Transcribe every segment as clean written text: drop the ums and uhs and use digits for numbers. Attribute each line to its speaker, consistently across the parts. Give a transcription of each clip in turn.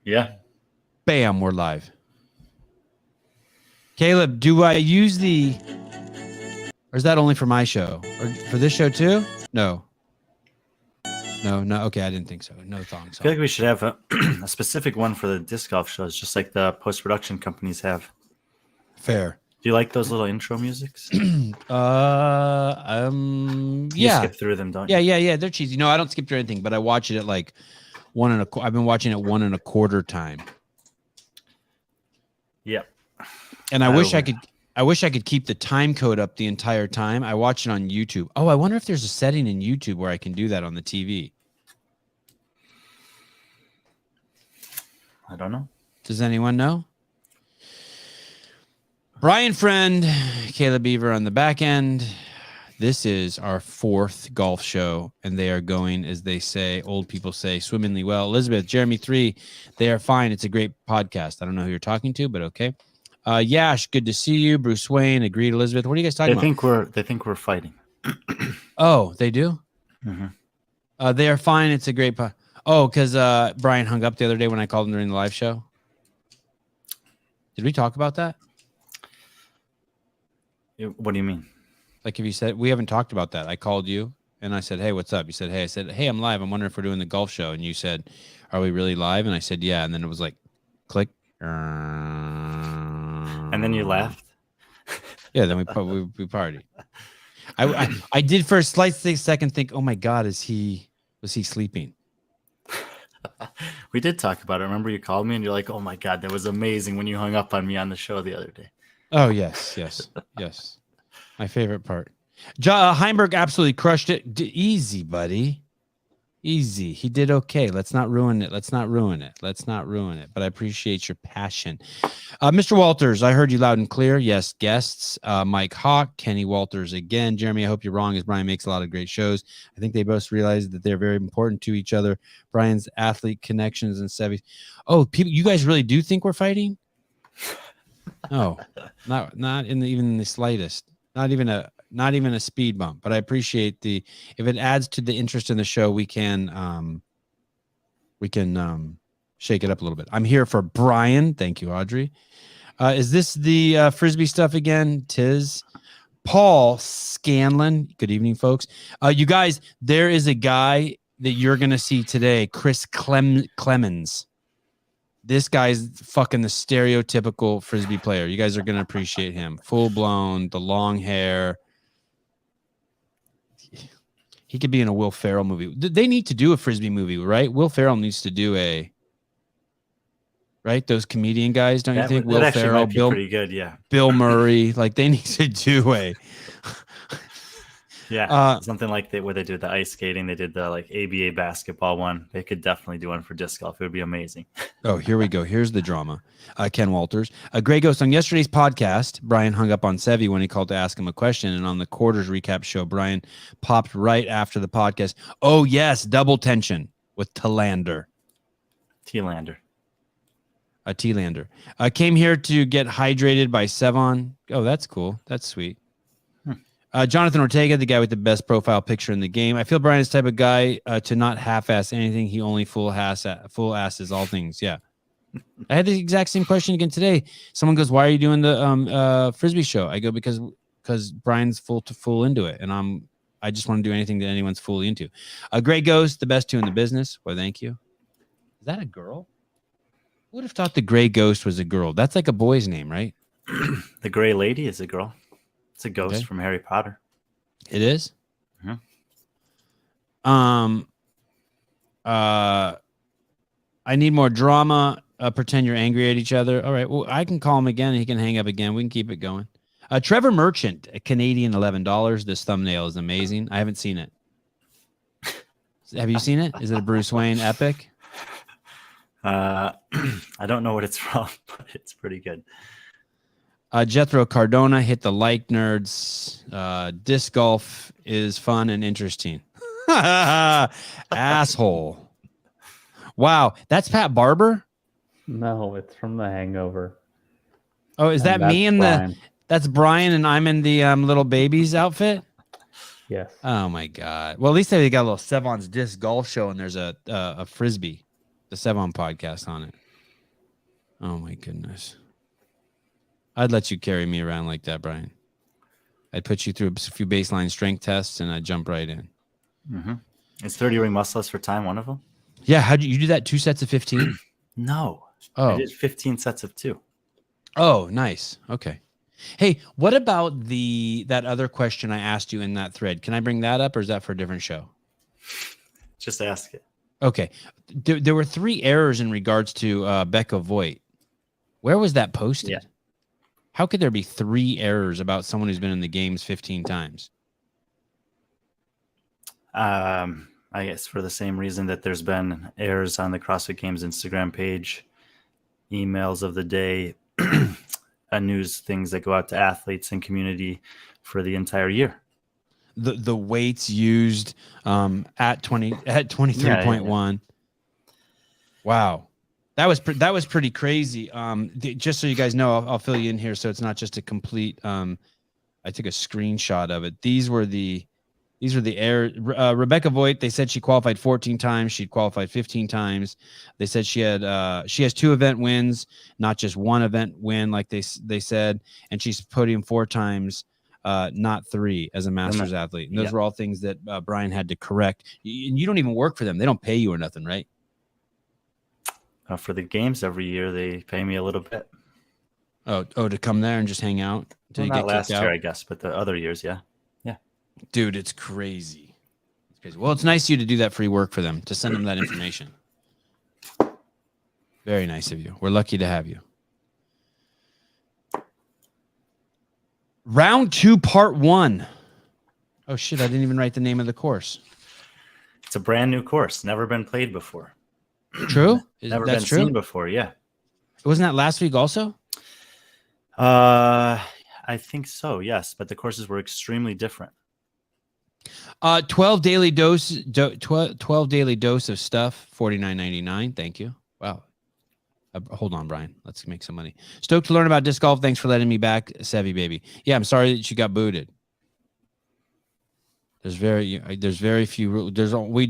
Speaker 1: Yeah.
Speaker 2: Bam, we're live. Caleb, do I use the... Or is that only for my show? Or for this show too? No. No. Okay, I didn't think so. No thong
Speaker 1: I
Speaker 2: song.
Speaker 1: feel like we should have a specific one for the disc golf shows, just like the post-production companies have.
Speaker 2: Fair.
Speaker 1: Do you like those little intro musics?
Speaker 2: You
Speaker 1: You skip through them, don't you?
Speaker 2: Yeah. They're cheesy. No, I don't skip through anything, but I watch it at like I've been watching it 1.25 time.
Speaker 1: Yep.
Speaker 2: And I wish I could keep the time code up the entire time. I watch it on YouTube. Oh, I wonder if there's a setting in YouTube where I can do that on the TV.
Speaker 1: I don't know.
Speaker 2: Does anyone know? Brian Friend, Caleb Beaver on the back end. This is our 4th golf show, and they are going, as they say, old people say, swimmingly well. Elizabeth, Jeremy 3, they are fine. It's a great podcast. I don't know who you're talking to, but okay. Yash, good to see you. Bruce Wayne, agreed. Elizabeth, what are you guys talking about?
Speaker 1: They think we're fighting.
Speaker 2: Oh, they do?
Speaker 1: Mm-hmm.
Speaker 2: They are fine. It's a great because Brian hung up the other day when I called him during the live show. Did we talk about that?
Speaker 1: What do you mean?
Speaker 2: Like if you said, we haven't talked about that. I called you and I said, hey, what's up? You said, hey. I said, hey, I'm live. I'm wondering if we're doing the golf show. And you said, are we really live? And I said, yeah. And then it was like, click.
Speaker 1: And then you laughed?
Speaker 2: Yeah, then we partied. I did for a slight second think, oh my God, was he sleeping?
Speaker 1: We did talk about it. Remember you called me and you're like, oh my God, that was amazing when you hung up on me on the show the other day.
Speaker 2: Oh, yes. My favorite part. Heimberg absolutely crushed it. Easy, buddy. Easy. He did okay. Let's not ruin it. But I appreciate your passion. Mr. Walters, I heard you loud and clear. Yes, guests. Mike Hawk, Kenny Walters again. Jeremy, I hope you're wrong, as Brian makes a lot of great shows. I think they both realize that they're very important to each other. Brian's athlete connections and Sevi. Oh, people, you guys really do think we're fighting? No, not even in the slightest. Not even a speed bump. But I appreciate if it adds to the interest in the show, we can shake it up a little bit. I'm here for Brian. Thank you, Audrey. Is this the Frisbee stuff again? Tis Paul Scanlon. Good evening, folks. You guys, there is a guy that you're gonna see today, Chris Clemens. This guy's fucking the stereotypical Frisbee player. You guys are going to appreciate him. Full blown, the long hair. He could be in a Will Ferrell movie. They need to do a Frisbee movie, right? Will Ferrell needs to do right? Those comedian guys, don't you think? Will Ferrell,
Speaker 1: pretty good, yeah.
Speaker 2: Bill Murray, like they need to do a...
Speaker 1: Yeah, something like that where they did the ice skating. They did the like ABA basketball one. They could definitely do one for disc golf. It would be amazing.
Speaker 2: Oh, here we go. Here's the drama. Ken Walters. Gray Ghost, on yesterday's podcast, Brian hung up on Sevi when he called to ask him a question. And on the quarters recap show, Brian popped right after the podcast. Oh, yes, double tension with T-Lander.
Speaker 1: T-Lander.
Speaker 2: Came here to get hydrated by Sevan. Oh, that's cool. That's sweet. Jonathan Ortega, the guy with the best profile picture in the game. I feel Brian is the type of guy to not half-ass anything. He only full asses all things. Yeah. I had the exact same question again today. Someone goes, why are you doing the Frisbee show? I go, because Brian's full into it. And I just want to do anything that anyone's fully into. Gray Ghost, the best two in the business. Well, thank you. Is that a girl? Who would have thought the Gray Ghost was a girl? That's like a boy's name, right?
Speaker 1: The Gray Lady is a girl. It's a ghost from Harry Potter.
Speaker 2: It is?
Speaker 1: Mm-hmm.
Speaker 2: I need more drama. Pretend you're angry at each other. All right. Well, I can call him again and he can hang up again. We can keep it going. Trevor Merchant, a Canadian $11. This thumbnail is amazing. I haven't seen it. Have you seen it? Is it a Bruce Wayne epic?
Speaker 1: I don't know what it's from, but it's pretty good.
Speaker 2: Jethro Cardona, hit the like, nerds. Disc golf is fun and interesting. Asshole. Wow, that's Pat Barber?
Speaker 3: No, it's from The Hangover.
Speaker 2: Oh, is that me in
Speaker 3: Brian.
Speaker 2: That's Brian and I'm in the little babies outfit?
Speaker 3: Yes.
Speaker 2: Oh my God. Well, at least they got a little Sevan's disc golf show and there's a Frisbee. The Sevan Podcast on it. Oh my goodness. I'd let you carry me around like that, Brian. I'd put you through a few baseline strength tests and I'd jump right in.
Speaker 1: Mm-hmm. Is 30 ring muscle for time one of them?
Speaker 2: Yeah. How'd you do that? 2 sets of 15?
Speaker 1: No.
Speaker 2: Oh.
Speaker 1: I did 15 sets of 2.
Speaker 2: Oh, nice. Okay. Hey, what about that other question I asked you in that thread? Can I bring that up or is that for a different show?
Speaker 1: Just ask it.
Speaker 2: Okay. There were 3 errors in regards to Becca Voigt. Where was that posted?
Speaker 1: Yeah.
Speaker 2: How could there be 3 errors about someone who's been in the games 15 times?
Speaker 1: I guess for the same reason that there's been errors on the CrossFit Games Instagram page, emails of the day, news things that go out to athletes and community for the entire year.
Speaker 2: The weights used at 23.1. Yeah. Wow. That was pretty crazy. Just so you guys know, I'll fill you in here so it's not just a complete I took a screenshot of it. These were the errors. Rebecca Voigt, they said she qualified 14 times. She'd qualified 15 times. They said she has 2 event wins, not just 1 event win like they said, and she's podium 4 times, not 3 as a master's athlete. And those were all things that Brian had to correct. And you don't even work for them. They don't pay you or nothing, right?
Speaker 1: For the games every year, they pay me a little bit.
Speaker 2: Oh, to come there and just hang out until you get kicked out?
Speaker 1: Last year, I guess, but the other years, yeah.
Speaker 2: Dude, it's crazy. It's crazy. Well, it's nice of you to do that free work for them, to send them that information. Very nice of you. We're lucky to have you. Round 2, part 1. Oh, shit. I didn't even write the name of the course.
Speaker 1: It's a brand new course. Never been played before.
Speaker 2: True?
Speaker 1: Never
Speaker 2: That's
Speaker 1: been
Speaker 2: true?
Speaker 1: seen before, yeah.
Speaker 2: Wasn't that last week also?
Speaker 1: I think so, yes. But the courses were extremely different.
Speaker 2: 12 daily dose of stuff, $49.99. Thank you. Wow. Hold on, Brian. Let's make some money. Stoked to learn about disc golf. Thanks for letting me back, Sevy baby. Yeah, I'm sorry that you got booted. There's very few. There's only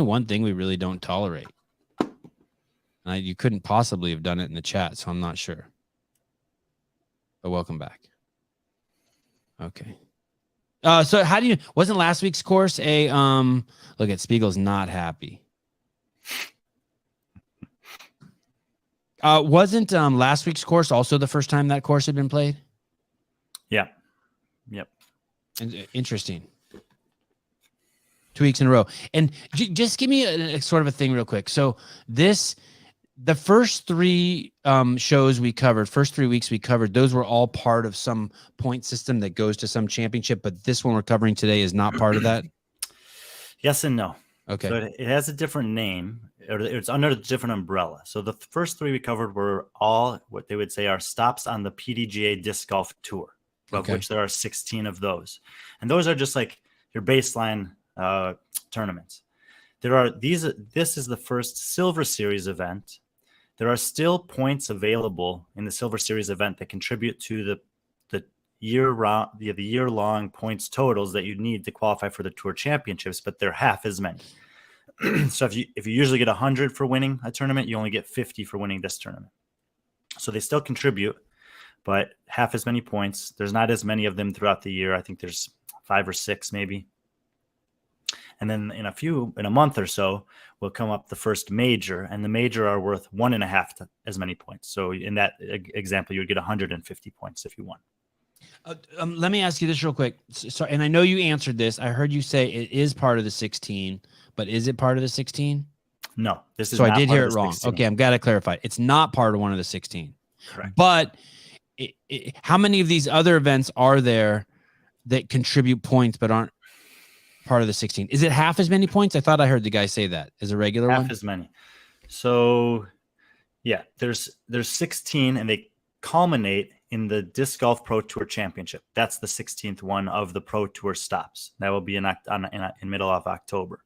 Speaker 2: one thing we really don't tolerate. You couldn't possibly have done it in the chat, so I'm not sure. But welcome back. Okay. So wasn't last week's course a look at Spiegel's not happy. Wasn't last week's course also the first time that course had been played?
Speaker 1: Yeah. Yep.
Speaker 2: Interesting. 2 weeks in a row. And just give me a sort of a thing real quick. So the first 3 shows we covered, first 3 weeks we covered, those were all part of some point system that goes to some championship, but this one we're covering today is not part of that?
Speaker 1: Yes and no.
Speaker 2: Okay.
Speaker 1: So it has a different name, or it's under a different umbrella. So the first 3 we covered were all what they would say are stops on the PDGA Disc Golf Tour, of which there are 16 of those. And those are just like your baseline tournaments. This is the first Silver Series event. There are still points available in the Silver Series event that contribute to the year-long points totals that you need to qualify for the Tour Championships, but they're half as many. So if you usually get 100 for winning a tournament, you only get 50 for winning this tournament. So they still contribute, but half as many points. There's not as many of them throughout the year. I think there's 5 or 6 maybe. And then in a month or so, will come up the first major, and the major are worth 1.5 as many points. So in that example, you would get 150 points if you won.
Speaker 2: Let me ask you this real quick. Sorry, and I know you answered this. I heard you say it is part of the 16, but is it part of the 16?
Speaker 1: No, this is.
Speaker 2: So
Speaker 1: not
Speaker 2: I did
Speaker 1: part
Speaker 2: hear
Speaker 1: of
Speaker 2: it
Speaker 1: the
Speaker 2: wrong.
Speaker 1: 16.
Speaker 2: Okay, I'm glad I clarified. It's not part of one of the 16.
Speaker 1: Correct.
Speaker 2: But how many of these other events are there that contribute points but aren't part of the 16? Is it half as many points? I thought I heard the guy say that. Is a regular
Speaker 1: half
Speaker 2: one?
Speaker 1: as many. So yeah, there's 16, and they culminate in the Disc Golf Pro Tour Championship. That's the 16th one of the Pro Tour stops. That will be in middle of October.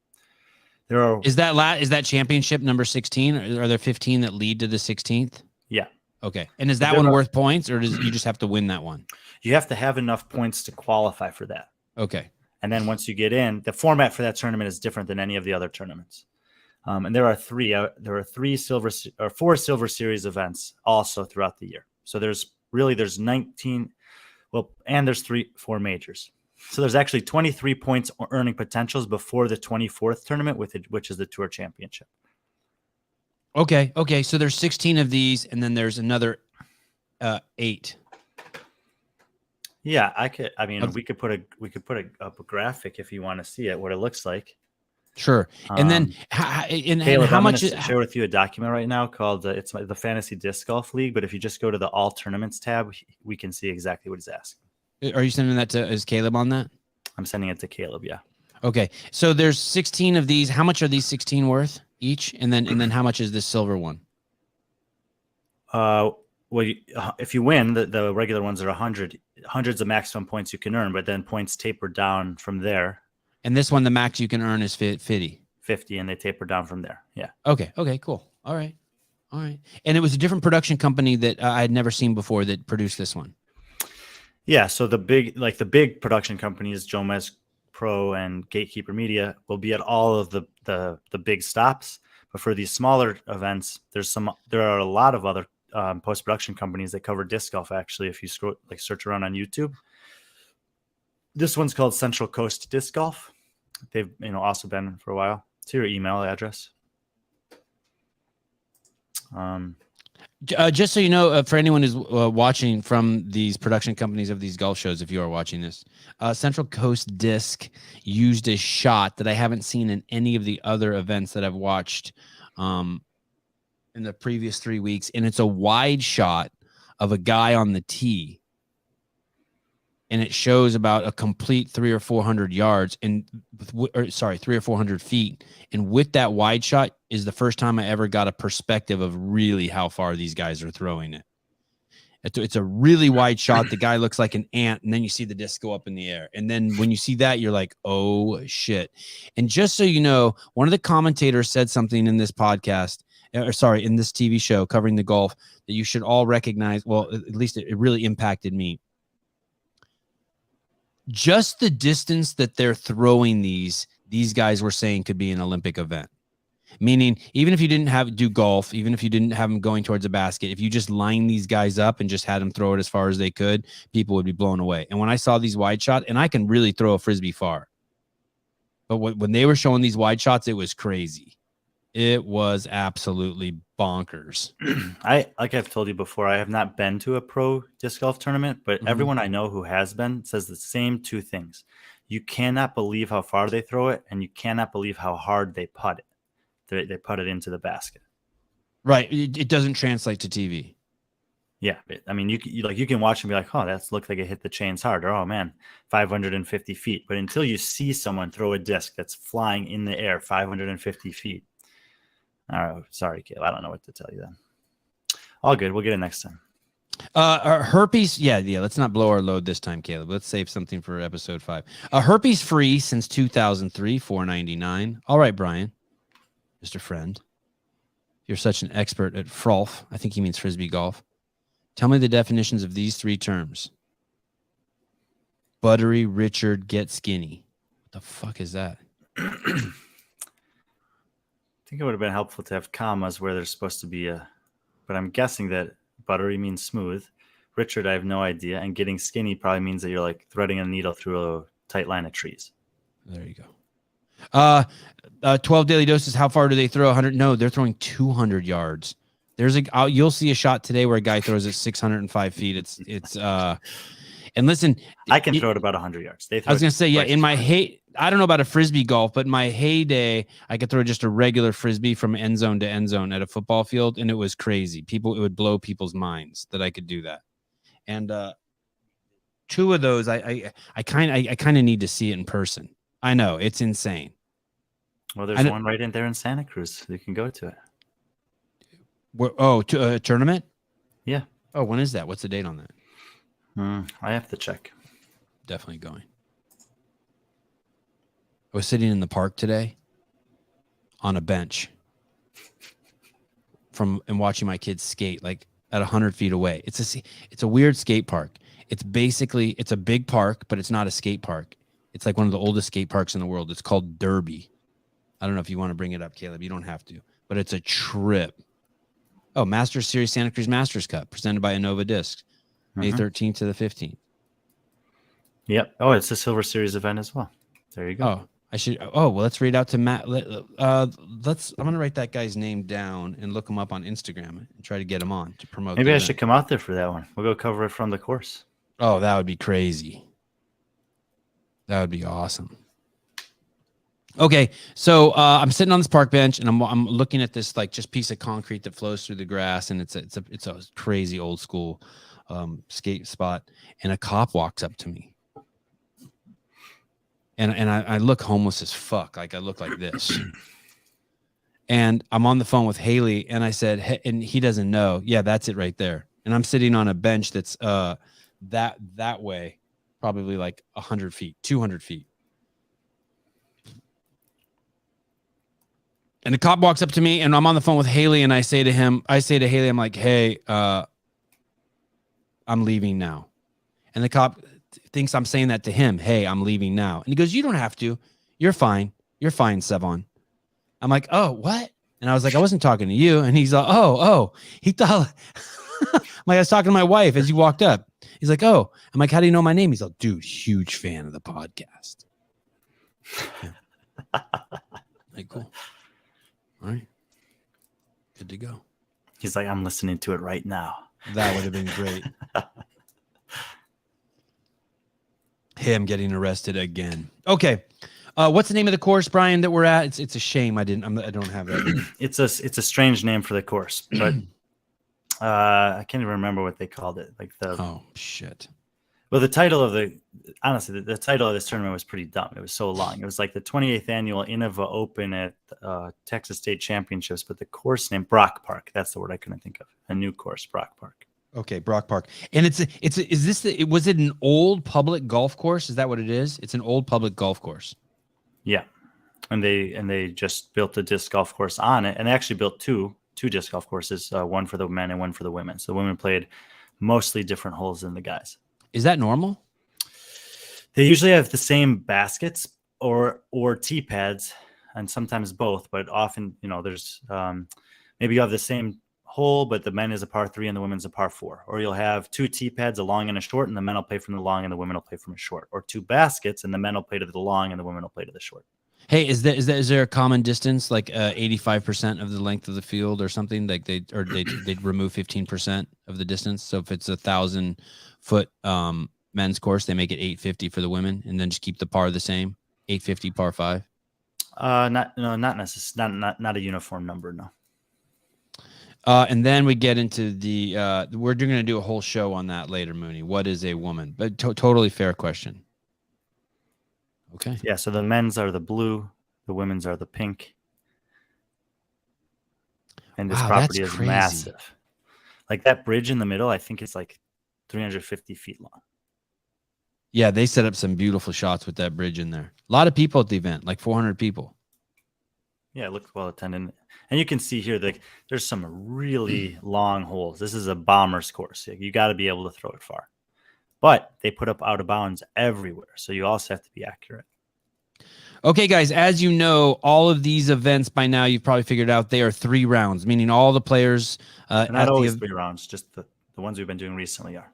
Speaker 2: Is that championship number 16? Or are there 15 that lead to the 16th?
Speaker 1: Yeah.
Speaker 2: Okay. And is that one worth points, or you just have to win that one?
Speaker 1: You have to have enough points to qualify for that.
Speaker 2: Okay.
Speaker 1: And then once you get in, the format for that tournament is different than any of the other tournaments. And there are four Silver Series events also throughout the year. So there's 19, and there's 4 majors. So there's actually 23 points earning potentials before the 24th tournament, which is the Tour Championship.
Speaker 2: Okay. So there's 16 of these, and then there's another 8.
Speaker 1: Yeah, we could put up a graphic if you want to see it, what it looks like.
Speaker 2: Sure. And then
Speaker 1: Caleb,
Speaker 2: how
Speaker 1: I'm
Speaker 2: much?
Speaker 1: Share with you a document right now called it's the Fantasy Disc Golf League. But if you just go to the All Tournaments tab, we can see exactly what he's asking.
Speaker 2: Are you sending that to? Is Caleb on that?
Speaker 1: I'm sending it to Caleb. Yeah.
Speaker 2: Okay. So there's 16 of these. How much are these 16 worth each? And then how much is this silver one?
Speaker 1: Well, if you win, the regular ones are 100. 100's the maximum points you can earn, but then points taper down from there.
Speaker 2: And this one, the max you can earn is 50.
Speaker 1: 50, and they taper down from there. Yeah.
Speaker 2: Okay. Cool. All right. And it was a different production company that I had never seen before that produced this one.
Speaker 1: Yeah. So the big production companies, Jomez Pro and Gatekeeper Media, will be at all of the big stops. But for these smaller events, there are a lot of other post-production companies that cover disc golf. Actually, if you search around on YouTube, this one's called Central Coast Disc Golf. They've also been for a while. It's your email address.
Speaker 2: Just so you know, for anyone who's watching from these production companies of these golf shows, if you are watching this, Central Coast Disc used a shot that I haven't seen in any of the other events that I've watched in the previous 3 weeks, and it's a wide shot of a guy on the tee, and it shows about a complete 300 or 400 yards, 300 or 400 feet. And with that wide shot is the first time I ever got a perspective of really how far these guys are throwing it. It's a really wide shot. The guy looks like an ant, and then you see the disc go up in the air. And then when you see that, you're like, oh shit. And just so you know, one of the commentators said something in this podcast, in this TV show covering the golf, that you should all recognize. Well, at least it really impacted me. Just the distance that they're throwing these guys were saying could be an Olympic event. Meaning, even if you didn't do golf, even if you didn't have them going towards a basket, if you just line these guys up and just had them throw it as far as they could, people would be blown away. And when I saw these wide shots, and I can really throw a Frisbee far, but when they were showing these wide shots, it was crazy. It was absolutely bonkers.
Speaker 1: Like I've told you before, I have not been to a pro disc golf tournament, but everyone I know who has been says the same 2 things. You cannot believe how far they throw it, and you cannot believe how hard they putt it. They put it into the basket.
Speaker 2: Right. It doesn't translate to TV.
Speaker 1: Yeah. I mean, you can watch and be like, oh, that's looked like it hit the chains hard. Or, oh man, 550 feet. But until you see someone throw a disc that's flying in the air 550 feet. All right. Sorry, Caleb. I don't know what to tell you then. All good. We'll get it next time.
Speaker 2: Herpes. Yeah. Let's not blow our load this time, Caleb. Let's save something for episode 5. Herpes free since 2003, $4.99. All right, Brian, Mr. Friend. You're such an expert at frolf. I think he means Frisbee golf. Tell me the definitions of these 3 terms. Buttery, Richard, get skinny. What the fuck is that?
Speaker 1: I think it would have been helpful to have commas where there's supposed to be but I'm guessing that buttery means smooth. Richard, I have no idea. And getting skinny probably means that you're like threading a needle through a tight line of trees.
Speaker 2: There you go. 12 daily doses. How far do they throw? 100? No, they're throwing 200 yards. You'll see a shot today where a guy throws it 605 feet. And listen,
Speaker 1: I can throw it about 100 yards. I
Speaker 2: was going to say, yeah, in my I don't know about a Frisbee golf, but in my heyday, I could throw just a regular Frisbee from end zone to end zone at a football field. And it was crazy. It would blow people's minds that I could do that. And 2 of those, I kind of need to see it in person. I know it's insane.
Speaker 1: Well, there's one right in there in Santa Cruz. You can go to it.
Speaker 2: To a tournament?
Speaker 1: Yeah.
Speaker 2: Oh, when is that? What's the date on that?
Speaker 1: I have to check.
Speaker 2: Definitely going. I was sitting in the park today on a bench and watching my kids skate like at 100 feet away. It's a weird skate park. It's a big park, but it's not a skate park. It's like one of the oldest skate parks in the world. It's called Derby. I don't know if you want to bring it up, Caleb. You don't have to, but it's a trip. Oh, Masters Series Santa Cruz Masters Cup presented by Innova Discs, May 13th to the 15th.
Speaker 1: Yep. Oh, it's a Silver Series event as well. There you go.
Speaker 2: Oh, I should. Oh, well, let's read out to Matt. I'm going to write that guy's name down and look him up on Instagram and try to get him on to promote.
Speaker 1: Maybe I should come out there for that one. We'll go cover it from the course.
Speaker 2: Oh, that would be crazy. That would be awesome. Okay, so I'm sitting on this park bench and I'm looking at this like just piece of concrete that flows through the grass, and it's a crazy old school skate spot, and a cop walks up to me. And I look homeless as fuck. Like I look like this. And I'm on the phone with Haley, and I said, hey, and he doesn't know. Yeah, that's it right there. And I'm sitting on a bench that's that way, probably like 100 feet, 200 feet. And the cop walks up to me, and I'm on the phone with Haley, and I say to Haley, I'm like, hey, I'm leaving now. And the cop thinks I'm saying that to him. Hey, I'm leaving now. And he goes, you don't have to. You're fine. You're fine, Sevan. I'm like, oh, what? And I was like, I wasn't talking to you. And he's like, oh, he thought, like I was talking to my wife as you walked up. He's like, oh, I'm like, how do you know my name? He's like, dude, huge fan of the podcast. Yeah. Like, cool. All right. Good to go.
Speaker 1: He's like, I'm listening to it right now.
Speaker 2: That would have been great. Him getting arrested again. Okay. What's the name of the course, Brian, that we're at? It's a shame I don't have that.
Speaker 1: It's a strange name for the course, but I can't even remember what they called it. Like
Speaker 2: oh shit.
Speaker 1: Well, the title of the title of this tournament was pretty dumb. It was so long. It was like the 28th annual Innova Open at Texas State Championships, but the course name Brock Park. That's the word I couldn't think of. A new course, Brock Park.
Speaker 2: Okay, Brock Park. And was it an old public golf course? Is that what it is? It's an old public golf course.
Speaker 1: Yeah. And they just built a disc golf course on it, and they actually built two disc golf courses, one for the men and one for the women. So the women played mostly different holes than the guys. Is
Speaker 2: that normal?
Speaker 1: They usually have the same baskets or tee pads, and sometimes both, but often, there's maybe you have the same hole, but the men is a par 3 and the women's a par 4. Or you'll have 2 tee pads, a long and a short, and the men will play from the long and the women will play from a short. Or 2 baskets, and the men will play to the long and the women will play to the short.
Speaker 2: Hey, is there a common distance, like 85% of the length of the field or something? Like they'd remove 15% of the distance. So if it's 1,000-foot men's course, they make it 850 for the women, and then just keep the par the same, 850 par 5.
Speaker 1: Not necessarily, not a uniform number, no.
Speaker 2: And then we get into we're going to do a whole show on that later, Mooney. What is a woman? But totally fair question. Okay.
Speaker 1: Yeah, so the men's are the blue, the women's are the pink. And this property is massive. Like that bridge in the middle, I think it's like 350 feet long.
Speaker 2: Yeah, they set up some beautiful shots with that bridge in there. A lot of people at the event, like 400 people.
Speaker 1: Yeah, it looked well attended. And you can see here that there's some really long holes. This is a bomber's course. You got to be able to throw it far. But they put up out of bounds everywhere. So you also have to be accurate.
Speaker 2: Okay, guys, as you know, all of these events by now, you've probably figured out they are 3 rounds, meaning all the players.
Speaker 1: Not always 3 rounds, just the ones we've been doing recently are.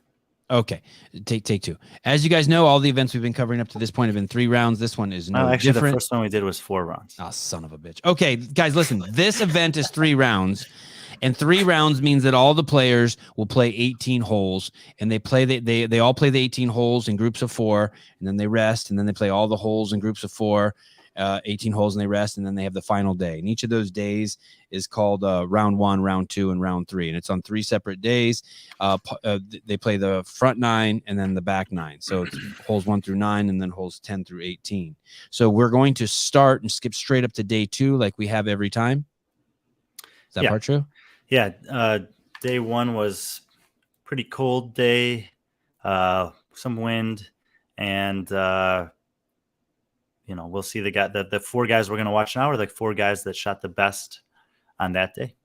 Speaker 2: Okay, take 2. As you guys know, all the events we've been covering up to this point have been 3 rounds. This one is
Speaker 1: actually
Speaker 2: different.
Speaker 1: The first one we did was 4 rounds.
Speaker 2: Oh, son of a bitch. Okay, guys, listen. This event is 3 rounds, and 3 rounds means that all the players will play 18 holes, and they all play the 18 holes in groups of 4, and then they rest, and then they play all the holes in groups of 4. 18 holes and they rest, and then they have the final day. And each of those days is called round 1, round 2, and round 3. And it's on 3 separate days. They play the front 9 and then the back 9. So it's holes 1 through 9 and then holes 10 through 18. So we're going to start and skip straight up to day 2 like we have every time. Is that part true?
Speaker 1: Yeah. Day 1 was pretty cold day, some wind, and we'll see the 4 guys we're going to watch now are the 4 guys that shot the best on that day.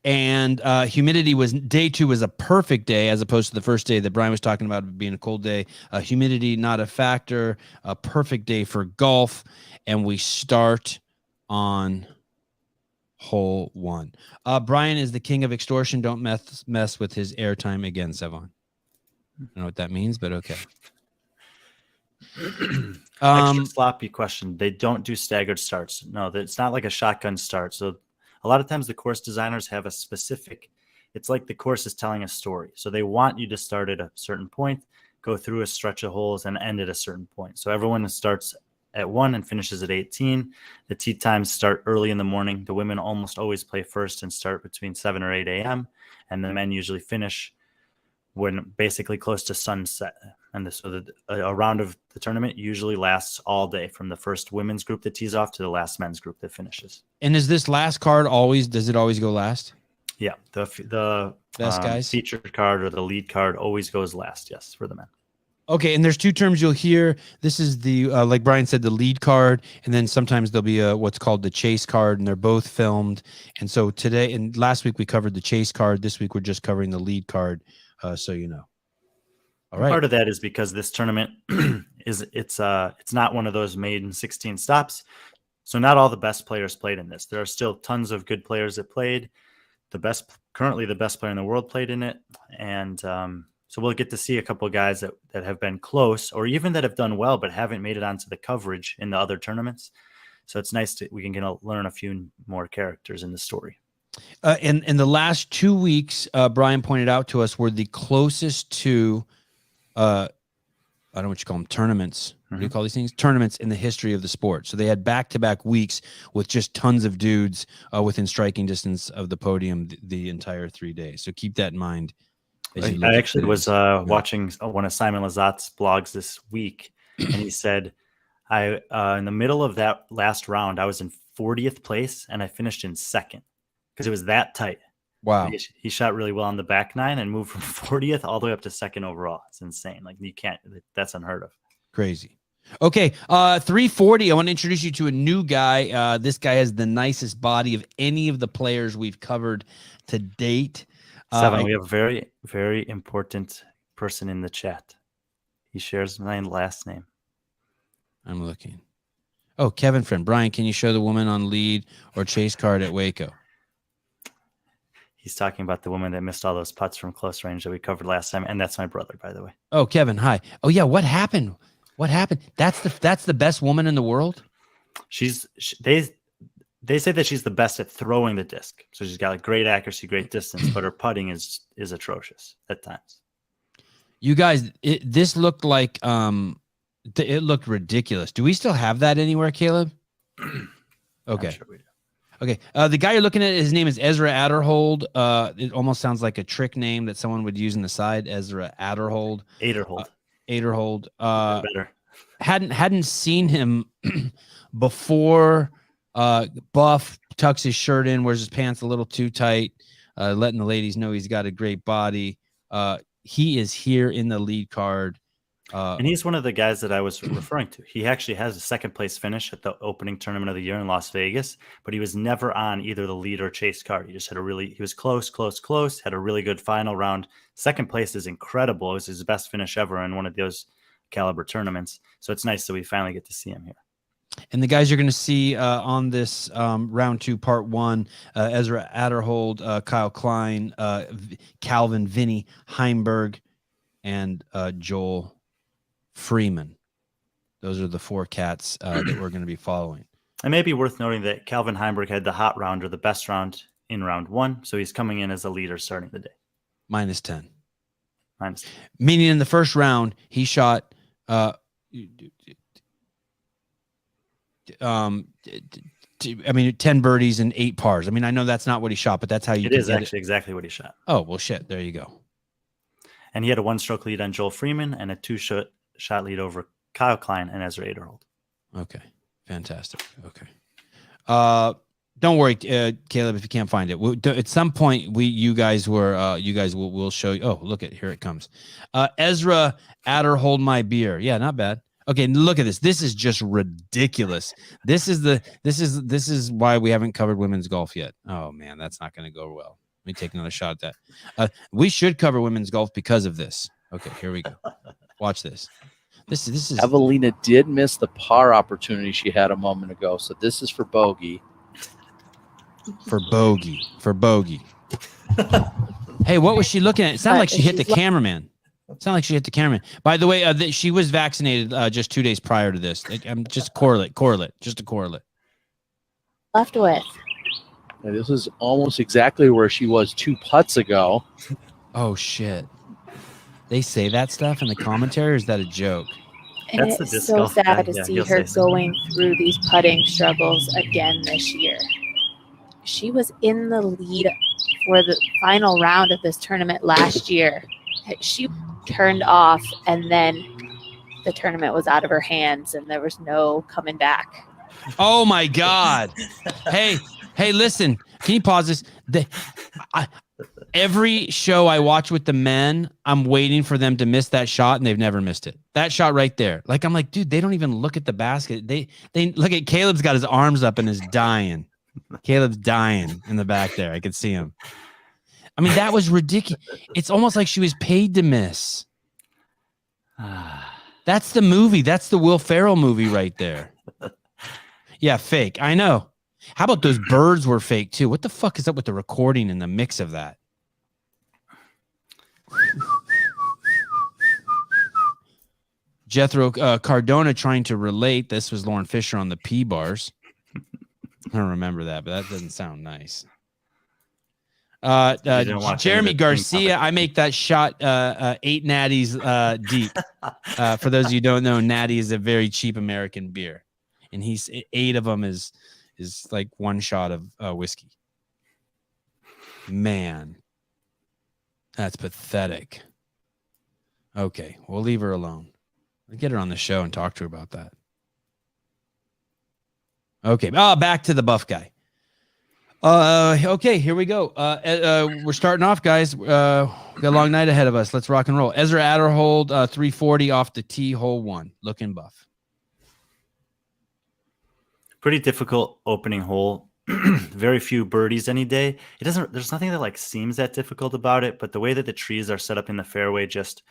Speaker 2: And humidity day 2 was a perfect day as opposed to the first day that Brian was talking about being a cold day. Humidity, not a factor, a perfect day for golf. And we start on hole 1. Brian is the king of extortion. Don't mess with his airtime again, Sevan. I don't know what that means, but okay.
Speaker 1: Extra sloppy question. They don't do staggered starts. No, it's not like a shotgun start. So a lot of times the course designers have a specific, it's like the course is telling a story. So they want you to start at a certain point, go through a stretch of holes, and end at a certain point. So everyone starts at 1 and finishes at 18. The tee times start early in the morning. The women almost always play first and start between 7 or 8 a.m. And the men usually finish when basically close to sunset. And so a round of the tournament usually lasts all day, from the first women's group that tees off to the last men's group that finishes.
Speaker 2: And is this last card does it always go last?
Speaker 1: Yeah. The
Speaker 2: best guys
Speaker 1: featured card or the lead card always goes last. Yes. For the men.
Speaker 2: Okay. And there's 2 terms you'll hear. This is the, like Brian said, the lead card. And then sometimes there'll be what's called the chase card, and they're both filmed. And so today and last week we covered the chase card. This week we're just covering the lead card. So, you know. All right.
Speaker 1: Part of that is because this tournament it's not one of those made in 16 stops. So not all the best players played in this. There are still tons of good players that played. Currently the best player in the world played in it. And so we'll get to see a couple of guys that have been close, or even that have done well but haven't made it onto the coverage in the other tournaments. So it's nice we can learn a few more characters in the story.
Speaker 2: In the last 2 weeks, Brian pointed out to us, were the closest to I don't know what you call them, tournaments. What do you call these things? Tournaments in the history of the sport. So they had back-to-back weeks with just tons of dudes within striking distance of the podium the entire 3 days. So keep that in mind.
Speaker 1: I actually was watching one of Simon Lazat's blogs this week, and he said, in the middle of that last round, I was in 40th place, and I finished in 2nd because it was that tight.
Speaker 2: Wow.
Speaker 1: He shot really well on the back 9 and moved from 40th all the way up to 2nd overall. It's insane. Like that's unheard of.
Speaker 2: Crazy. Okay. 340. I want to introduce you to a new guy. This guy has the nicest body of any of the players we've covered to date.
Speaker 1: Sevan, we have a very, very important person in the chat. He shares my last name.
Speaker 2: I'm looking. Oh, Kevin friend. Brian, can you show the woman on lead or chase card at Waco?
Speaker 1: He's talking about the woman that missed all those putts from close range that we covered last time, and that's my brother, by the way.
Speaker 2: Oh, Kevin, hi. Oh yeah, what happened? What happened? That's the best woman in the world. They say that she's the best at throwing the disc, so she's got great accuracy, great distance, but her putting is atrocious at times. You guys, this looked like it looked ridiculous. Do we still have that anywhere, Caleb? Okay.
Speaker 1: I'm sure we do.
Speaker 2: Okay. The guy you're looking at, his name is Ezra Adderhold. It almost sounds like a trick name that someone would use in the side. Ezra Adderhold. Adderhold.
Speaker 1: Better.
Speaker 2: Hadn't seen him before. Buff, tucks his shirt in, wears his pants a little too tight, letting the ladies know he's got a great body. He is here in the lead card.
Speaker 1: And he's one of the guys that I was referring to. He actually has a 2nd place finish at the opening tournament of the year in Las Vegas, but he was never on either the lead or chase card. He just had he was close, had a really good final round. 2nd place is incredible. It was his best finish ever in one of those caliber tournaments. So it's nice that we finally get to see him here.
Speaker 2: And the guys you're going to see on this round 2, part 1, Ezra Adderhold, Kyle Klein, Calvin, Vinny, Heimberg, and Joel Freeman. Those are the 4 cats that we're going to be following.
Speaker 1: It may be worth noting that Calvin Heimberg had the hot round, or the best round, in round 1. So he's coming in as a leader starting the day.
Speaker 2: -10.
Speaker 1: -10.
Speaker 2: Meaning in the first round, he shot 10 birdies and 8 pars. I mean, I know that's not what he shot, but that's how you
Speaker 1: It is actually exactly what he shot.
Speaker 2: Oh, well, shit. There you go.
Speaker 1: And he had a 1-stroke lead on Joel Freeman and a 2-shot lead over Kyle Klein and Ezra Adderhold.
Speaker 2: Okay. Fantastic. Okay. Don't worry, Caleb, if you can't find it. At some point, you guys will show you. Oh, look here it comes. Ezra Adderhold my beer. Yeah, not bad. Okay, look at this. This is just ridiculous. This is why we haven't covered women's golf yet. Oh man, that's not going to go well. Let me take another shot at that. We should cover women's golf because of this. Okay, here we go. Watch this. This is
Speaker 4: Evelina did miss the par opportunity she had a moment ago, so this is for bogey.
Speaker 2: for bogey. Hey, what was she looking at? It sounded like she hit the cameraman. By the way, she was vaccinated just 2 days prior to this. I'm just correlate, just a correlate.
Speaker 5: Left with.
Speaker 4: And this is almost exactly where she was 2 putts ago.
Speaker 2: Oh shit! They say that stuff in the commentary, or is that a joke?
Speaker 5: And
Speaker 1: That's the
Speaker 5: it's
Speaker 1: disc
Speaker 5: so
Speaker 1: golf guy.
Speaker 5: sad to
Speaker 1: Yeah,
Speaker 5: see
Speaker 1: he'll
Speaker 5: her
Speaker 1: say something.
Speaker 5: going through these putting struggles again this year. She was in the lead for the final round of this tournament last year. She turned off, and then the tournament was out of her hands, and there was no coming back.
Speaker 2: Oh my god! Hey, listen. Can you pause this? Every show I watch with the men, I'm waiting for them to miss that shot, and they've never missed it. That shot right there. Like, I'm like, dude, they don't even look at the basket. They look at Caleb's got his arms up and is dying. Caleb's dying in the back there. I could see him. I mean, that was ridiculous. It's almost like she was paid to miss. That's the movie. That's the Will Ferrell movie right there. Yeah, fake. I know. How about those birds were fake too? What the fuck is up with the recording and the mix of that? Jethro Cardona trying to relate. This was Lauren Fisher on the P bars. I don't remember that, but that doesn't sound nice. Jeremy Garcia, I make that shot 8 natties deep. For those of you who don't know, natty is a very cheap American beer, and 8 of them is like one shot of whiskey. Man, that's pathetic. Okay, we'll leave her alone. We'll get her on the show and talk to her about that. Okay, back to the buff guy. Okay, here we go. We're starting off, guys. We got a long night ahead of us. Let's rock and roll. Ezra Adderhold, 340 off the tee, hole 1, looking buff.
Speaker 1: Pretty difficult opening hole. Very few birdies any day. There's nothing that like seems that difficult about it, but the way that the trees are set up in the fairway, just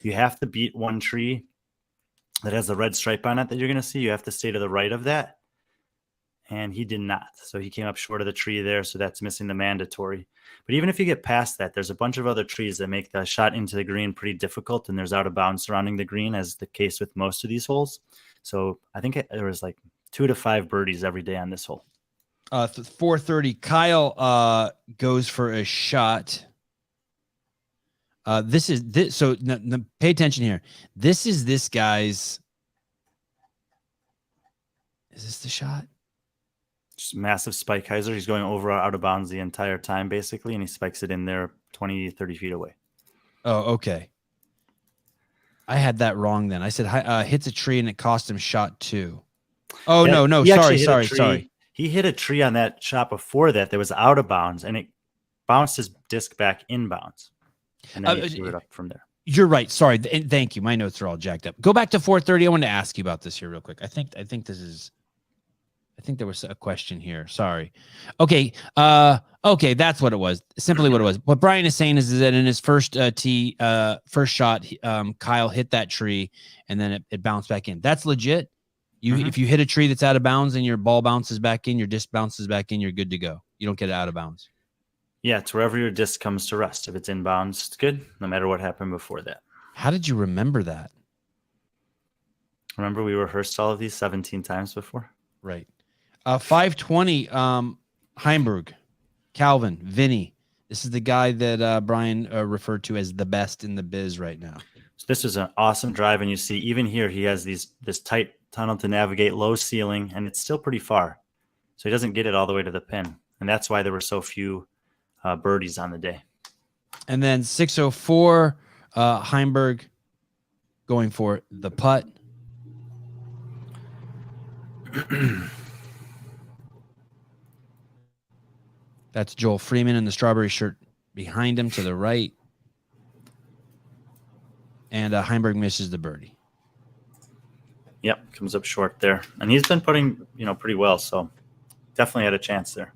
Speaker 1: you have to beat one tree that has the red stripe on it that you're going to see. You have to stay to the right of that. And he did not. So he came up short of the tree there. So that's missing the mandatory. But even if you get past that, there's a bunch of other trees that make the shot into the green pretty difficult. And there's out of bounds surrounding the green, as the case with most of these holes. So I think there was like 2 to 5 birdies every day on this hole.
Speaker 2: 430. Kyle goes for a shot. This. So pay attention here. This is this guy's. Is this the shot?
Speaker 1: Just massive spike hyzer. He's going over out of bounds the entire time, basically, and he spikes it in there 20, 30 feet away.
Speaker 2: Oh, okay. I had that wrong then. I said hits a tree and it cost him shot 2. Oh,
Speaker 1: Yeah,
Speaker 2: no.
Speaker 1: he actually hit a tree.
Speaker 2: Sorry.
Speaker 1: He hit a tree on that shot before that was out of bounds, and it bounced his disc back in bounds. And then he threw it up from there.
Speaker 2: You're right. Sorry. Thank you. My notes are all jacked up. Go back to 430. I wanted to ask you about this here real quick. I think there was a question here. Sorry. Okay. Okay. That's what it was. Simply what it was. What Brian is saying is that in his first shot, Kyle hit that tree and then it bounced back in. That's legit. If you hit a tree that's out of bounds and your ball bounces back in, your disc bounces back in, you're good to go. You don't get it out of bounds.
Speaker 1: Yeah, it's wherever your disc comes to rest. If it's in bounds, it's good, no matter what happened before that.
Speaker 2: How did you remember that?
Speaker 1: Remember, we rehearsed all of these 17 times before?
Speaker 2: Right. 520, Heimberg, Calvin, Vinny. This is the guy that Brian referred to as the best in the biz right now.
Speaker 1: So this is an awesome drive, and you see even here he has this tight tunnel to navigate, low ceiling, and it's still pretty far. So he doesn't get it all the way to the pin, and that's why there were so few birdies on the day.
Speaker 2: And then 604, Heimberg going for the putt. That's Joel Freeman in the strawberry shirt behind him to the right. And Heimberg misses the birdie.
Speaker 1: Yep, comes up short there. And he's been putting, pretty well, so definitely had a chance there.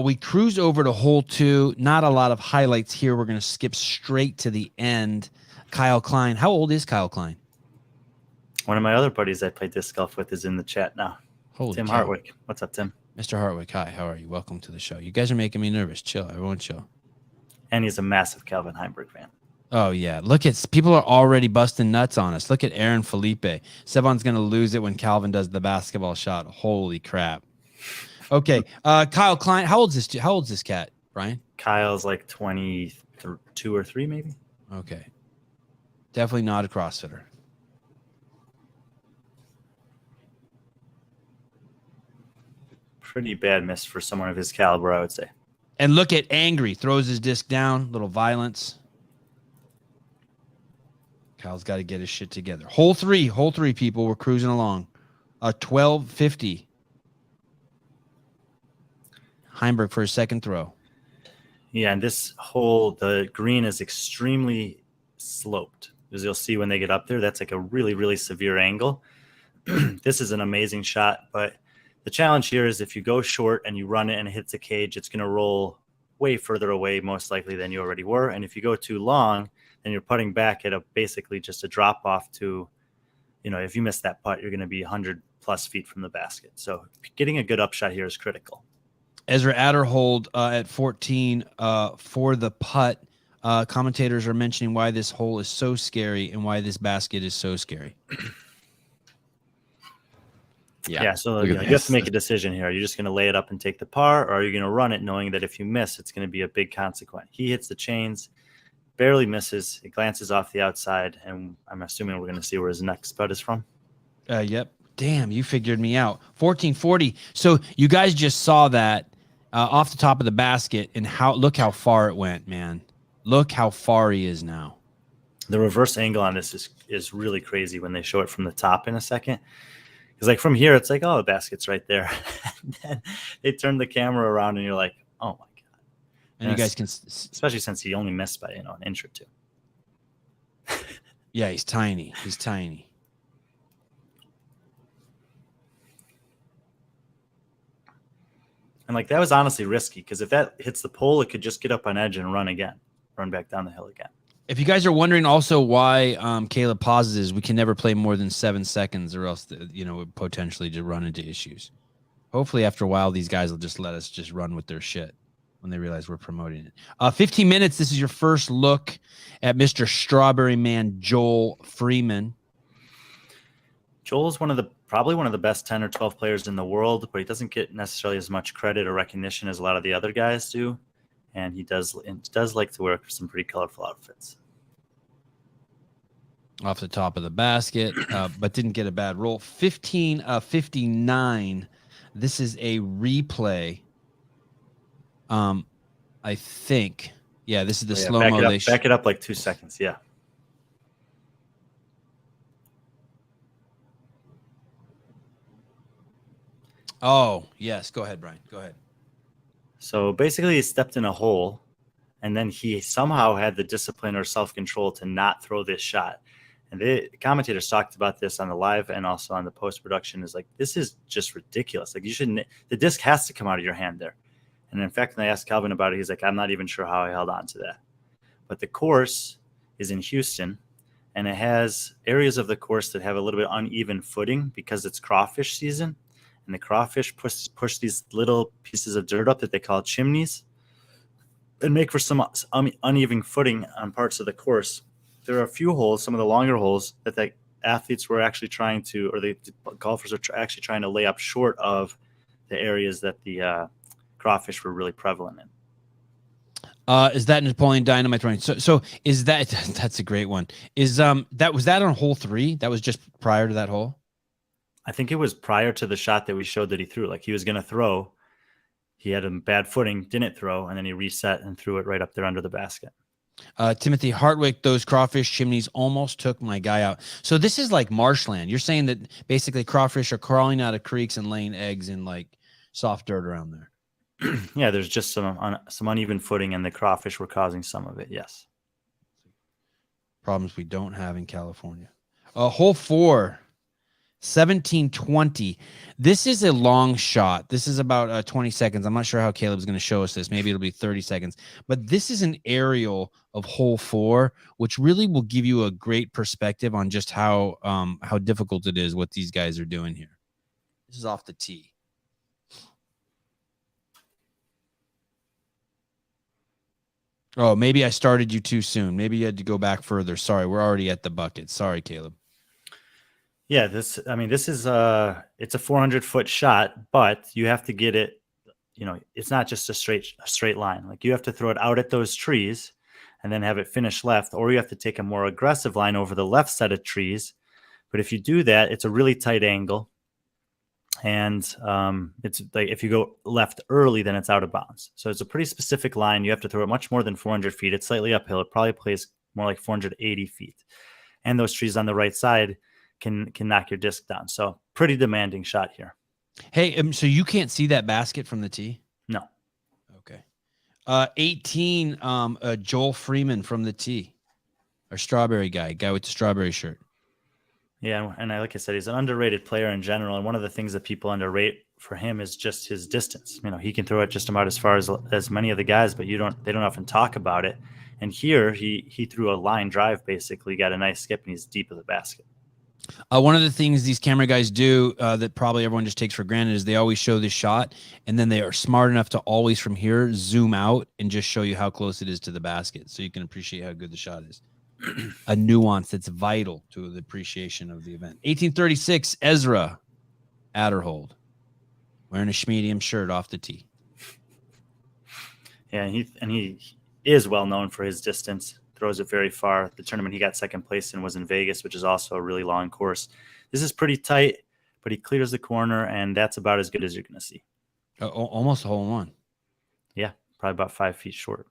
Speaker 2: We cruised over to hole 2. Not a lot of highlights here. We're going to skip straight to the end. Kyle Klein. How old is Kyle Klein?
Speaker 1: One of my other buddies I play disc golf with is in the chat now.
Speaker 2: Holy
Speaker 1: Tim
Speaker 2: cow.
Speaker 1: Hartwick. What's up, Tim?
Speaker 2: Mr. Hartwick, hi. How are you? Welcome to the show. You guys are making me nervous. Chill. Everyone chill.
Speaker 1: And he's a massive Calvin Heimberg fan.
Speaker 2: Oh, yeah. Look at people are already busting nuts on us. Look at Aaron Felipe. Sevan's going to lose it when Calvin does the basketball shot. Holy crap. Okay. Kyle Klein. How old is this cat, Brian?
Speaker 1: Kyle's like 22 or 3, maybe.
Speaker 2: Okay. Definitely not a CrossFitter.
Speaker 1: Pretty bad miss for someone of his caliber, I would say.
Speaker 2: And look at Angry. Throws his disc down. Little violence. Kyle's got to get his shit together. Hole three, people. We're cruising along. 1250. Heimberg for his second throw.
Speaker 1: Yeah, and this hole, the green is extremely sloped. As you'll see when they get up there, that's like a really, really severe angle. This is an amazing shot, but the challenge here is if you go short and you run it and it hits a cage, it's going to roll way further away, most likely, than you already were. And if you go too long, then you're putting back at basically just a drop off to, if you miss that putt, you're going to be 100+ feet from the basket. So getting a good upshot here is critical.
Speaker 2: Ezra Adderhold at 14 for the putt. Commentators are mentioning why this hole is so scary and why this basket is so scary.
Speaker 1: Yeah, so you have to make a decision here. Are you just going to lay it up and take the par, or are you going to run it knowing that if you miss, it's going to be a big consequence? He hits the chains, barely misses. It glances off the outside, and I'm assuming we're going to see where his next putt is from.
Speaker 2: Yep. Damn, you figured me out. 1440. So you guys just saw that off the top of the basket, and look how far it went, man. Look how far he is now.
Speaker 1: The reverse angle on this is really crazy when they show it from the top in a second. Because like from here, it's like, oh, the basket's right there. And then they turn the camera around and you're like, oh my God.
Speaker 2: And you guys can,
Speaker 1: especially since he only missed by, an inch or two.
Speaker 2: Yeah, he's tiny. He's tiny.
Speaker 1: And like, that was honestly risky because if that hits the pole, it could just get up on edge and run back down the hill again.
Speaker 2: If you guys are wondering also why Caleb pauses, we can never play more than 7 seconds or else, would potentially just run into issues. Hopefully after a while, these guys will just let us just run with their shit when they realize we're promoting it. 15 minutes. This is your first look at Mr. Strawberry Man, Joel Freeman.
Speaker 1: Joel's probably one of the best 10 or 12 players in the world, but he doesn't get necessarily as much credit or recognition as a lot of the other guys do. And he does like to wear some pretty colorful outfits.
Speaker 2: Off the top of the basket, but didn't get a bad roll. 15-59. This is a replay. I think. Yeah, this is the slow-mo.
Speaker 1: Back it up like 2 seconds, yeah.
Speaker 2: Oh, yes. Go ahead, Brian. Go ahead.
Speaker 1: So basically he stepped in a hole, and then he somehow had the discipline or self-control to not throw this shot. And the commentators talked about this on the live and also on the post-production is like, this is just ridiculous. Like the disc has to come out of your hand there. And in fact, when I asked Calvin about it, he's like, I'm not even sure how I held on to that. But the course is in Houston, and it has areas of the course that have a little bit uneven footing because it's crawfish season. And the crawfish push these little pieces of dirt up that they call chimneys and make for some uneven footing on parts of the course. There are a few holes, some of the longer holes, that the athletes were actually trying to, or the golfers are actually trying to lay up short of the areas that the crawfish were really prevalent in.
Speaker 2: Is that Napoleon Dynamite running? So is that's a great one. Was that on hole 3? That was just prior to that hole?
Speaker 1: I think it was prior to the shot that we showed that he threw. Like he was going to throw. He had a bad footing, didn't throw, and then he reset and threw it right up there under the basket.
Speaker 2: Timothy Hartwick, those crawfish chimneys almost took my guy out. So this is like marshland. You're saying that basically crawfish are crawling out of creeks and laying eggs in like soft dirt around there.
Speaker 1: Yeah, there's just some uneven footing, and the crawfish were causing some of it, yes.
Speaker 2: Problems we don't have in California. Hole 4. 17-20. This is a long shot. This is about 20 seconds. I'm not sure how Caleb's going to show us this. Maybe it'll be 30 seconds. But this is an aerial of hole 4, which really will give you a great perspective on just how difficult it is what these guys are doing here. This is off the tee. Oh, maybe I started you too soon. Maybe you had to go back further. Sorry, we're already at the bucket. Sorry, Caleb.
Speaker 1: Yeah, this is it's a 400-foot shot, but you have to get it, it's not just a straight line. Like you have to throw it out at those trees and then have it finish left, or you have to take a more aggressive line over the left set of trees. But if you do that, it's a really tight angle. And it's like if you go left early, then it's out of bounds. So it's a pretty specific line. You have to throw it much more than 400 feet. It's slightly uphill. It probably plays more like 480 feet. And those trees on the right side can knock your disc down. So pretty demanding shot here.
Speaker 2: Hey, so you can't see that basket from the tee?
Speaker 1: No.
Speaker 2: Okay. 18, Joel Freeman from the tee. Our strawberry guy with the strawberry shirt.
Speaker 1: Yeah, and like I said, he's an underrated player in general. And one of the things that people underrate for him is just his distance. He can throw it just about as far as many of the guys, but they don't often talk about it. And here he threw a line drive, basically got a nice skip, and he's deep of the basket.
Speaker 2: One of the things these camera guys do that probably everyone just takes for granted is they always show this shot, and then they are smart enough to always from here zoom out and just show you how close it is to the basket, so you can appreciate how good the shot is. A nuance that's vital to the appreciation of the event. 1836, Ezra Adderhold, wearing a medium shirt off the tee.
Speaker 1: Yeah, and he is well known for his distance. Throws it very far. The tournament he got second place in was in Vegas, which is also a really long course. This is pretty tight, but he clears the corner, and that's about as good as you're going to see.
Speaker 2: Almost a hole in one.
Speaker 1: Yeah, probably about 5 feet short.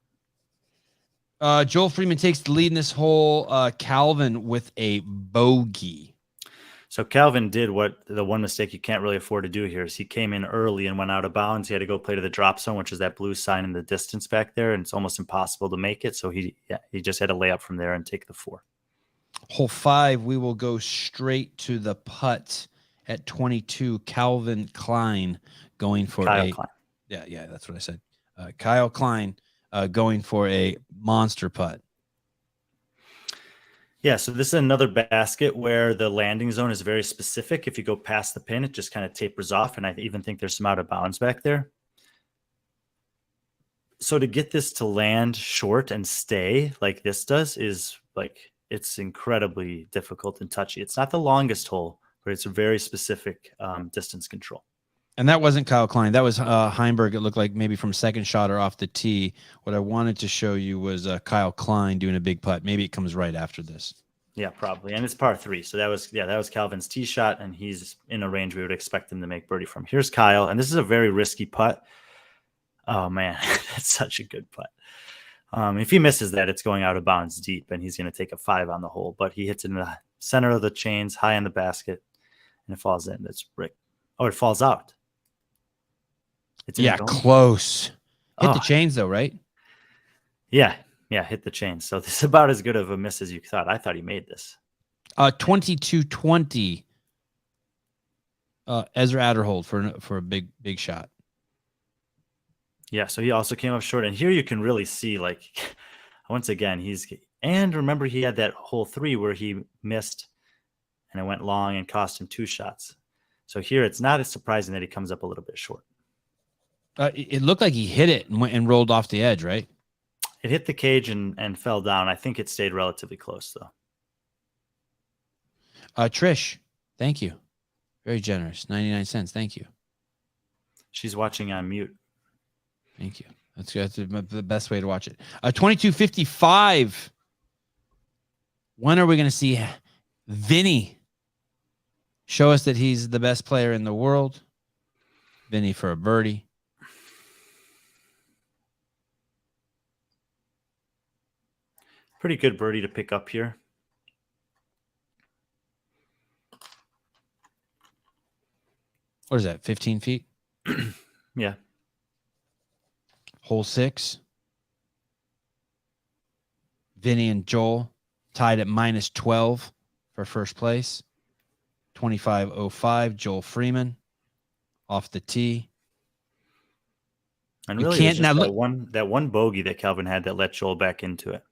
Speaker 2: Joel Freeman takes the lead in this hole. Calvin with a bogey.
Speaker 1: So Calvin did what the one mistake you can't really afford to do here is he came in early and went out of bounds. He had to go play to the drop zone, which is that blue sign in the distance back there, and it's almost impossible to make it. So he just had to lay up from there and take the 4.
Speaker 2: Hole 5, we will go straight to the putt at 22. Calvin Klein going for
Speaker 1: Kyle Klein.
Speaker 2: Yeah, that's what I said. Kyle Klein going for a monster putt.
Speaker 1: Yeah, so this is another basket where the landing zone is very specific. If you go past the pin, it just kind of tapers off, and I even think there's some out of bounds back there. So to get this to land short and stay like this does is it's incredibly difficult and touchy. It's not the longest hole, but it's a very specific distance control.
Speaker 2: And that wasn't Kyle Klein. That was Heimberg. It looked like maybe from second shot or off the tee. What I wanted to show you was Kyle Klein doing a big putt. Maybe it comes right after this.
Speaker 1: Yeah, probably. And it's par 3. So that was Calvin's tee shot, and he's in a range we would expect him to make birdie from. Here's Kyle, and this is a very risky putt. Oh, man, that's such a good putt. If he misses that, it's going out of bounds deep, and he's going to take a 5 on the hole. But he hits it in the center of the chains, high in the basket, and it falls in. That's brick. Oh, it falls out. It's
Speaker 2: close. Hit the chains, though, right?
Speaker 1: Yeah, hit the chains. So this is about as good of a miss as you thought. I thought he made this.
Speaker 2: 22-20. Ezra Adderhold for a big shot.
Speaker 1: Yeah, so he also came up short, and here you can really see, once again, and remember he had that hole 3 where he missed, and it went long and cost him 2 shots. So here it's not as surprising that he comes up a little bit short.
Speaker 2: It looked like he hit it and rolled off the edge, right?
Speaker 1: It hit the cage and fell down. I think it stayed relatively close, though.
Speaker 2: Trish, thank you. Very generous. 99 cents. Thank you.
Speaker 1: She's watching on mute.
Speaker 2: Thank you. That's the best way to watch it. 22:55. When are we going to see Vinny show us that he's the best player in the world? Vinny for a birdie.
Speaker 1: Pretty good birdie to pick up here.
Speaker 2: What is that, 15 feet?
Speaker 1: Yeah.
Speaker 2: Hole 6. Vinny and Joel tied at -12 for first place. 25.05, Joel Freeman off the tee.
Speaker 1: And
Speaker 2: You
Speaker 1: really,
Speaker 2: can't-
Speaker 1: it was just
Speaker 2: now
Speaker 1: that one bogey that Calvin had that let Joel back into it.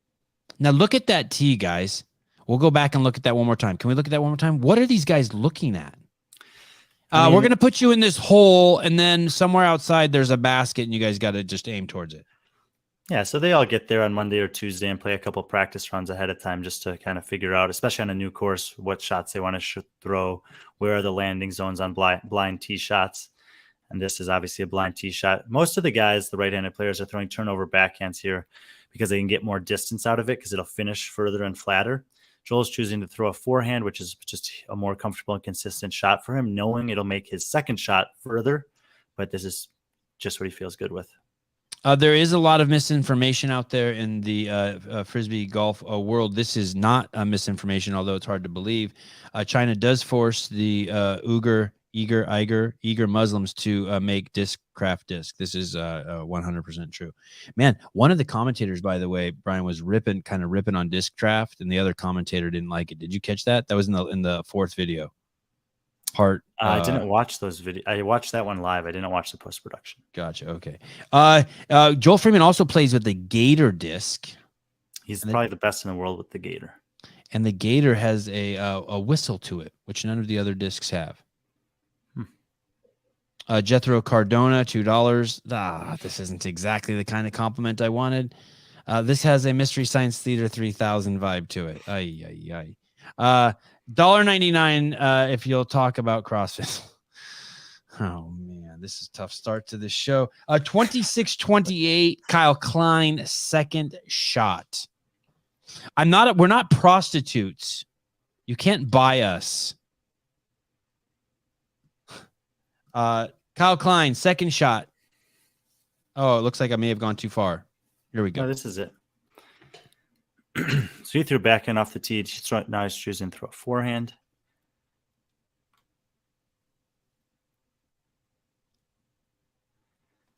Speaker 2: Now look at that tee, guys. We'll go back and look at that one more time. Can we look at that one more time? What are these guys looking at? We're going to put you in this hole, and then somewhere outside there's a basket, and you guys got to just aim towards it.
Speaker 1: Yeah, so they all get there on Monday or Tuesday and play a couple practice runs ahead of time just to kind of figure out, especially on a new course, what shots they want to throw, where are the landing zones on blind tee shots. And this is obviously a blind tee shot. Most of the guys, the right-handed players, are throwing turnover backhands here because they can get more distance out of it because it'll finish further and flatter. Joel's choosing to throw a forehand, which is just a more comfortable and consistent shot for him, knowing it'll make his second shot further. But this is just what he feels good with.
Speaker 2: There is a lot of misinformation out there in the Frisbee golf world. This is not misinformation, although it's hard to believe. China does force the Uyghur Muslims to make craft disc. This is 100% true. Man, one of the commentators, by the way, Brian, was ripping on disc craft, and the other commentator didn't like it. Did you catch that? That was in the fourth video.
Speaker 1: I didn't watch those videos. I watched that one live. I didn't watch the post-production.
Speaker 2: Gotcha. Okay. Joel Freeman also plays with the Gator disc.
Speaker 1: He's probably the best in the world with the Gator.
Speaker 2: And the Gator has a whistle to it, which none of the other discs have. Jethro Cardona, $2. This isn't exactly the kind of compliment I wanted. This has a Mystery Science Theater 3000 vibe to it. $1.99 if you'll talk about CrossFit. Oh man, this is a tough start to this show. 26-28, Kyle Klein, second shot. We're not prostitutes. You can't buy us. Kyle Klein, second shot. Oh, it looks like I may have gone too far. Here we go.
Speaker 1: No, this is it. So he threw backhand off the tee. Now he's choosing to throw a forehand.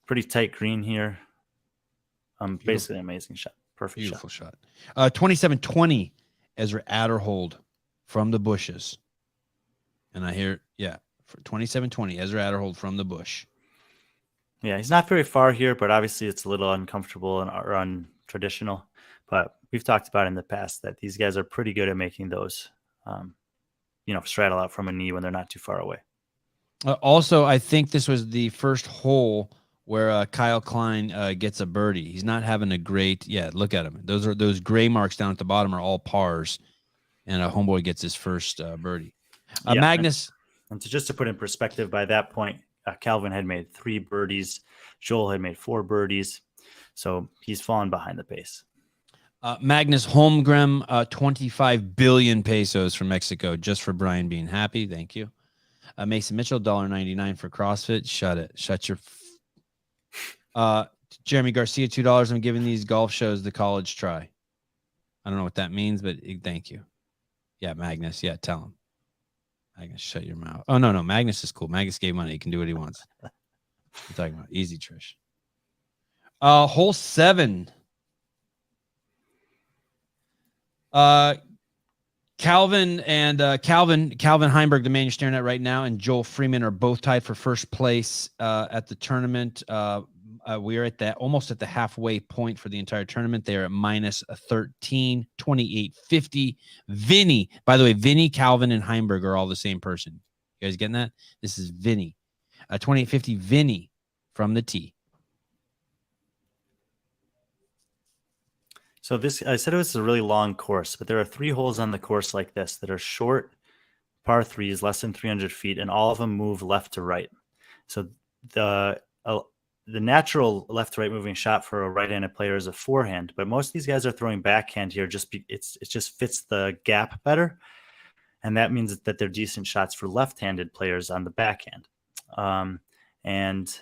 Speaker 1: Pretty tight green here. Basically an amazing shot. Perfect
Speaker 2: Beautiful shot. 27-20, Ezra Adderhold from the bushes. And I hear, for 27-20, Ezra Adderhold from the bush.
Speaker 1: Yeah, he's not very far here, but obviously it's a little uncomfortable or untraditional. But we've talked about in the past that these guys are pretty good at making those, straddle out from a knee when they're not too far away.
Speaker 2: Also, I think this was the first hole where Kyle Klein gets a birdie. He's not having a great. Yeah, look at him. Those gray marks down at the bottom are all pars, and homeboy gets his first birdie. Magnus.
Speaker 1: And just to put in perspective, by that point, Calvin had made 3 birdies. Joel had made 4 birdies. So he's fallen behind the pace.
Speaker 2: Magnus Holmgren, 25 billion pesos from Mexico, just for Brian being happy. Thank you. Mason Mitchell, $1.99 for CrossFit. Shut it. Shut your. Jeremy Garcia, $2. I'm giving these golf shows the college try. I don't know what that means, but thank you. Yeah, Magnus. Yeah, tell him. Magnus, shut your mouth. Oh, no. Magnus is cool. Magnus gave money. He can do what he wants. What are you talking about? Easy, Trish. Hole 7. Calvin Heimberg, the man you're staring at right now, and Joel Freeman are both tied for first place at the tournament. We are almost at the halfway point for the entire tournament. They are at minus 13, 28.50. Vinny, by the way, Vinny, Calvin, and Heimberg are all the same person. You guys getting that? This is Vinny. 28.50, Vinny from the tee.
Speaker 1: So I said it was a really long course, but there are 3 holes on the course like this that are short par 3s, less than 300 feet, and all of them move left to right. So the natural left to right moving shot for a right-handed player is a forehand, but most of these guys are throwing backhand here. It just fits the gap better, and that means that they're decent shots for left-handed players on the backhand. And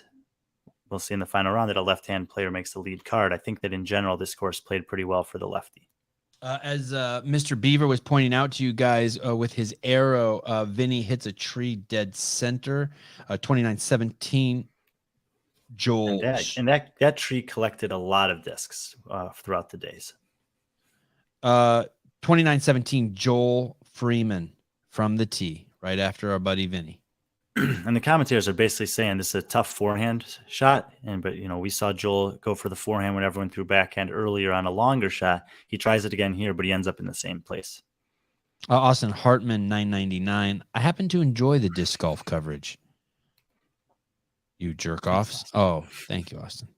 Speaker 1: we'll see in the final round that a left-hand player makes the lead card. I think that in general, this course played pretty well for the lefty.
Speaker 2: As Mr. Beaver was pointing out to you guys with his arrow, Vinny hits a tree dead center, 29-17. Joel.
Speaker 1: And that tree collected a lot of discs throughout the days.
Speaker 2: 29-17, Joel Freeman from the tee right after our buddy Vinny.
Speaker 1: And the commentators are basically saying this is a tough forehand shot. But we saw Joel go for the forehand when everyone threw backhand earlier on a longer shot. He tries it again here, but he ends up in the same place.
Speaker 2: Austin Hartman, 999. I happen to enjoy the disc golf coverage. You jerk offs. Oh, thank you, Austin.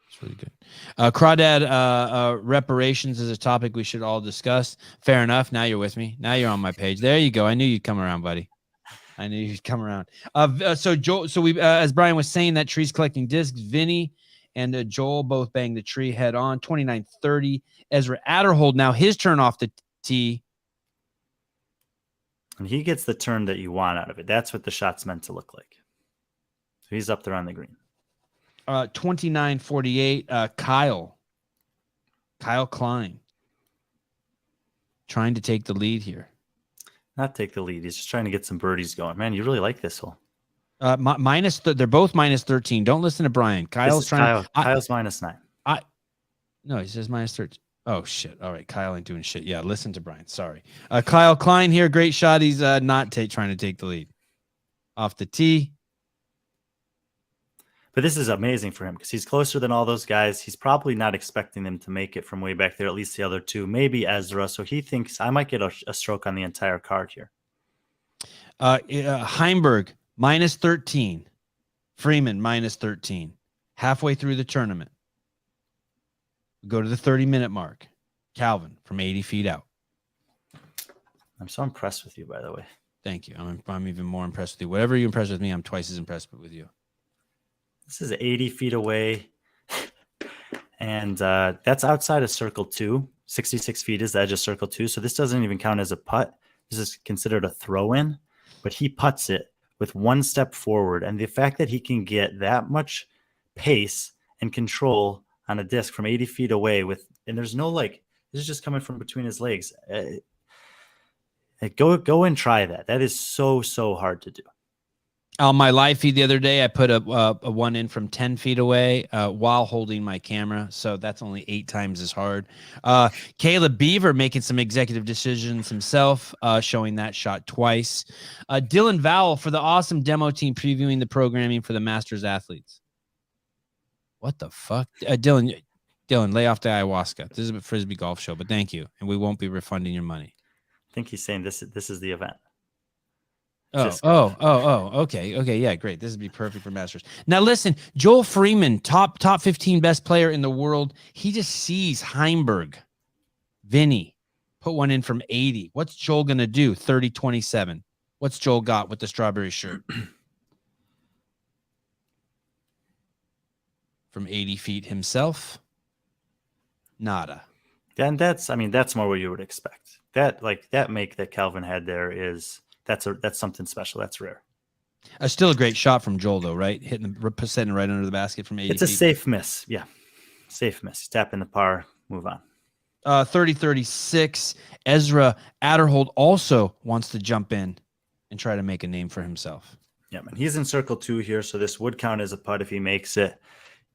Speaker 2: It's really good. Crawdad reparations is a topic we should all discuss. Fair enough. Now you're with me. Now you're on my page. There you go. I knew you'd come around, buddy. I knew you'd come around. So Joel, we as Brian was saying, that tree's collecting discs. Vinny and Joel both banged the tree head on. 29-30. Ezra Adderhold, now his turn off the tee.
Speaker 1: And he gets the turn that you want out of it. That's what the shot's meant to look like. So he's up there on the green.
Speaker 2: 29-48. Kyle Klein trying to take the lead here.
Speaker 1: Not take the lead. He's just trying to get some birdies going. Man, you really like this hole.
Speaker 2: They're both minus 13. Don't listen to Brian. Kyle's trying.
Speaker 1: Kyle's -9.
Speaker 2: No, he says minus 13. Oh shit! All right, Kyle ain't doing shit. Yeah, listen to Brian. Sorry, Kyle Klein here. Great shot. He's not trying to take the lead off the tee.
Speaker 1: But this is amazing for him because he's closer than all those guys. He's probably not expecting them to make it from way back there, at least the other two, maybe Ezra. So he thinks I might get a stroke on the entire card here.
Speaker 2: Heimberg, minus 13. Freeman, minus 13. Halfway through the tournament. Go to the 30-minute mark. Calvin, from 80 feet out.
Speaker 1: I'm so impressed with you, by the way.
Speaker 2: Thank you. I'm even more impressed with you. Whatever you're impressed with me, I'm twice as impressed with you.
Speaker 1: This is 80 feet away, and that's outside of circle 2. 66 feet is the edge of circle 2, so this doesn't even count as a putt. This is considered a throw-in, but he putts it with one step forward, and the fact that he can get that much pace and control on a disc from 80 feet away and there's no this is just coming from between his legs. Go and try that. That is so hard to do.
Speaker 2: On my live feed the other day, I put a one in from 10 feet away while holding my camera. So that's only 8 times as hard. Caleb Beaver making some executive decisions himself, showing that shot twice. Dylan Vowell for the awesome demo team previewing the programming for the Masters athletes. What the fuck? Dylan, lay off the ayahuasca. This is a Frisbee golf show, but thank you. And we won't be refunding your money.
Speaker 1: I think he's saying this is the event.
Speaker 2: Okay. Yeah, great. This would be perfect for Masters. Now listen, Joel Freeman, top 15 best player in the world. He just sees Heimberg. Vinny, put one in from 80. What's Joel going to do? 30-27. What's Joel got with the strawberry shirt? From 80 feet himself? Nada.
Speaker 1: And that's more what you would expect. That make that Calvin had there is that's something special. That's rare.
Speaker 2: Still a great shot from Joel, though, right? Setting right under the basket from 80
Speaker 1: It's a safe miss. Yeah. Safe miss. Tap in the par, move on.
Speaker 2: 30-36. Ezra Adderhold also wants to jump in and try to make a name for himself.
Speaker 1: Yeah, man. He's in circle 2 here, so this would count as a putt if he makes it.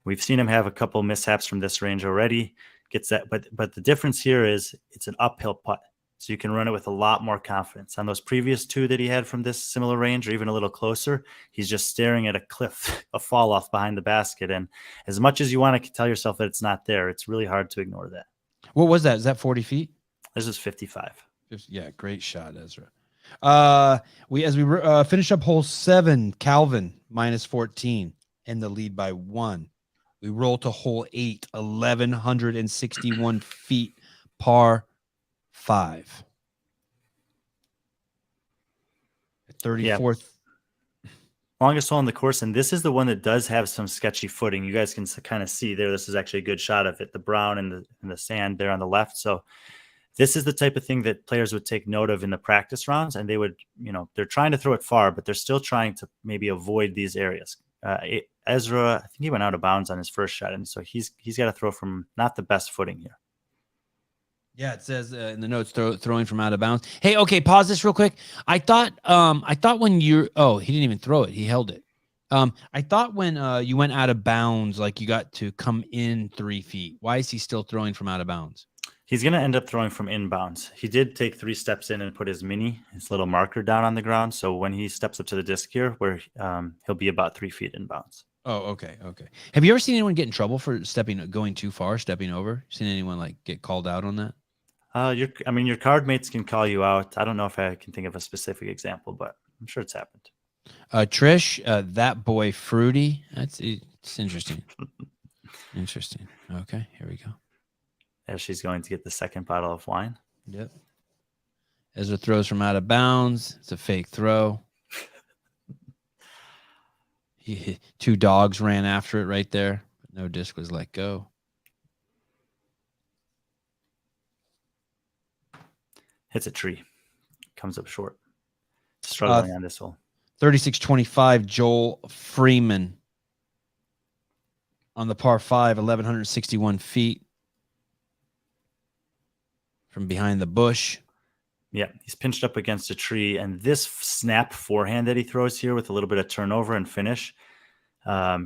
Speaker 1: We've seen him have a couple mishaps from this range already. Gets that, but the difference here is it's an uphill putt. So you can run it with a lot more confidence. On those previous 2 that he had from this similar range or even a little closer, he's just staring at a cliff, a fall off behind the basket. And as much as you want to tell yourself that it's not there, it's really hard to ignore that.
Speaker 2: What was that? Is that 40 feet?
Speaker 1: This is 55.
Speaker 2: Yeah, great shot, Ezra. As we finish up hole 7, Calvin minus 14 in the lead by 1. We roll to hole 8, 1,161 feet, par 5. 34th.
Speaker 1: Longest hole in the course, and this is the one that does have some sketchy footing. You guys can kind of see there. This is actually a good shot of it. The brown and the sand there on the left. So this is the type of thing that players would take note of in the practice rounds, and they would, they're trying to throw it far, but they're still trying to maybe avoid these areas. Ezra, I think he went out of bounds on his first shot, and so he's got to throw from not the best footing here.
Speaker 2: Yeah, it says in the notes throwing from out of bounds. Hey, okay, pause this real quick. I thought when he didn't even throw it, he held it. I thought when you went out of bounds, like you got to come in 3 feet. Why is he still throwing from out of bounds?
Speaker 1: He's going to end up throwing from inbounds. He did take 3 steps in and put his little marker down on the ground. So when he steps up to the disc here, where he'll be about 3 feet inbounds.
Speaker 2: Oh, okay. Have you ever seen anyone get in trouble for going too far, stepping over? Seen anyone like get called out on that?
Speaker 1: Your card mates can call you out. I don't know if I can think of a specific example, but I'm sure it's happened.
Speaker 2: Trish, that boy Fruity. It's interesting. Interesting. Okay, here we go.
Speaker 1: As she's going to get the second bottle of wine.
Speaker 2: Yep. Ezra throws from out of bounds. It's a fake throw. 2 dogs ran after it right there, but no disc was let go.
Speaker 1: Hits a tree. Comes up short. Struggling on this hole.
Speaker 2: 36-25, Joel Freeman on the par 5, 1,161 feet from behind the bush.
Speaker 1: Yeah, he's pinched up against a tree, and this snap forehand that he throws here with a little bit of turnover and finish,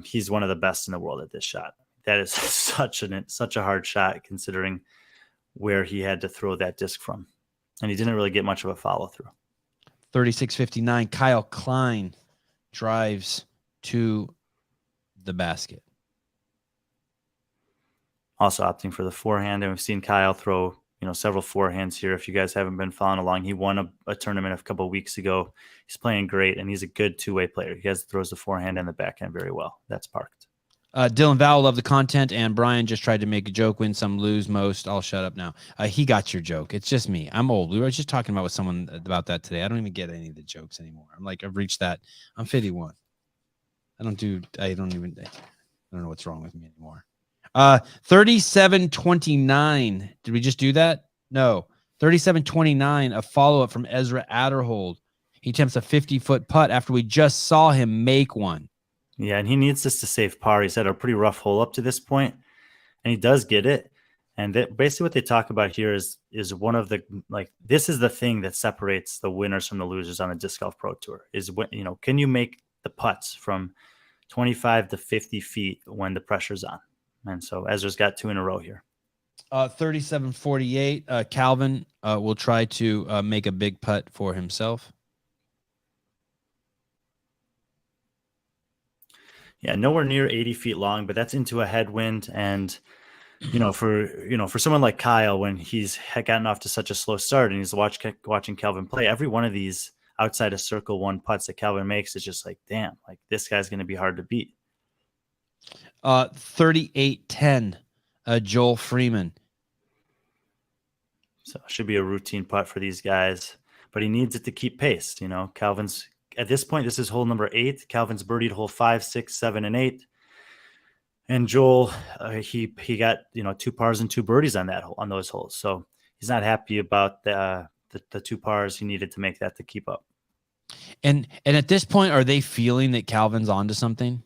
Speaker 1: he's one of the best in the world at this shot. That is such a hard shot considering where he had to throw that disc from, and he didn't really get much of a follow through.
Speaker 2: 36-59, Kyle Klein drives to the basket.
Speaker 1: Also opting for the forehand, and we've seen Kyle throw several forehands here. If you guys haven't been following along, he won a tournament a couple of weeks ago. He's playing great, and he's a good two-way player. He throws the forehand and the backhand very well. That's parked.
Speaker 2: Dylan Vowell loved the content, and Brian just tried to make a joke, win some, lose most. I'll shut up now. He got your joke. It's just me. I'm old. We were just talking with someone about that today. I don't even get any of the jokes anymore. I've reached that. I'm 51. I don't know what's wrong with me anymore. 37-29. Did we just do that? No. 37-29, a follow-up from Ezra Adderhold. He attempts a 50-foot putt after we just saw him make one.
Speaker 1: Yeah, and he needs this to save par. He's had a pretty rough hole up to this point, and he does get it. And basically what they talk about here is one of the, this is the thing that separates the winners from the losers on the Disc Golf Pro Tour, is when, can you make the putts from 25 to 50 feet when the pressure's on? And so Ezra's got 2 in a row here.
Speaker 2: 37-48, Calvin will try to make a big putt for himself.
Speaker 1: Yeah, nowhere near 80 feet long, but that's into a headwind. And, for someone like Kyle, when he's gotten off to such a slow start and he's watching Calvin play, every one of these outside of circle 1 putts that Calvin makes is just like, damn, this guy's going to be hard to beat.
Speaker 2: 38-10, Joel Freeman.
Speaker 1: So it should be a routine putt for these guys, but he needs it to keep pace. Calvin's at this point, this is hole number 8. Calvin's birdied hole 5, 6, 7, and 8. And Joel, he got 2 pars and 2 birdies on those holes. So he's not happy about the 2 pars he needed to make that to keep up.
Speaker 2: And at this point, are they feeling that Calvin's onto something?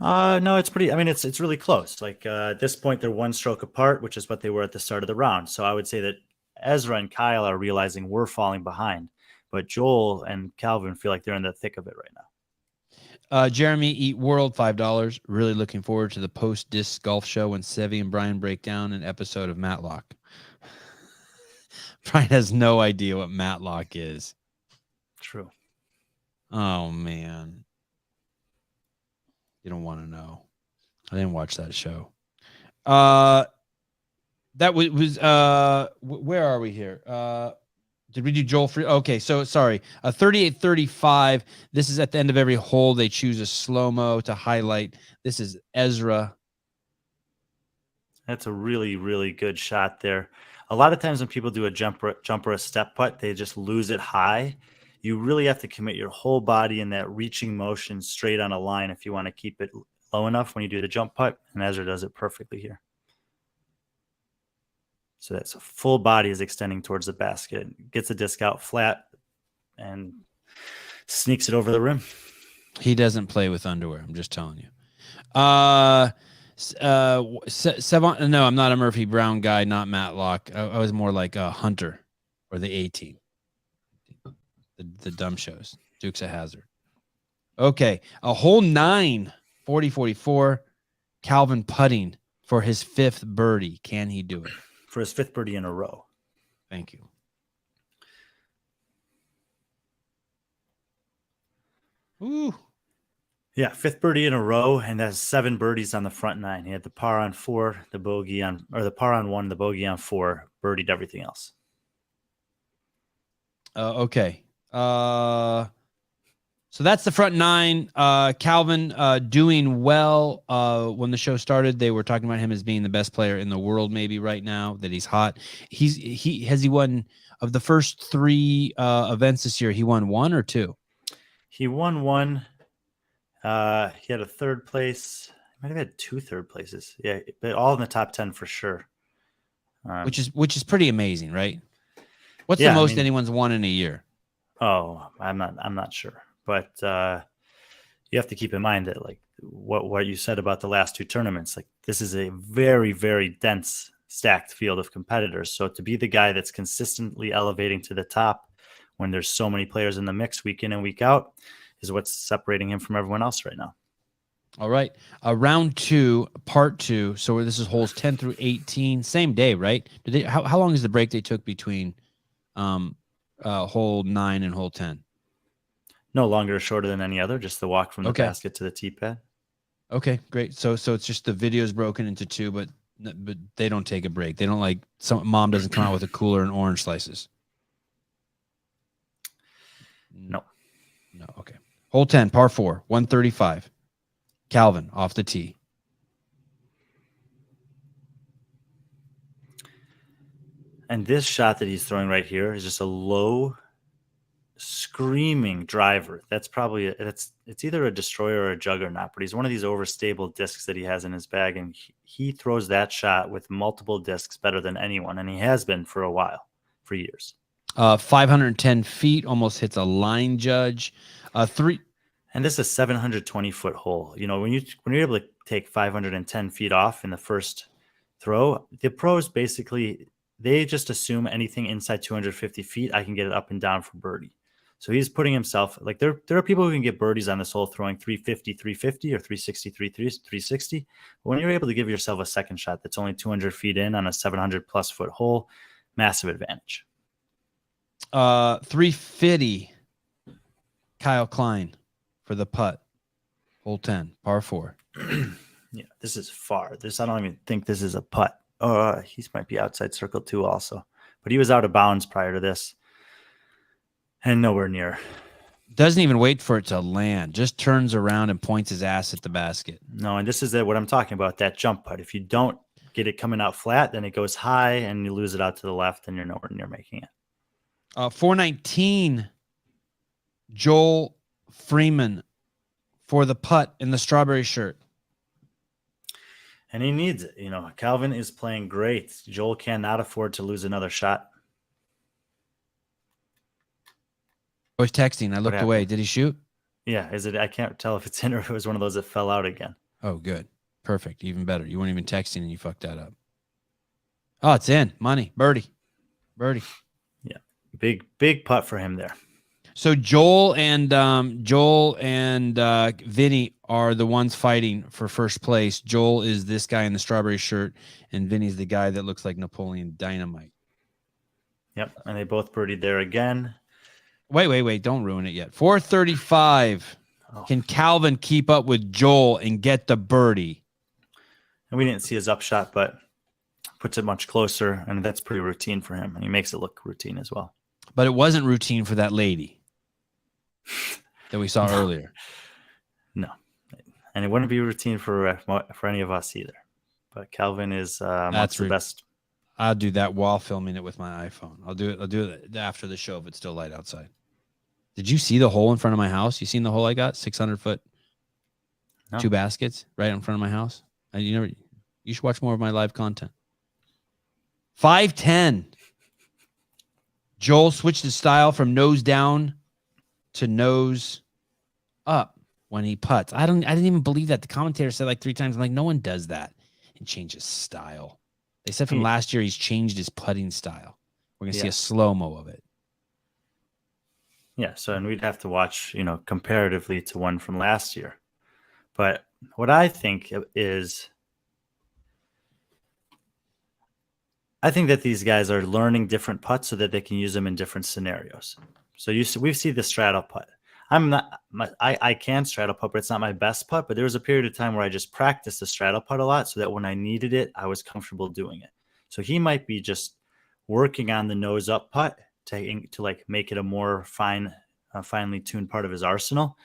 Speaker 1: No, it's pretty. It's really close. At this point, they're 1 stroke apart, which is what they were at the start of the round. So I would say that Ezra and Kyle are realizing we're falling behind. But Joel and Calvin feel like they're in the thick of it right now.
Speaker 2: Jeremy Eat World, $5. Really looking forward to the post disc golf show when Sevi and Brian break down an episode of Matlock. Brian has no idea what Matlock is.
Speaker 1: True.
Speaker 2: Oh man, you don't want to know. I didn't watch that show. That was where are we here? Did we do Joel Free? Okay, so sorry. 38-35. This is at the end of every hole. They choose a slow-mo to highlight. This is Ezra.
Speaker 1: That's a really, really good shot there. A lot of times when people do a jump or a step putt, they just lose it high. You really have to commit your whole body in that reaching motion straight on a line if you want to keep it low enough when you do the jump putt, and Ezra does it perfectly here. So that's a full body is extending towards the basket, gets the disc out flat, and sneaks it over the rim.
Speaker 2: He doesn't play with underwear. I'm just telling you. Sevan, no, I'm not a Murphy Brown guy, not Matlock. I was more like a Hunter or the A-Team. The dumb shows. Dukes of Hazzard. Okay, a hole 9, 40-44. Calvin putting for his 5th birdie. Can he do it?
Speaker 1: for his 5th birdie in a row.
Speaker 2: Thank you. Ooh.
Speaker 1: Yeah, 5th birdie in a row, and has 7 birdies on the front 9. He had the par on 4, the bogey on, or the par on 1, the bogey on 4, birdied everything else.
Speaker 2: Okay. So that's the front 9. Calvin doing well. When the show started, they were talking about him as being the best player in the world, maybe right now, that he's hot. He won of the first 3 events this year, he won 1 or 2?
Speaker 1: He won 1. He had a 3rd place. He might have had 2 3rd places. Yeah, but all in the top 10 for sure.
Speaker 2: Which is pretty amazing, right? What's
Speaker 1: yeah,
Speaker 2: the most
Speaker 1: I mean,
Speaker 2: anyone's won in a year?
Speaker 1: Oh, I'm not sure, but you have to keep in mind that like what you said about the last 2 tournaments. Like this is a very, very dense, stacked field of competitors. So to be the guy that's consistently elevating to the top when there's so many players in the mix week in and week out is what's separating him from everyone else right now.
Speaker 2: All right. Round 2, part 2. So this is holes 10 through 18, same day, right? How long is the break they took between hole 9 and hole 10?
Speaker 1: No longer or shorter than any other, just the walk from the basket to the tee pad.
Speaker 2: Okay, great. So it's just the video's broken into 2, but they don't take a break. They don't like mom doesn't come out with a cooler and orange slices.
Speaker 1: No.
Speaker 2: Okay. Hole 10, par 4, 135. Calvin off the tee.
Speaker 1: And this shot that he's throwing right here is just a low, screaming driver. That's probably it's either a destroyer or a juggernaut, but he's one of these overstable discs that he has in his bag, and he throws that shot with multiple discs better than anyone, and he has been for a while, for years.
Speaker 2: 510 feet, almost hits a line judge. 3.
Speaker 1: And this is a 720-foot hole. You know, when you're able to take 510 feet off in the first throw, the pros basically they just assume anything inside 250 feet, I can get it up and down for birdie. So he's putting himself like there are people who can get birdies on this hole throwing 350 or 360. But when you're able to give yourself a second shot that's only 200 feet in on a 700+ foot hole, massive advantage.
Speaker 2: 350. Kyle Klein for the putt. Hole 10, par 4.
Speaker 1: Yeah, this is far. I don't even think this is a putt. He might be outside circle 2 also. But he was out of bounds prior to this. And nowhere near.
Speaker 2: Doesn't even wait for it to land. Just turns around and points his ass at the basket.
Speaker 1: No, and this is what I'm talking about, that jump putt. If you don't get it coming out flat, then it goes high and you lose it out to the left and you're nowhere near making it.
Speaker 2: 419. Joel Freeman for the putt in the strawberry shirt.
Speaker 1: And he needs it. You know, Calvin is playing great. Joel cannot afford to lose another shot.
Speaker 2: I was texting. I looked away. Did he shoot?
Speaker 1: Yeah. I can't tell if it's in or if it was one of those that fell out again.
Speaker 2: Oh, good. Perfect. Even better. You weren't even texting and you fucked that up. Oh, it's in. Money. Birdie.
Speaker 1: Yeah. Big putt for him there.
Speaker 2: So Joel and Vinny are the ones fighting for first place. Joel is this guy in the strawberry shirt, and Vinny's the guy that looks like Napoleon Dynamite.
Speaker 1: Yep, and they both birdied there again.
Speaker 2: Wait! Don't ruin it yet. 435. Oh. Can Calvin keep up with Joel and get the birdie?
Speaker 1: And we didn't see his upshot, but puts it much closer, and that's pretty routine for him, and he makes it look routine as well.
Speaker 2: But it wasn't routine for that lady that we saw earlier.
Speaker 1: No. And it wouldn't be routine for any of us either. But Calvin is the best.
Speaker 2: I'll do that while filming it with my iPhone. I'll do it after the show if it's still light outside. Did you see the hole in front of my house? You seen the hole I got? 600 foot, no. 2 baskets right in front of my house. And you should watch more of my live content. 510. Joel switched his style from nose down to nose up when he putts. I didn't even believe that. The commentator said like 3 times. I'm like, no one does that and changes style. They said from last year he's changed his putting style. We're gonna see a slow-mo of it.
Speaker 1: Yeah, so and we'd have to watch, comparatively to one from last year. But what I think is I think that these guys are learning different putts so that they can use them in different scenarios. So we see the straddle putt. I can straddle putt, but it's not my best putt. But there was a period of time where I just practiced the straddle putt a lot, so that when I needed it, I was comfortable doing it. So he might be just working on the nose up putt to like make it a more finely tuned part of his arsenal.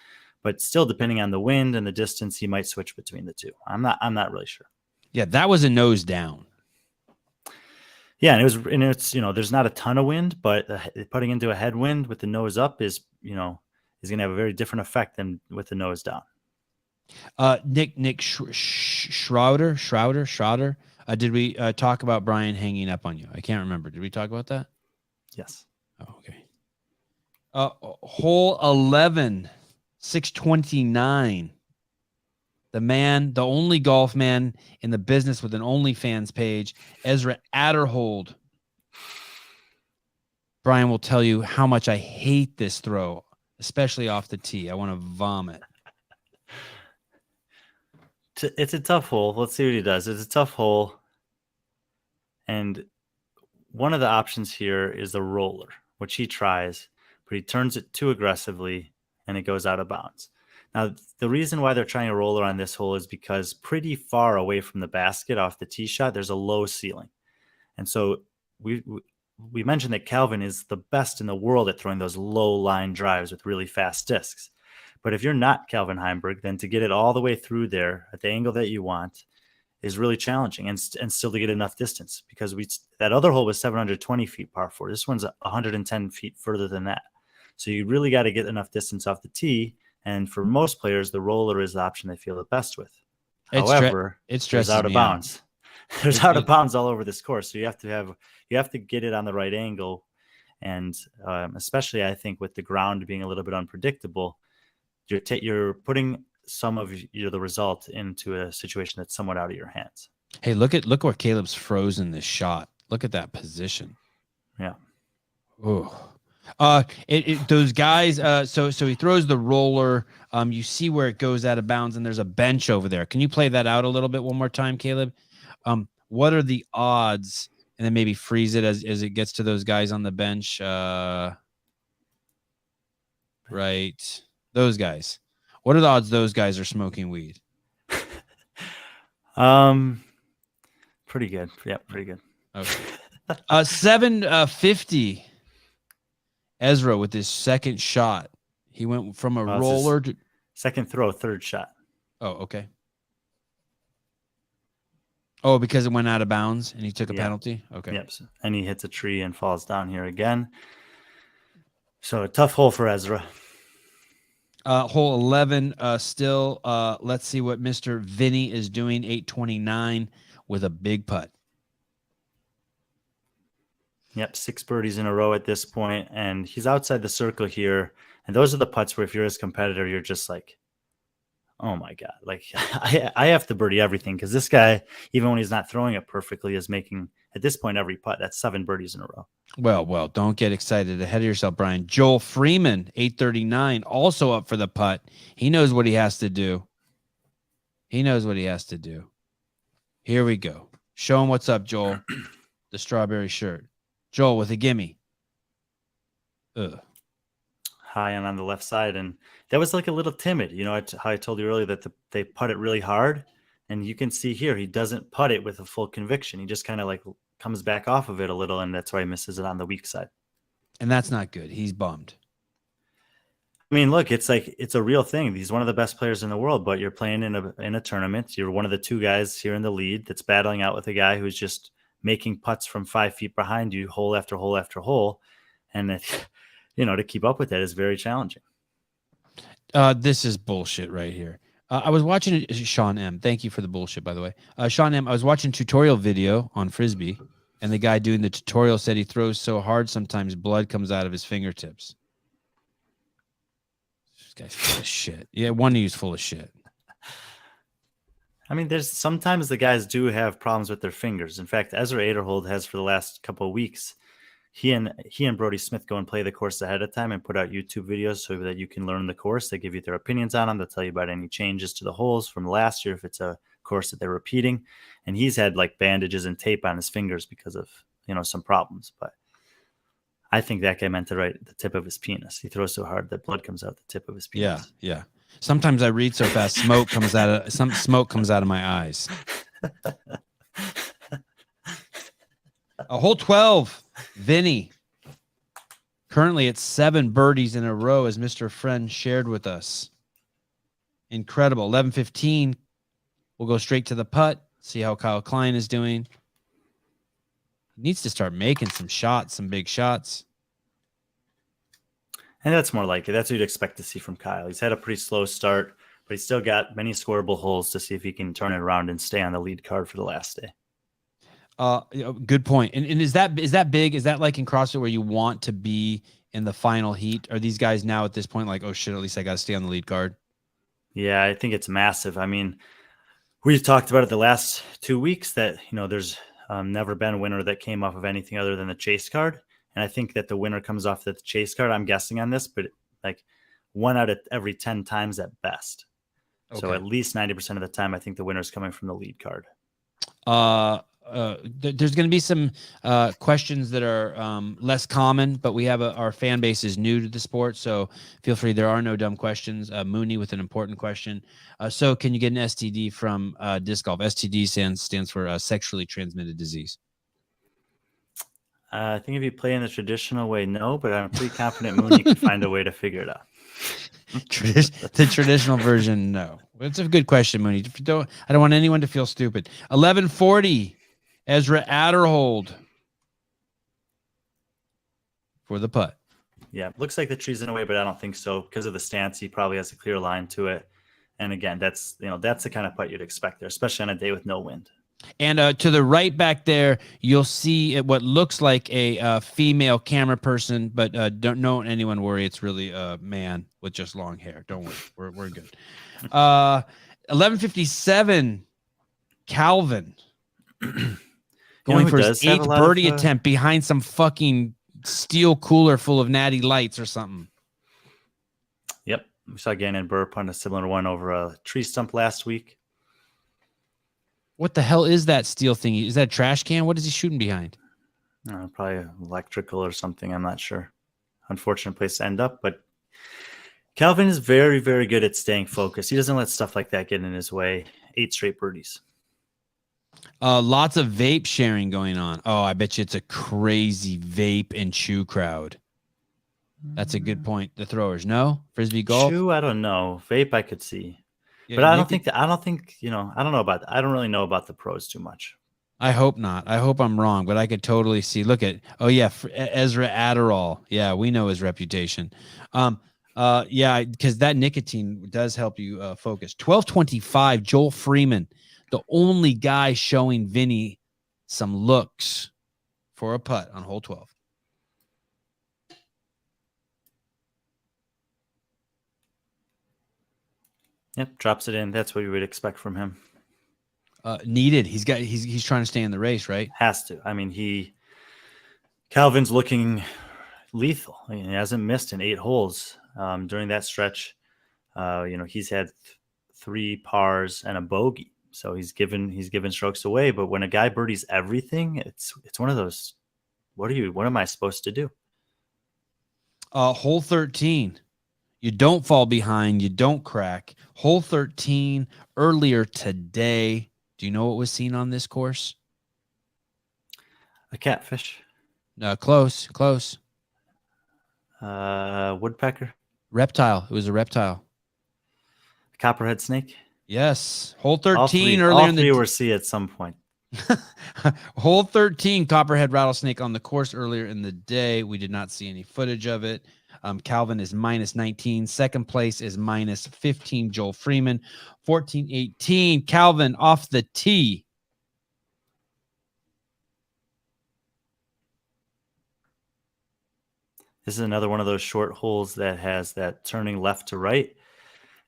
Speaker 1: But still, depending on the wind and the distance, he might switch between the two. I'm not really sure.
Speaker 2: Yeah, that was a nose down.
Speaker 1: Yeah, and it's there's not a ton of wind, but putting into a headwind with the nose up is going to have a very different effect than with the nose down.
Speaker 2: Nick Schroeder. Did we talk about Brian hanging up on you? I can't remember. Did we talk about that?
Speaker 1: Yes.
Speaker 2: Oh, okay. Hole 11, 629. The only golf man in the business with an OnlyFans page, Ezra Adderhold. Brian will tell you how much I hate this throw, especially off the tee. I want to vomit.
Speaker 1: It's a tough hole. Let's see what he does. It's a tough hole. And one of the options here is the roller, which he tries, but he turns it too aggressively and it goes out of bounds. Now, the reason why they're trying a roller on this hole is because pretty far away from the basket off the tee shot, there's a low ceiling. And so we mentioned that Calvin is the best in the world at throwing those low line drives with really fast discs. But if you're not Calvin Heimberg, then to get it all the way through there at the angle that you want is really challenging, and still to get enough distance, because that other hole was 720 feet par 4. This one's 110 feet further than that. So you really got to get enough distance off the tee. And for most players, the roller is the option they feel the best with. However, it's out of bounds. There's out of bounds all over this course. So you have to get it on the right angle. And especially, I think, with the ground being a little bit unpredictable, you're putting some of the result into a situation that's somewhat out of your hands.
Speaker 2: Hey, look where Caleb's frozen this shot. Look at that position.
Speaker 1: Yeah.
Speaker 2: Oh. Those guys. So he throws the roller. You see where it goes out of bounds, and there's a bench over there. Can you play that out a little bit one more time, Caleb? What are the odds? And then maybe freeze it as it gets to those guys on the bench. Right, those guys. What are the odds those guys are smoking weed?
Speaker 1: Pretty good. Yeah, pretty good.
Speaker 2: Okay. 750. Ezra with his second shot. He went from a roller to
Speaker 1: second throw, third shot.
Speaker 2: Oh, okay. Oh, because it went out of bounds and he took a penalty? Okay.
Speaker 1: Yep. And he hits a tree and falls down here again. So a tough hole for Ezra.
Speaker 2: Hole 11 still. Let's see what Mr. Vinny is doing. 829 with a big putt.
Speaker 1: Yep, 6 birdies in a row at this point, and he's outside the circle here. And those are the putts where if you're his competitor, you're just like, oh my God, like I have to birdie everything, because this guy, even when he's not throwing it perfectly, is making, at this point, every putt. That's 7 birdies in a row.
Speaker 2: Well, don't get excited ahead of yourself, Brian. Joel Freeman, 839, also up for the putt. He knows what he has to do. Here we go. Show him what's up, Joel. The strawberry shirt. Joel with a gimme.
Speaker 1: High and on the left side. And that was like a little timid. How I told you earlier that they putt it really hard. And you can see here, he doesn't putt it with a full conviction. He just kind of like comes back off of it a little. And that's why he misses it on the weak side.
Speaker 2: And that's not good. He's bummed.
Speaker 1: I mean, look, it's a real thing. He's one of the best players in the world, but you're playing in a tournament. You're one of the 2 guys here in the lead that's battling out with a guy who's just making putts from 5 feet behind you, hole after hole after hole. And, to keep up with that is very challenging.
Speaker 2: This is bullshit right here. I was watching Sean M. Thank you for the bullshit, by the way. Sean M., I was watching a tutorial video on Frisbee, and the guy doing the tutorial said he throws so hard sometimes blood comes out of his fingertips. This guy's full of shit. Yeah, one of you's full of shit.
Speaker 1: I mean, there's sometimes the guys do have problems with their fingers. In fact, Ezra Aderhold has for the last couple of weeks. He and Brody Smith go and play the course ahead of time and put out YouTube videos so that you can learn the course. They give you their opinions on them. They'll tell you about any changes to the holes from last year, if it's a course that they're repeating, and he's had like bandages and tape on his fingers because of some problems. But I think that guy meant to write the tip of his penis. He throws so hard that blood comes out the tip of his penis.
Speaker 2: Yeah. Sometimes I read so fast, smoke comes out of my eyes. A hole 12, Vinny. Currently at 7 birdies in a row, as Mr. Friend shared with us. Incredible. 11:15. We'll go straight to the putt. See how Kyle Klein is doing. He needs to start making some shots, some big shots.
Speaker 1: And that's more likely. That's what you'd expect to see from Kyle. He's had a pretty slow start, but he's still got many scoreable holes to see if he can turn it around and stay on the lead card for the last day.
Speaker 2: Good point. And is that big? Is that like in CrossFit where you want to be in the final heat? Are these guys now at this point like, oh shit, at least I got to stay on the lead card?
Speaker 1: Yeah, I think it's massive. I mean, we've talked about it the last 2 weeks that, there's never been a winner that came off of anything other than the chase card. And I think that the winner comes off the chase card. I'm guessing on this, but like 1 out of every 10 times at best. Okay. So at least 90% of the time, I think the winner is coming from the lead card.
Speaker 2: There's going to be some questions that are less common, but we have our fan base is new to the sport, so feel free. There are no dumb questions. Mooney with an important question. So can you get an STD from disc golf? STD stands for sexually transmitted disease.
Speaker 1: I think if you play in the traditional way, no, but I'm pretty confident Mooney can find a way to figure it out.
Speaker 2: The traditional version, no. It's a good question, Mooney. I don't want anyone to feel stupid. 11:40. Ezra Adderhold for the putt.
Speaker 1: Yeah, looks like the tree's in a way, but I don't think so because of the stance. He probably has a clear line to it. And again, that's the kind of putt you'd expect there, especially on a day with no wind.
Speaker 2: And to the right back there, you'll see what looks like a female camera person, but don't anyone worry. It's really a man with just long hair. Don't worry. We're good. 11:57, Calvin. Going for his 8th birdie attempt behind some fucking steel cooler full of Natty Lights or something.
Speaker 1: Yep. We saw Gannon Burp on a similar one over a tree stump last week.
Speaker 2: What the hell is that steel thing? Is that a trash can? What is he shooting behind?
Speaker 1: Probably electrical or something. I'm not sure. Unfortunate place to end up, but Calvin is very, very good at staying focused. He doesn't let stuff like that get in his way. 8 straight birdies.
Speaker 2: Lots of vape sharing going on. Oh, I bet you it's a crazy vape and chew crowd. That's a good point. The throwers, no? Frisbee golf?
Speaker 1: Chew, I don't know. Vape, I could see. Yeah, but I don't know about I don't really know about the pros too much.
Speaker 2: I hope not. I hope I'm wrong, but I could totally see. Look at, Ezra Adderall. Yeah, we know his reputation. Yeah, because that nicotine does help you focus. 12:25, Joel Freeman, the only guy showing Vinny some looks for a putt on hole 12.
Speaker 1: Yep, drops it in. That's what you would expect from him.
Speaker 2: Needed. He's trying to stay in the race, right?
Speaker 1: Has to. I mean, Calvin's looking lethal. I mean, he hasn't missed in 8 holes during that stretch. He's had 3 pars and a bogey, so he's given strokes away. But when a guy birdies everything, it's one of those. What am I supposed to do?
Speaker 2: Hole 13. You don't fall behind. You don't crack. Hole 13 earlier today. Do you know what was seen on this course?
Speaker 1: A catfish.
Speaker 2: Close.
Speaker 1: Woodpecker.
Speaker 2: Reptile. It was a reptile.
Speaker 1: Copperhead snake.
Speaker 2: Yes. Hole 13
Speaker 1: all three were see at some point.
Speaker 2: Hole 13, Copperhead rattlesnake on the course earlier in the day. We did not see any footage of it. Calvin is -19. Second place is -15. Joel Freeman, 14-18. Calvin off the tee.
Speaker 1: This is another one of those short holes that has that turning left to right,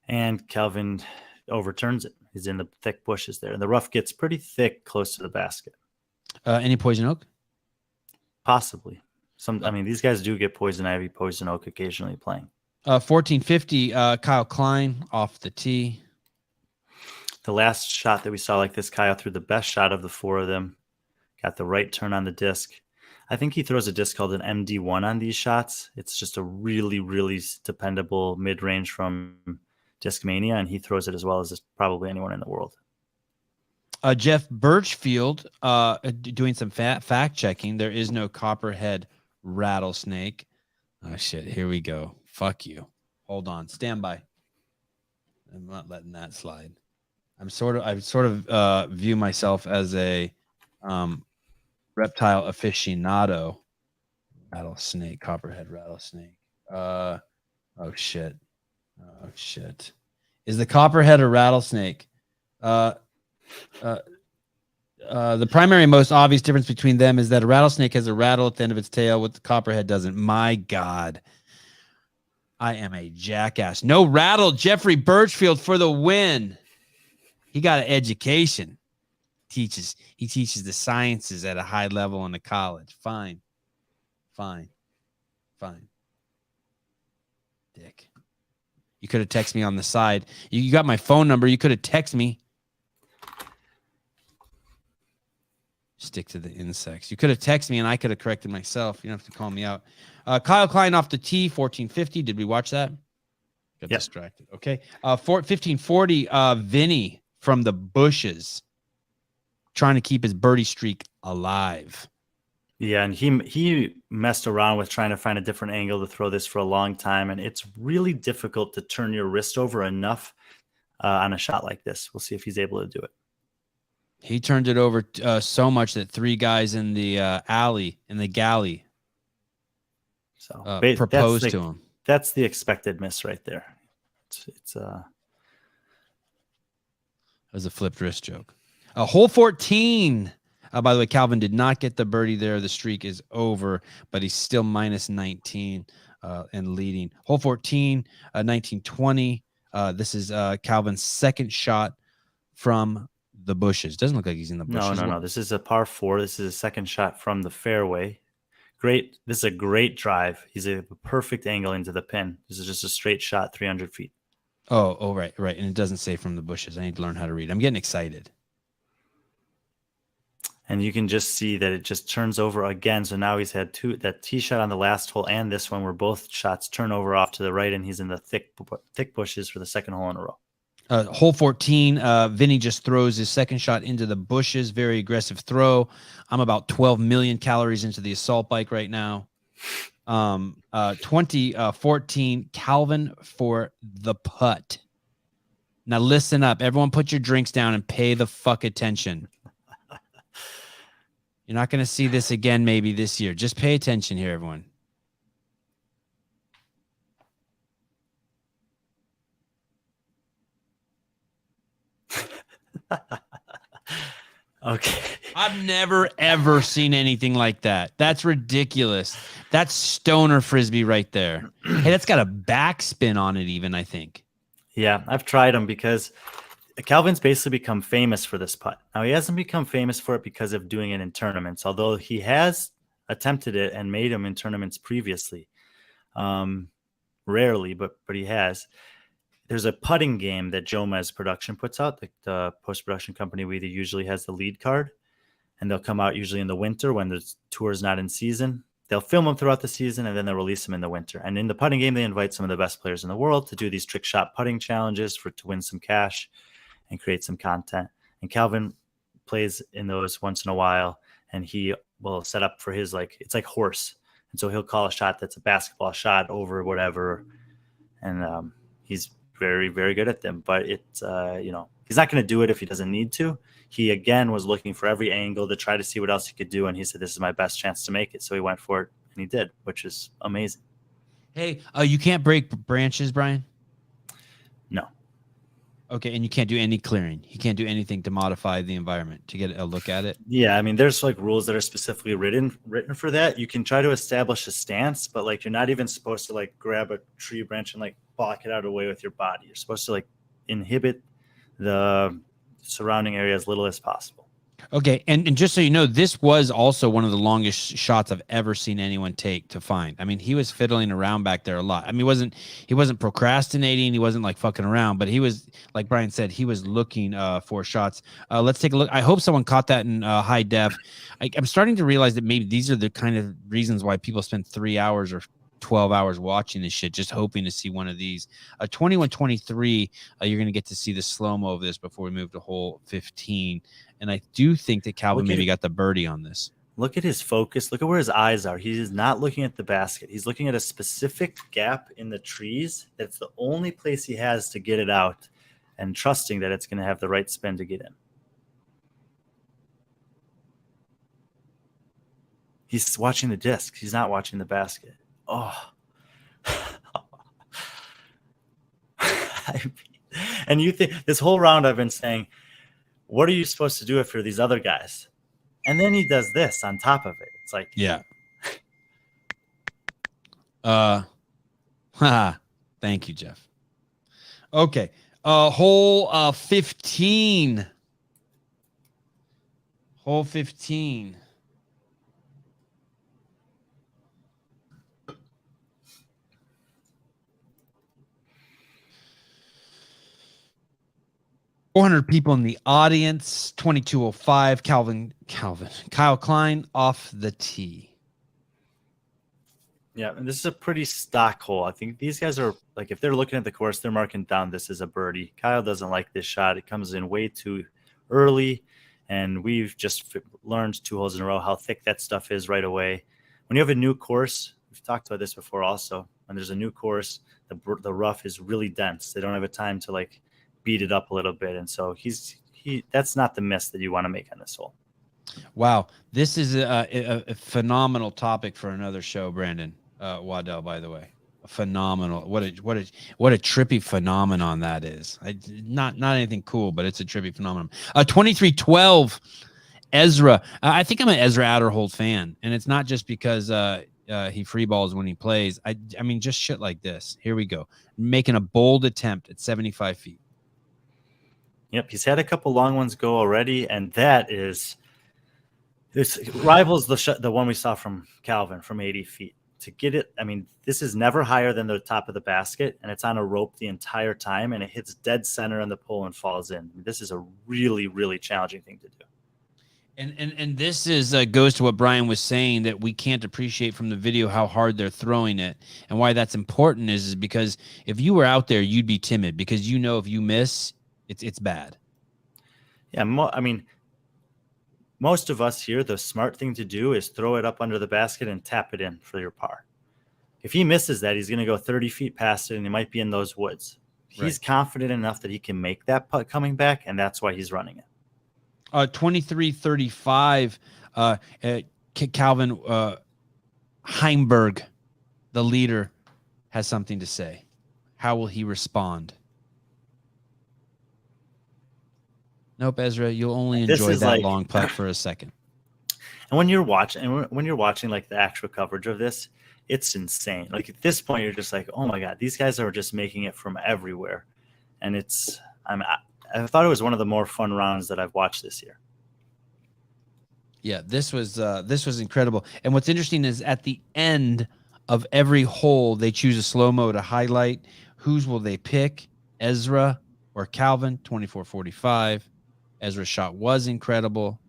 Speaker 1: and Calvin overturns it. He's in the thick bushes there, and the rough gets pretty thick close to the basket.
Speaker 2: Any poison oak?
Speaker 1: Possibly. These guys do get poison ivy, poison oak occasionally playing.
Speaker 2: 1450, Kyle Klein off the tee.
Speaker 1: The last shot that we saw like this, Kyle threw the best shot of the four of them. Got the right turn on the disc. I think he throws a disc called an MD1 on these shots. It's just a really, really dependable mid-range from Discmania, and he throws it as well as probably anyone in the world.
Speaker 2: Jeff Birchfield doing some fact checking. There is no copperhead rattlesnake. Oh shit! Here we go. Fuck you. Hold on. Stand by. I'm not letting that slide. I sort of view myself as a reptile aficionado. Rattlesnake, copperhead rattlesnake. Oh shit. Is the copperhead a rattlesnake? The primary most obvious difference between them is that a rattlesnake has a rattle at the end of its tail, what the copperhead doesn't. My God. I am a jackass. No rattle. Jeffrey Birchfield for the win. He got an education. He teaches the sciences at a high level in the college. Fine. Dick. You could have texted me on the side. You got my phone number. You could have texted me. Stick to the insects. You could have texted me and I could have corrected myself. You don't have to call me out. Kyle Klein off the tee, 1450. Did we watch that? Got distracted. Okay. 1540, Vinny from the bushes trying to keep his birdie streak alive.
Speaker 1: Yeah, and he messed around with trying to find a different angle to throw this for a long time, and it's really difficult to turn your wrist over enough on a shot like this. We'll see if he's able to do it.
Speaker 2: He turned it over so much that three guys in the galley proposed to him.
Speaker 1: That's the expected miss right there. It
Speaker 2: was a flipped wrist joke. Hole 14. By the way, Calvin did not get the birdie there. The streak is over, but he's still minus 19 and leading. Hole 14, 1920. This is Calvin's second shot from the bushes. Doesn't look like he's in the bushes.
Speaker 1: No. This is a par 4. This is a second shot from the fairway. Great. This is a great drive. He's a perfect angle into the pin. This is just a straight shot, 300 feet.
Speaker 2: Oh, right. And it doesn't say from the bushes. I need to learn how to read. I'm getting excited.
Speaker 1: And you can just see that it just turns over again. So now he's had that tee shot on the last hole and this one where both shots turn over off to the right, and he's in the thick bushes for the second hole in a row.
Speaker 2: Hole 14, Vinny just throws his second shot into the bushes. Very aggressive throw. I'm about 12 million calories into the assault bike right now. 2014, Calvin for the putt. Now listen up. Everyone put your drinks down and pay the fuck attention. You're not going to see this again maybe this year. Just pay attention here, everyone.
Speaker 1: Okay.
Speaker 2: I've never, ever seen anything like that. That's ridiculous. That's stoner frisbee right there. Hey, that's got a backspin on it even, I think.
Speaker 1: Yeah, I've tried them because Calvin's basically become famous for this putt. Now, he hasn't become famous for it because of doing it in tournaments, although he has attempted it and made them in tournaments previously. Rarely, but he has. There's a putting game that Jomez Production puts out, the post-production company where he usually has the lead card, and they'll come out usually in the winter when the tour is not in season. They'll film them throughout the season, and then they'll release them in the winter. And in the putting game, they invite some of the best players in the world to do these trick shot putting challenges to win some cash and create some content. And Calvin plays in those once in a while, and he will set up for his, it's like horse. And so he'll call a shot that's a basketball shot over whatever. And he's very, very good at them. But it's, he's not going to do it if he doesn't need to. He, again, was looking for every angle to try to see what else he could do. And he said, this is my best chance to make it. So he went for it, and he did, which is amazing.
Speaker 2: Hey, you can't break branches, Brian?
Speaker 1: No.
Speaker 2: Okay, and you can't do any clearing. You can't do anything to modify the environment to get a look at it.
Speaker 1: Yeah, I mean, there's rules that are specifically written for that. You can try to establish a stance, but you're not even supposed to grab a tree branch and block it out of the way with your body. You're supposed to inhibit the surrounding area as little as possible.
Speaker 2: Okay, and just so you know, this was also one of the longest shots I've ever seen anyone take to find. I mean, he was fiddling around back there a lot. I mean, he wasn't procrastinating, he wasn't like fucking around, but he was, like Brian said, he was looking for shots. Let's take a look. I hope someone caught that in high def. I'm starting to realize that maybe these are the kind of reasons why people spend 3 hours or 12 hours watching this shit, just hoping to see one of these. 21-23, you're going to get to see the slow-mo of this before we move to hole 15. And I do think that Calvin maybe got the birdie on this.
Speaker 1: Look at his focus. Look at where his eyes are. He is not looking at the basket. He's looking at a specific gap in the trees. That's the only place he has to get it out, and trusting that it's going to have the right spin to get in. He's watching the disc. He's not watching the basket. Oh. And you think this whole round I've been saying, what are you supposed to do if you're these other guys? And then he does this on top of it. It's like,
Speaker 2: yeah. Thank you, Jeff. Okay. Hole 15. Hole 15. $400 people in the audience. 2205. Kyle Klein off the tee.
Speaker 1: yeah, and this is a pretty stock hole. I think these guys are like, if they're looking at the course, they're marking down this is a birdie. Kyle doesn't like this shot. It comes in way too early, and we've just learned 2 holes in a row how thick that stuff is right away. When you have a new course, we've talked about this before also, when there's a new course, the rough is really dense. They don't have a time to like beat it up a little bit, and so that's not the miss that you want to make on this hole.
Speaker 2: Wow, this is a phenomenal topic for another show, Brandon Waddell. By the way, a phenomenal. What a trippy phenomenon that is. Not anything cool, but it's a trippy phenomenon. 2312, Ezra. I think I'm an Ezra Adderhold fan, and it's not just because he free balls when he plays. I mean, just shit like this. Here we go, making a bold attempt at 75 feet.
Speaker 1: Yep, he's had a couple long ones go already, and this rivals the one we saw from Calvin from 80 feet. To get it, I mean, this is never higher than the top of the basket, and it's on a rope the entire time, and it hits dead center on the pole and falls in. This is a really, really challenging thing to do.
Speaker 2: And this is goes to what Brian was saying, that we can't appreciate from the video how hard they're throwing it, and why that's important is because if you were out there, you'd be timid, because you know if you miss, it's bad.
Speaker 1: Yeah, I mean, most of us here, the smart thing to do is throw it up under the basket and tap it in for your par. If he misses that, he's going to go 30 feet past it, and he might be in those woods. He's confident enough that he can make that putt coming back, and that's why he's running it.
Speaker 2: 2335, Calvin Heimberg, the leader, has something to say. How will he respond? Nope, Ezra, you'll only enjoy that long putt for a second.
Speaker 1: And when you're watching like the actual coverage of this, it's insane. Like at this point, you're just like, oh my God, these guys are just making it from everywhere. And I thought it was one of the more fun rounds that I've watched this year.
Speaker 2: Yeah, this was incredible. And what's interesting is at the end of every hole, they choose a slow-mo to highlight. Whose will they pick? Ezra or Calvin? 24-45. Ezra's shot was incredible,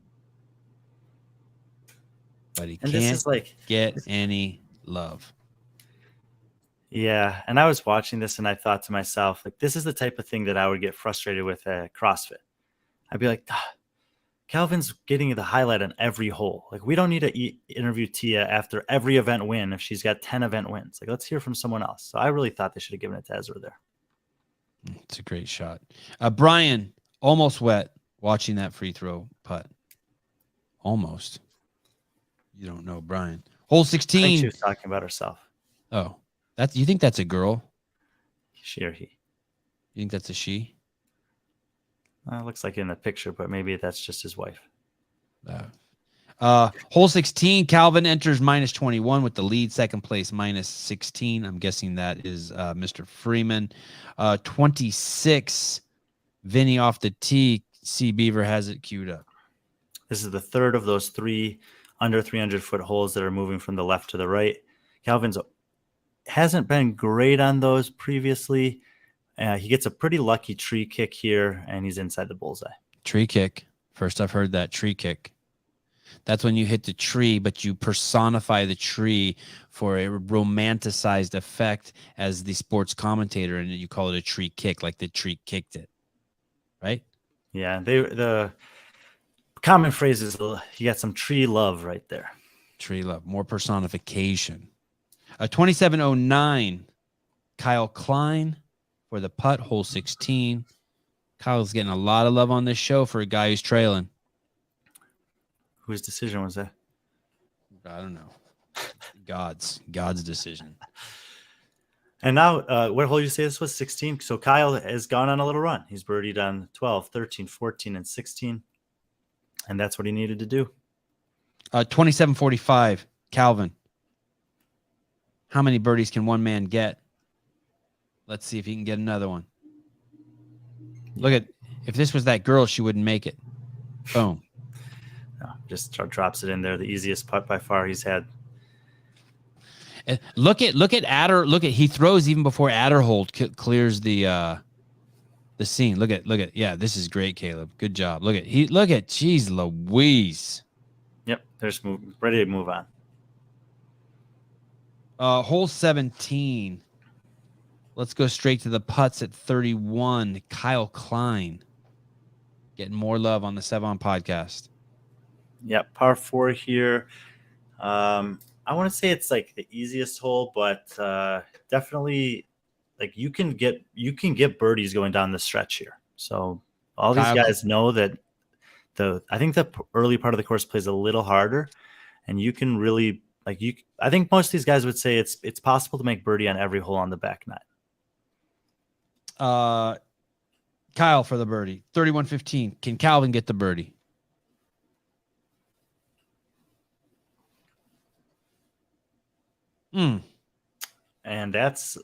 Speaker 2: but he can't get any love.
Speaker 1: Yeah, and I was watching this and I thought to myself, like, this is the type of thing that I would get frustrated with at CrossFit. I'd be like, Calvin's getting the highlight on every hole. Like, we don't need to interview Tia after every event win if she's got 10 event wins. Like, let's hear from someone else. So I really thought they should have given it to Ezra there.
Speaker 2: It's a great shot. Brian, almost wet watching that free throw putt. Almost. You don't know, Brian. Hole 16.
Speaker 1: I think she was talking about herself.
Speaker 2: Oh, you think that's a girl?
Speaker 1: She or he.
Speaker 2: You think that's a she?
Speaker 1: It looks like in the picture, but maybe that's just his wife.
Speaker 2: Hole 16, Calvin enters -21 with the lead. Second place, -16. I'm guessing that is Mr. Freeman. 26, Vinny off the tee. C. Beaver has it queued up.
Speaker 1: This is the third of those 3 under 300-foot holes that are moving from the left to the right. Calvin's hasn't been great on those previously. He gets a pretty lucky tree kick here, and he's inside the bullseye.
Speaker 2: Tree kick. First I've heard that, tree kick. That's when you hit the tree, but you personify the tree for a romanticized effect as the sports commentator, and you call it a tree kick, like the tree kicked it, right?
Speaker 1: Yeah, the common phrase is you got some tree love right there.
Speaker 2: Tree love, more personification. 2709, Kyle Klein for the putt, hole 16. Kyle's getting a lot of love on this show for a guy who's trailing.
Speaker 1: Whose decision was that?
Speaker 2: I don't know. God's decision.
Speaker 1: And now, what hole you say this was? 16? So Kyle has gone on a little run. He's birdied on 12, 13, 14, and 16. And that's what he needed to do.
Speaker 2: 2745, Calvin. How many birdies can one man get? Let's see if he can get another one. Look at, if this was that girl, she wouldn't make it. Boom.
Speaker 1: No, just drops it in there. The easiest putt by far he's had.
Speaker 2: And look at Adder. Look at, he throws even before Adderhold clears the scene. Look at. Yeah, this is great, Caleb. Good job. Look at. Geez, Louise.
Speaker 1: Yep, ready to move on.
Speaker 2: Hole 17. Let's go straight to the putts at 31. Kyle Klein getting more love on the Sevan podcast.
Speaker 1: Yep, par 4 here. I want to say it's like the easiest hole, but definitely like you can get birdies going down the stretch here. So all these guys know that I think the early part of the course plays a little harder, and you can really I think most of these guys would say it's possible to make birdie on every hole on the back nine.
Speaker 2: Kyle for the birdie, 31-15. Can Calvin get the birdie?
Speaker 1: And that's,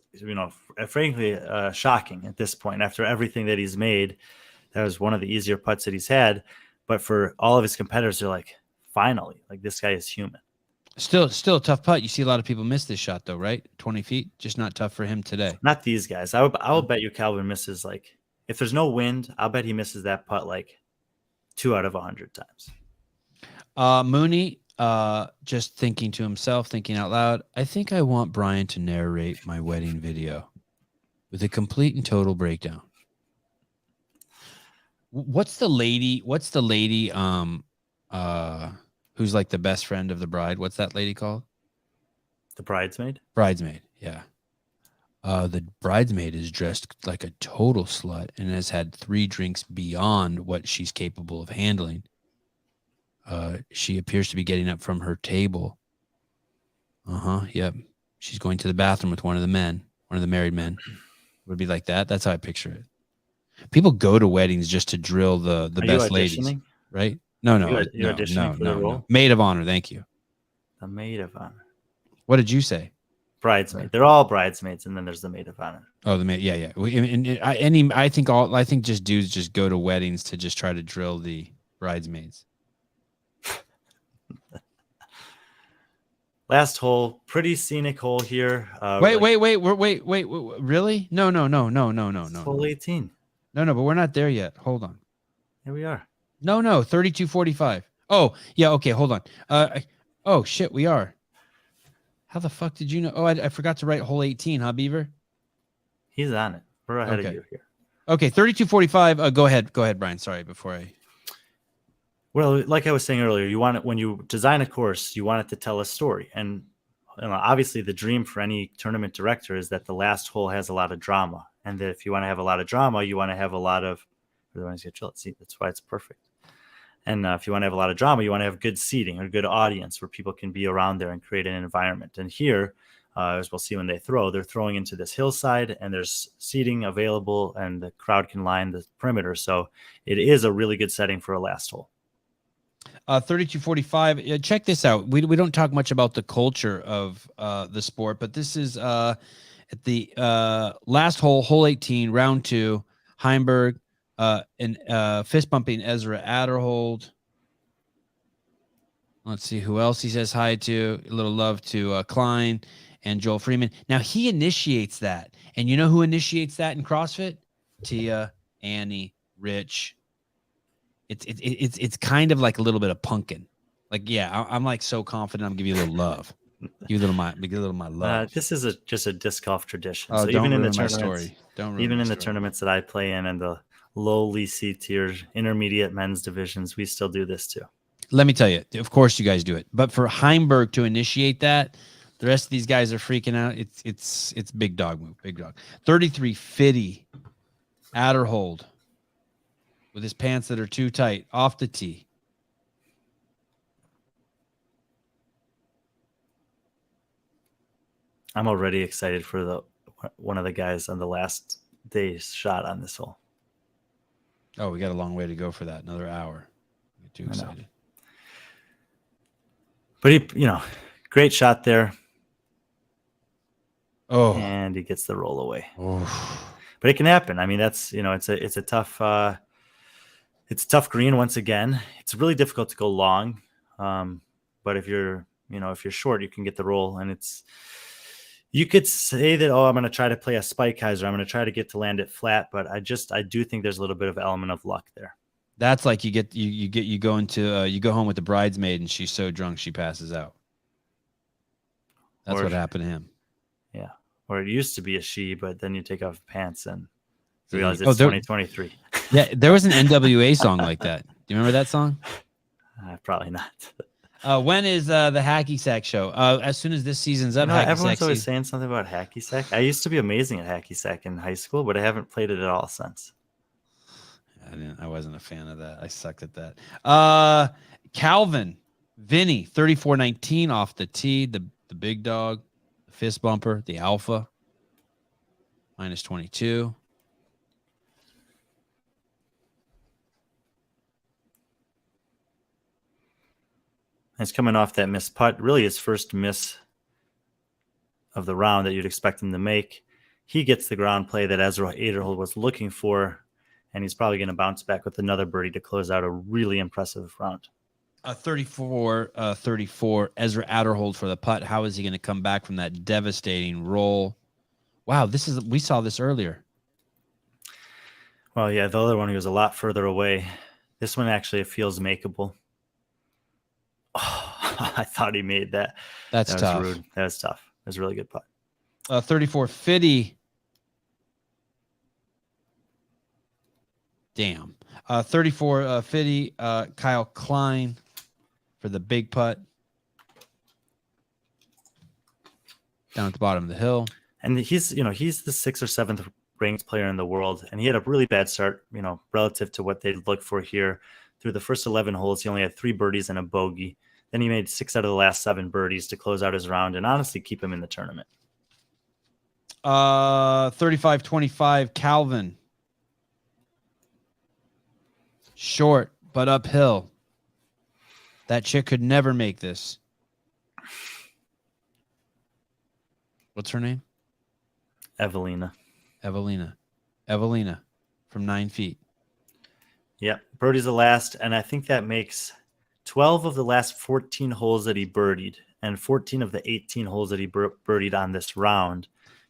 Speaker 1: frankly, shocking at this point. After everything that he's made, that was one of the easier putts that he's had. But for all of his competitors, they're like, finally, like this guy is human.
Speaker 2: Still a tough putt. You see a lot of people miss this shot, though, right? 20 feet, just not tough for him today.
Speaker 1: Not these guys. I will bet you Calvin misses, like, if there's no wind, I'll bet he misses that putt like 2 out of 100 times.
Speaker 2: Mooney, just thinking to himself, thinking out loud, I think I want Brian to narrate my wedding video with a complete and total breakdown. What's the lady who's like the best friend of the bride? What's that lady called?
Speaker 1: The bridesmaid?
Speaker 2: Bridesmaid, yeah. The bridesmaid is dressed like a total slut and has had 3 drinks beyond what she's capable of handling. She appears to be getting up from her table. Yep. She's going to the bathroom with one of the married men. Would be like that. That's how I picture it. People go to weddings just to drill the best ladies, right? No.
Speaker 1: You're auditioning for the role?
Speaker 2: No. Maid of honor. Thank you.
Speaker 1: The maid of honor.
Speaker 2: What did you say?
Speaker 1: Bridesmaid. They're all bridesmaids, and then there's the maid of honor.
Speaker 2: Oh, the maid. Yeah. I think just dudes just go to weddings to just try to drill the bridesmaids.
Speaker 1: Last hole, pretty scenic hole here.
Speaker 2: Wait. Really? No.
Speaker 1: Hole 18.
Speaker 2: No, but we're not there yet. Hold on.
Speaker 1: Here we are.
Speaker 2: No, 32-45. Oh, yeah, okay, hold on. Oh, shit, we are. How the fuck did you know? Oh, I forgot to write hole 18, huh, Beaver?
Speaker 1: He's on it. We're ahead of you here.
Speaker 2: Okay, 32-45. Go ahead, Brian. Sorry, before I...
Speaker 1: Well, like I was saying earlier, you want it when you design a course, you want it to tell a story. And obviously the dream for any tournament director is that the last hole has a lot of drama. And that if you want to have a lot of drama, you want to have a lot of... Let's see, that's why it's perfect. And if you want to have a lot of drama, you want to have good seating or good audience where people can be around there and create an environment. And here, as we'll see when they're throwing into this hillside, and there's seating available, and the crowd can line the perimeter. So it is a really good setting for a last hole.
Speaker 2: 32-45. Check this out. We don't talk much about the culture of the sport, but this is at the last hole, hole 18, round 2, Heimberg. And fist bumping Ezra Adderhold. Let's see who else he says hi to. A little love to Klein and Joel Freeman. Now he initiates that, and you know who initiates that in CrossFit? Tia, Annie, Rich. It's kind of like a little bit of punkin. Like, yeah, I'm like so confident. I'm giving you a little love. Give you a little my love.
Speaker 1: This is just a disc golf tradition.
Speaker 2: Oh,
Speaker 1: So
Speaker 2: don't
Speaker 1: even in the
Speaker 2: ruin my
Speaker 1: tournaments,
Speaker 2: story. Don't ruin
Speaker 1: even
Speaker 2: my
Speaker 1: in the
Speaker 2: story.
Speaker 1: tournaments that I play in and the lowly C tier intermediate men's divisions, we still do this too.
Speaker 2: Let me tell you, of course you guys do it. But for Heimberg to initiate that, the rest of these guys are freaking out. It's big dog move, big dog. 33 Fitty, Adderhold with his pants that are too tight off the tee.
Speaker 1: I'm already excited for one of the guys on the last day's shot on this hole.
Speaker 2: Oh, we got a long way to go for that. Another hour. Get too
Speaker 1: I know.
Speaker 2: excited.
Speaker 1: But he, great shot there,
Speaker 2: Oh,
Speaker 1: and he gets the roll away.
Speaker 2: oh.
Speaker 1: But it can happen. I mean, that's it's a tough green once again. It's really difficult to go long, but if you're short, you can get the roll, and you could say that, oh, I'm going to try to play a spike hyzer. I'm going to try to get to land it flat, but I do think there's a little bit of element of luck there.
Speaker 2: That's like you go home with the bridesmaid and she's so drunk she passes out. That's
Speaker 1: Or-
Speaker 2: what happened to him.
Speaker 1: Yeah. Or it used to be a she, but then you take off pants and
Speaker 2: So
Speaker 1: realize
Speaker 2: you- oh,
Speaker 1: it's
Speaker 2: there-
Speaker 1: 2023.
Speaker 2: Yeah, there was an NWA song like that. Do you remember that song?
Speaker 1: Probably not.
Speaker 2: When is the Hacky Sack show? As soon as this sea's up. Hacky
Speaker 1: Everyone's
Speaker 2: Sack
Speaker 1: always
Speaker 2: season.
Speaker 1: saying something about hacky sack. I used to be amazing at hacky sack in high school, but I haven't played it at all since.
Speaker 2: I wasn't a fan of that. I sucked at that. Calvin, Vinny, 34-19 off the tee. The big dog, the fist bumper, the alpha, minus 22.
Speaker 1: He's coming off that missed putt, really his first miss of the round that you'd expect him to make. He gets the ground play that Ezra Aderhold was looking for, and he's probably going to bounce back with another birdie to close out a really impressive round.
Speaker 2: 34-34, Ezra Adderhold for the putt. How is he going to come back from that devastating roll? Wow, we saw this earlier.
Speaker 1: Well, yeah, the other one, he was a lot further away. This one actually it feels makeable. Oh, I thought he made that.
Speaker 2: That's
Speaker 1: That was
Speaker 2: tough.
Speaker 1: rude. That was tough. It was a really good putt.
Speaker 2: 34-50. Damn. 34-50, Kyle Klein for the big putt. Down at the bottom of the hill.
Speaker 1: And he's the 6th or 7th ranked player in the world, and he had a really bad start, relative to what they'd look for here. Through the first 11 holes, he only had 3 birdies and a bogey. Then he made 6 out of the last 7 birdies to close out his round and honestly keep him in the tournament.
Speaker 2: 35-25, Calvin. Short, but uphill. That chick could never make this. What's her name?
Speaker 1: Evelina.
Speaker 2: Evelina from 9 feet.
Speaker 1: Yep. Birdie's the last, and I think that makes 12 of the last 14 holes that he birdied and 14 of the 18 holes that he birdied on this round.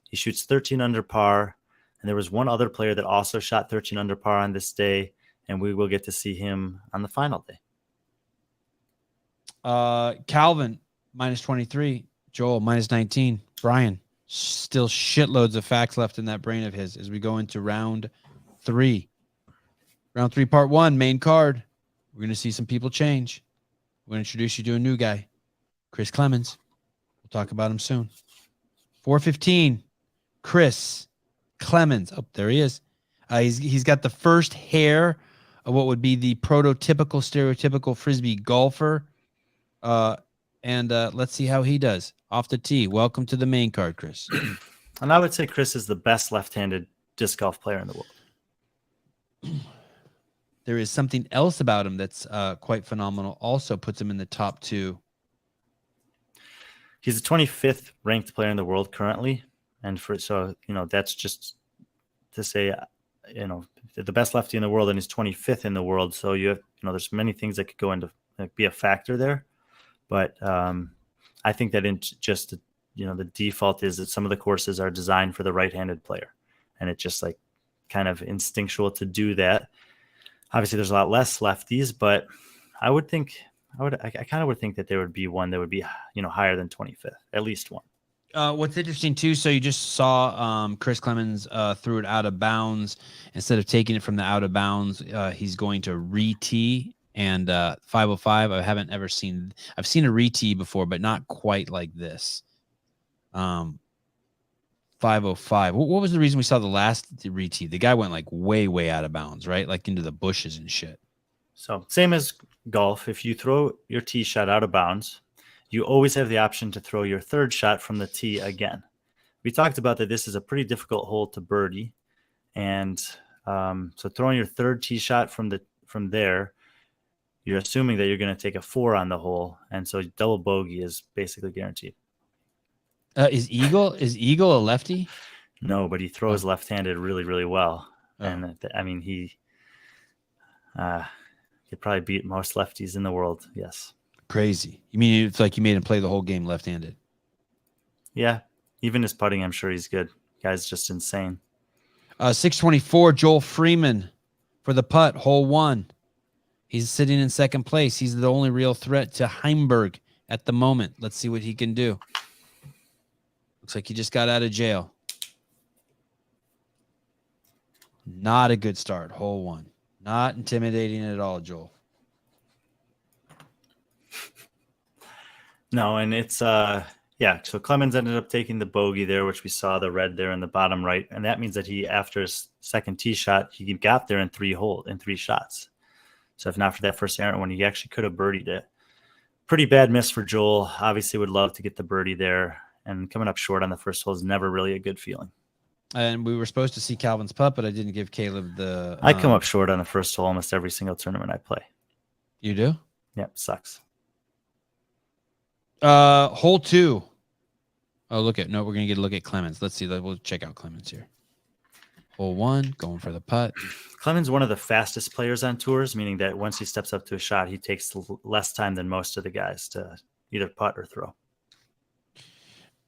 Speaker 1: He shoots 13 under par, and there was one other player that also shot 13 under par on this day, and we will get to see him on the final day.
Speaker 2: Calvin, minus 23. Joel, minus 19. Brian, still shitloads of facts left in that brain of his as we go into round 3. Round 3, part 1, main card. We're going to see some people change. We're going to introduce you to a new guy, Chris Clemens. We'll talk about him soon. 4:15, Chris Clemens. Oh, there he is. He's got the first hair of what would be the prototypical, stereotypical Frisbee golfer. And let's see how he does. Off the tee. Welcome to the main card, Chris.
Speaker 1: And I would say Chris is the best left-handed disc golf player in the world.
Speaker 2: There is something else about him that's quite phenomenal. Also puts him in the top 2.
Speaker 1: He's the 25th ranked player in the world currently. And that's just to say, the best lefty in the world, and he's 25th in the world. So there's many things that could go into be a factor there. But I think that the default is that some of the courses are designed for the right-handed player, and it's just like kind of instinctual to do that. Obviously, there's a lot less lefties, but I kind of would think that there would be one that would be, higher than 25th, at least one.
Speaker 2: What's interesting too, so you just saw Chris Clemens threw it out of bounds. Instead of taking it from the out of bounds, he's going to re-tee, and 505. I've seen a re-tee before, but not quite like this. 505. What was the reason we saw the last re-tee? The guy went like way out of bounds, right? Like into the bushes and shit.
Speaker 1: So same as golf, if you throw your tee shot out of bounds, you always have the option to throw your third shot from the tee again. We talked about that this is a pretty difficult hole to birdie. And so throwing your third tee shot from there, you're assuming that you're going to take a 4 on the hole. And so double bogey is basically guaranteed.
Speaker 2: Is Eagle a lefty?
Speaker 1: No, but he throws left-handed really, really well.
Speaker 2: Oh.
Speaker 1: And he could probably beat most lefties in the world. Yes.
Speaker 2: Crazy. You mean it's like you made him play the whole game left-handed?
Speaker 1: Yeah. Even his putting, I'm sure he's good. Guy's just insane.
Speaker 2: 624, Joel Freeman for the putt, hole 1. He's sitting in second place. He's the only real threat to Heimberg at the moment. Let's see what he can do. Looks like he just got out of jail. Not a good start, hole 1. Not intimidating at all, Joel.
Speaker 1: No, and it's so Clemens ended up taking the bogey there, which we saw the red there in the bottom right, and that means that he, after his second tee shot, he got there in 3 shots. So if not for that first errant one, he actually could have birdied it. Pretty bad miss for Joel. Obviously would love to get the birdie there, and coming up short on the first hole is never really a good feeling.
Speaker 2: And we were supposed to see Calvin's putt, but I didn't give Caleb the...
Speaker 1: I come up short on the first hole almost every single tournament I play.
Speaker 2: You do?
Speaker 1: Yeah, sucks.
Speaker 2: Hole 2. Oh, we're going to get a look at Clemens. Let's see. We'll check out Clemens here. Hole 1, going for the putt.
Speaker 1: Clemens one of the fastest players on tours, meaning that once he steps up to a shot, he takes less time than most of the guys to either putt or throw.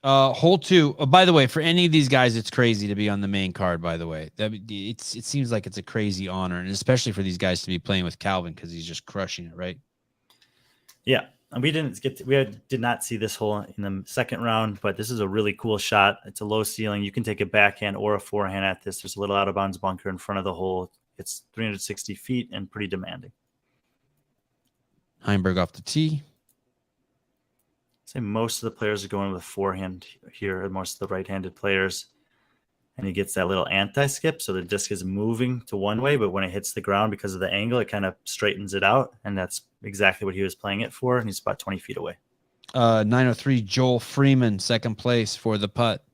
Speaker 2: Hole 2. By the way, for any of these guys, it's crazy to be on the main card, by the way. It seems like it's a crazy honor, and especially for these guys to be playing with Calvin because he's just crushing it, right?
Speaker 1: Yeah. And we did not see this hole in the second round, but this is a really cool shot. It's a low ceiling. You can take a backhand or a forehand at this. There's a little out of bounds bunker in front of the hole. It's 360 feet and pretty demanding.
Speaker 2: Heimberg off the tee.
Speaker 1: I'd say most of the players are going with forehand here, most of the right-handed players. And he gets that little anti-skip, so the disc is moving to one way, but when it hits the ground because of the angle, it kind of straightens it out, and that's exactly what he was playing it for, and he's about 20 feet away.
Speaker 2: 903, Joel Freeman, second place for the putt.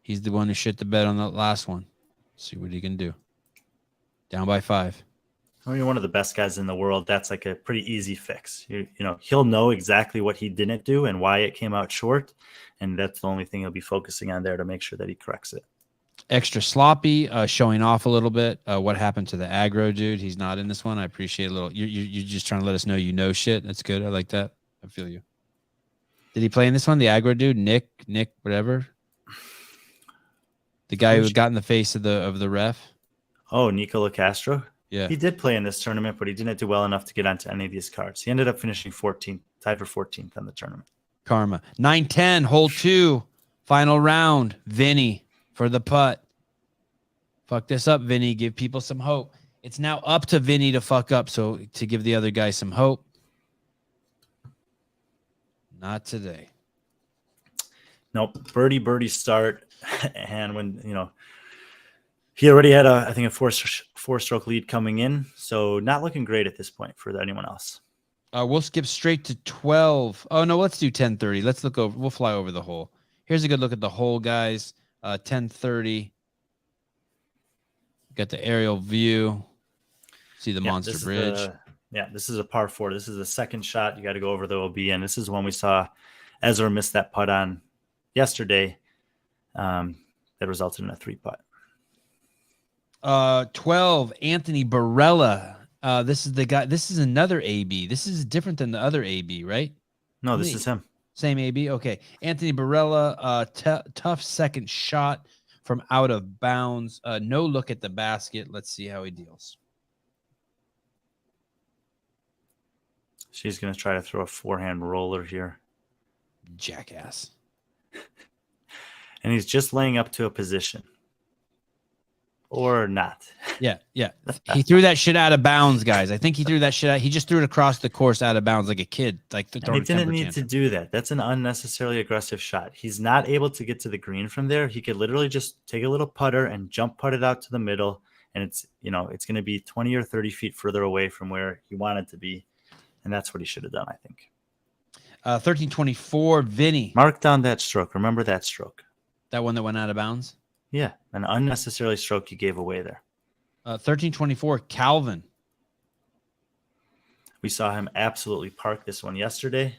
Speaker 2: He's the one who shit the bed on the last one. See what he can do. Down by 5.
Speaker 1: When you're one of the best guys in the world, that's like a pretty easy fix. He'll know exactly what he didn't do and why it came out short, and that's the only thing he'll be focusing on there to make sure that he corrects it.
Speaker 2: Extra sloppy, showing off a little bit. What happened to the aggro dude? He's not in this one. I appreciate a little. You're just trying to let us know you know shit. That's good. I like that. I feel you. Did he play in this one? The aggro dude, Nick, whatever. The guy who got in the face of the ref.
Speaker 1: Oh, Nicola Castro.
Speaker 2: Yeah,
Speaker 1: he did play in this tournament, but he didn't do well enough to get onto any of these cards. He ended up finishing 14th, tied for 14th on the tournament.
Speaker 2: Karma. 9-10, hole 2, final round. Vinny for the putt. Fuck this up, Vinny. Give people some hope. It's now up to Vinny to fuck up, so to give the other guy some hope. Not today.
Speaker 1: Nope. Birdie start. And when, he already had I think a four-stroke lead coming in, so not looking great at this point for anyone else.
Speaker 2: We'll skip straight to 12. Oh, no, let's do 10:30. Let's look over. We'll fly over the hole. Here's a good look at the hole, guys. 10:30. Got the aerial view. See the monster bridge.
Speaker 1: This is a par 4. This is the second shot. You got to go over the OB, and this is one we saw Ezra miss that putt on yesterday. That resulted in a 3-putt.
Speaker 2: 12, Anthony Barella. This is the guy. This is another AB. This is different than the other AB, right?
Speaker 1: No, this is him.
Speaker 2: Same AB. Okay. Anthony Barella, tough second shot from out of bounds. No look at the basket. Let's see how he deals.
Speaker 1: She's going to try to throw a forehand roller here.
Speaker 2: Jackass.
Speaker 1: And he's just laying up to a position. Or not.
Speaker 2: Yeah. He threw that shit out of bounds, guys. I think he threw that shit out. He just threw it across the course out of bounds like a kid. Like
Speaker 1: He didn't need to do that. That's an unnecessarily aggressive shot. He's not able to get to the green from there. He could literally just take a little putter and jump putt it out to the middle. And it's going to be 20 or 30 feet further away from where he wanted to be. And that's what he should have done, I think.
Speaker 2: 1324, Vinny.
Speaker 1: Mark down that stroke. Remember that stroke.
Speaker 2: That one that went out of bounds?
Speaker 1: Yeah, an unnecessary stroke you gave away there.
Speaker 2: 1324, Calvin.
Speaker 1: We saw him absolutely park this one yesterday.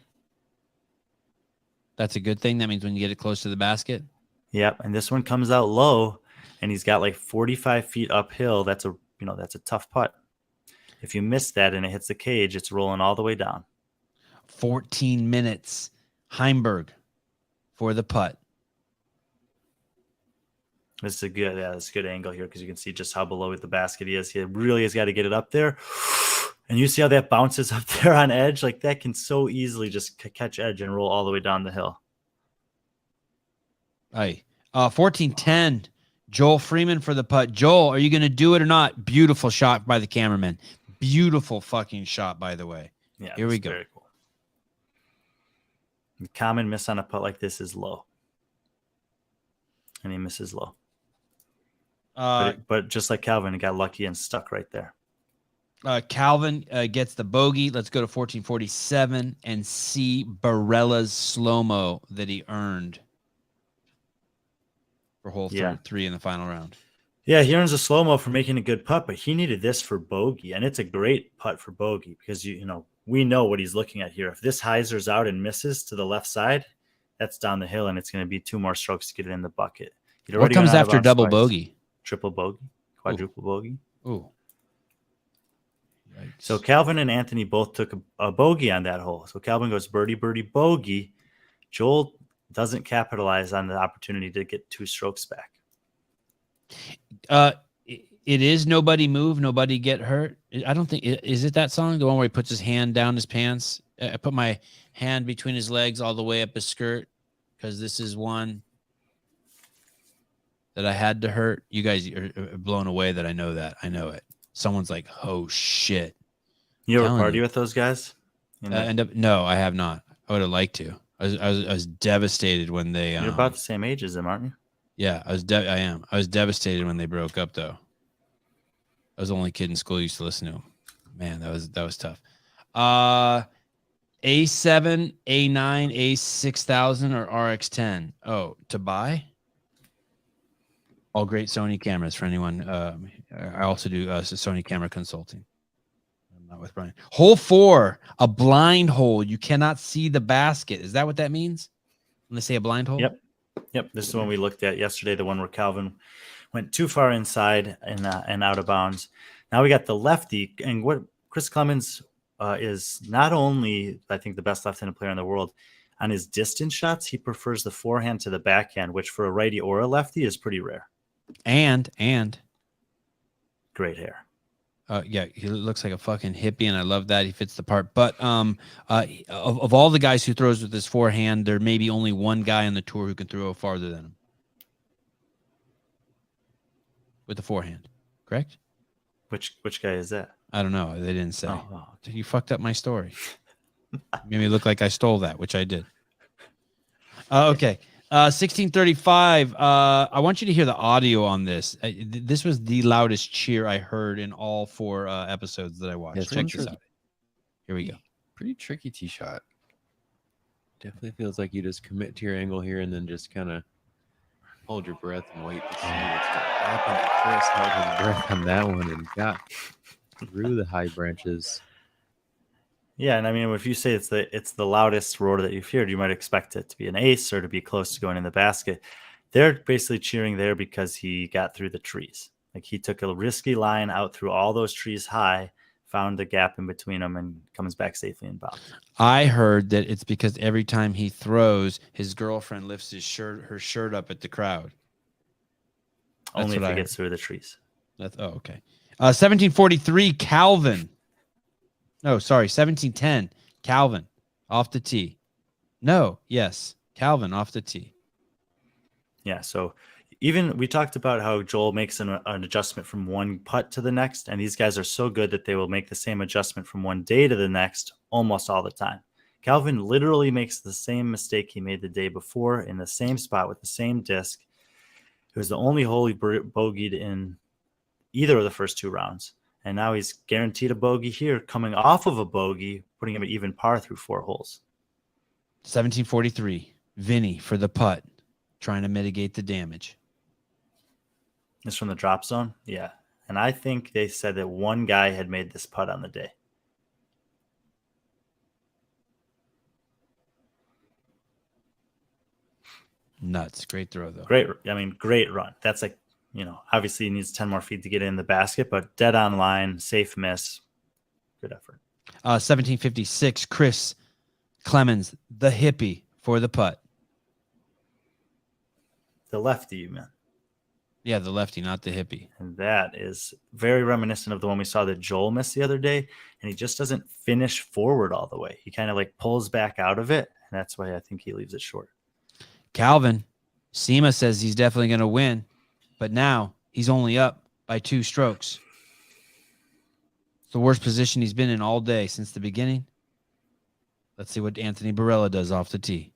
Speaker 2: That's a good thing. That means when you get it close to the basket.
Speaker 1: Yep, and this one comes out low, and he's got like 45 feet uphill. That's a tough putt. If you miss that and it hits the cage, it's rolling all the way down.
Speaker 2: 14 minutes. Heimberg for the putt.
Speaker 1: This is a good angle here because you can see just how below the basket he is. He really has got to get it up there. And you see how that bounces up there on edge? Like that can so easily just catch edge and roll all the way down the hill.
Speaker 2: 14-10, Joel Freeman for the putt. Joel, are you going to do it or not? Beautiful shot by the cameraman. Beautiful fucking shot, by the way.
Speaker 1: Yeah,
Speaker 2: here we go.
Speaker 1: Very cool. The common miss on a putt like this is low. And he misses low. But just like Calvin, he got lucky and stuck right there.
Speaker 2: Calvin gets the bogey. Let's go to 1447 and see Barella's slow-mo that he earned for hole 3 in the final round.
Speaker 1: Yeah, he earns a slow-mo for making a good putt, but he needed this for bogey. And it's a great putt for bogey because, we know what he's looking at here. If this hyzers out and misses to the left side, that's down the hill, and it's going to be 2 more strokes to get it in the bucket.
Speaker 2: What comes after double bogey?
Speaker 1: Triple bogey, quadruple bogey.
Speaker 2: Ooh.
Speaker 1: So Calvin and Anthony both took a bogey on that hole. So Calvin goes birdie, birdie, bogey. Joel doesn't capitalize on the opportunity to get 2 strokes back.
Speaker 2: It is Nobody Move, Nobody Get Hurt. I don't think, is it that song? The one where he puts his hand down his pants? I put my hand between his legs all the way up his skirt because this is one that I had to hurt. You guys are blown away that I know that. I know it. Someone's like, oh, shit.
Speaker 1: You ever party with those guys?
Speaker 2: No, I have not. I would have liked to. I was devastated when they...
Speaker 1: You're about the same age as them, aren't you?
Speaker 2: Yeah, I am. I was devastated when they broke up, though. I was the only kid in school who used to listen to them. Man, that was tough. A7, A9, A6000, or RX10? Oh, to buy? All great Sony cameras for anyone. I also do Sony camera consulting. I'm not with Brian. Hole 4, a blind hole. You cannot see the basket. Is that what that means when they say a blind hole?
Speaker 1: Yep. This is the one we looked at yesterday, the one where Calvin went too far inside and out of bounds. Now we got the lefty, and what Chris Clemens is not only, I think, the best left-handed player in the world. On his distance shots, he prefers the forehand to the backhand, which for a righty or a lefty is pretty rare.
Speaker 2: And
Speaker 1: great hair.
Speaker 2: Yeah, he looks like a fucking hippie, and I love that. He fits the part. But of all the guys who throws with his forehand, there may be only one guy on the tour who can throw farther than him with the forehand. Correct?
Speaker 1: Which guy is that?
Speaker 2: I don't know. They didn't say.
Speaker 1: Oh, okay.
Speaker 2: You fucked up my story. Made me look like I stole that, which I did. Okay. 1635. I want you to hear the audio on this. This was the loudest cheer I heard in all 4 episodes that I watched.
Speaker 6: Yes,
Speaker 2: Check this out. Here we go.
Speaker 6: Pretty tricky tee shot. Definitely feels like you just commit to your angle here and then just kind of hold your breath and wait to see what's going to happen. Chris held his breath on that one and got through the high branches.
Speaker 1: Yeah, and I mean, if you say it's the loudest roar that you've heard, you might expect it to be an ace or to be close to going in the basket. They're basically cheering there because he got through the trees. Like he took a risky line out through all those trees high, found the gap in between them and comes back safely and bounds.
Speaker 2: I heard that it's because every time he throws, his girlfriend lifts her shirt up at the crowd.
Speaker 1: Only if
Speaker 2: what
Speaker 1: it
Speaker 2: I
Speaker 1: gets through the trees.
Speaker 2: Okay. 1743, Calvin. No, sorry, 1710, Calvin off the tee. No, yes, Calvin off the tee.
Speaker 1: Yeah, so even we talked about how Joel makes an adjustment from one putt to the next, and these guys are so good that they will make the same adjustment from one day to the next almost all the time. Calvin literally makes the same mistake he made the day before in the same spot with the same disc. It was the only hole he bogeyed in either of the first 2 rounds, and now he's guaranteed a bogey here, coming off of a bogey, putting him at even par through 4 holes.
Speaker 2: 1743, Vinny for the putt, trying to mitigate the damage.
Speaker 1: This from the drop zone? Yeah. And I think they said that one guy had made this putt on the day.
Speaker 2: Nuts. Great throw, though.
Speaker 1: Great run. That's like, obviously he needs 10 more feet to get in the basket, but dead on line, safe miss. Good effort.
Speaker 2: 1756, Chris Clemens, the hippie for the putt.
Speaker 1: The lefty, you meant.
Speaker 2: Yeah, the lefty, not the hippie.
Speaker 1: And that is very reminiscent of the one we saw that Joel missed the other day. And he just doesn't finish forward all the way. He kind of like pulls back out of it. And that's why I think he leaves it short.
Speaker 2: Calvin, SEMA says he's definitely going to win, but now he's only up by 2 strokes. It's the worst position he's been in all day since the beginning. Let's see what Anthony Barella does off the tee.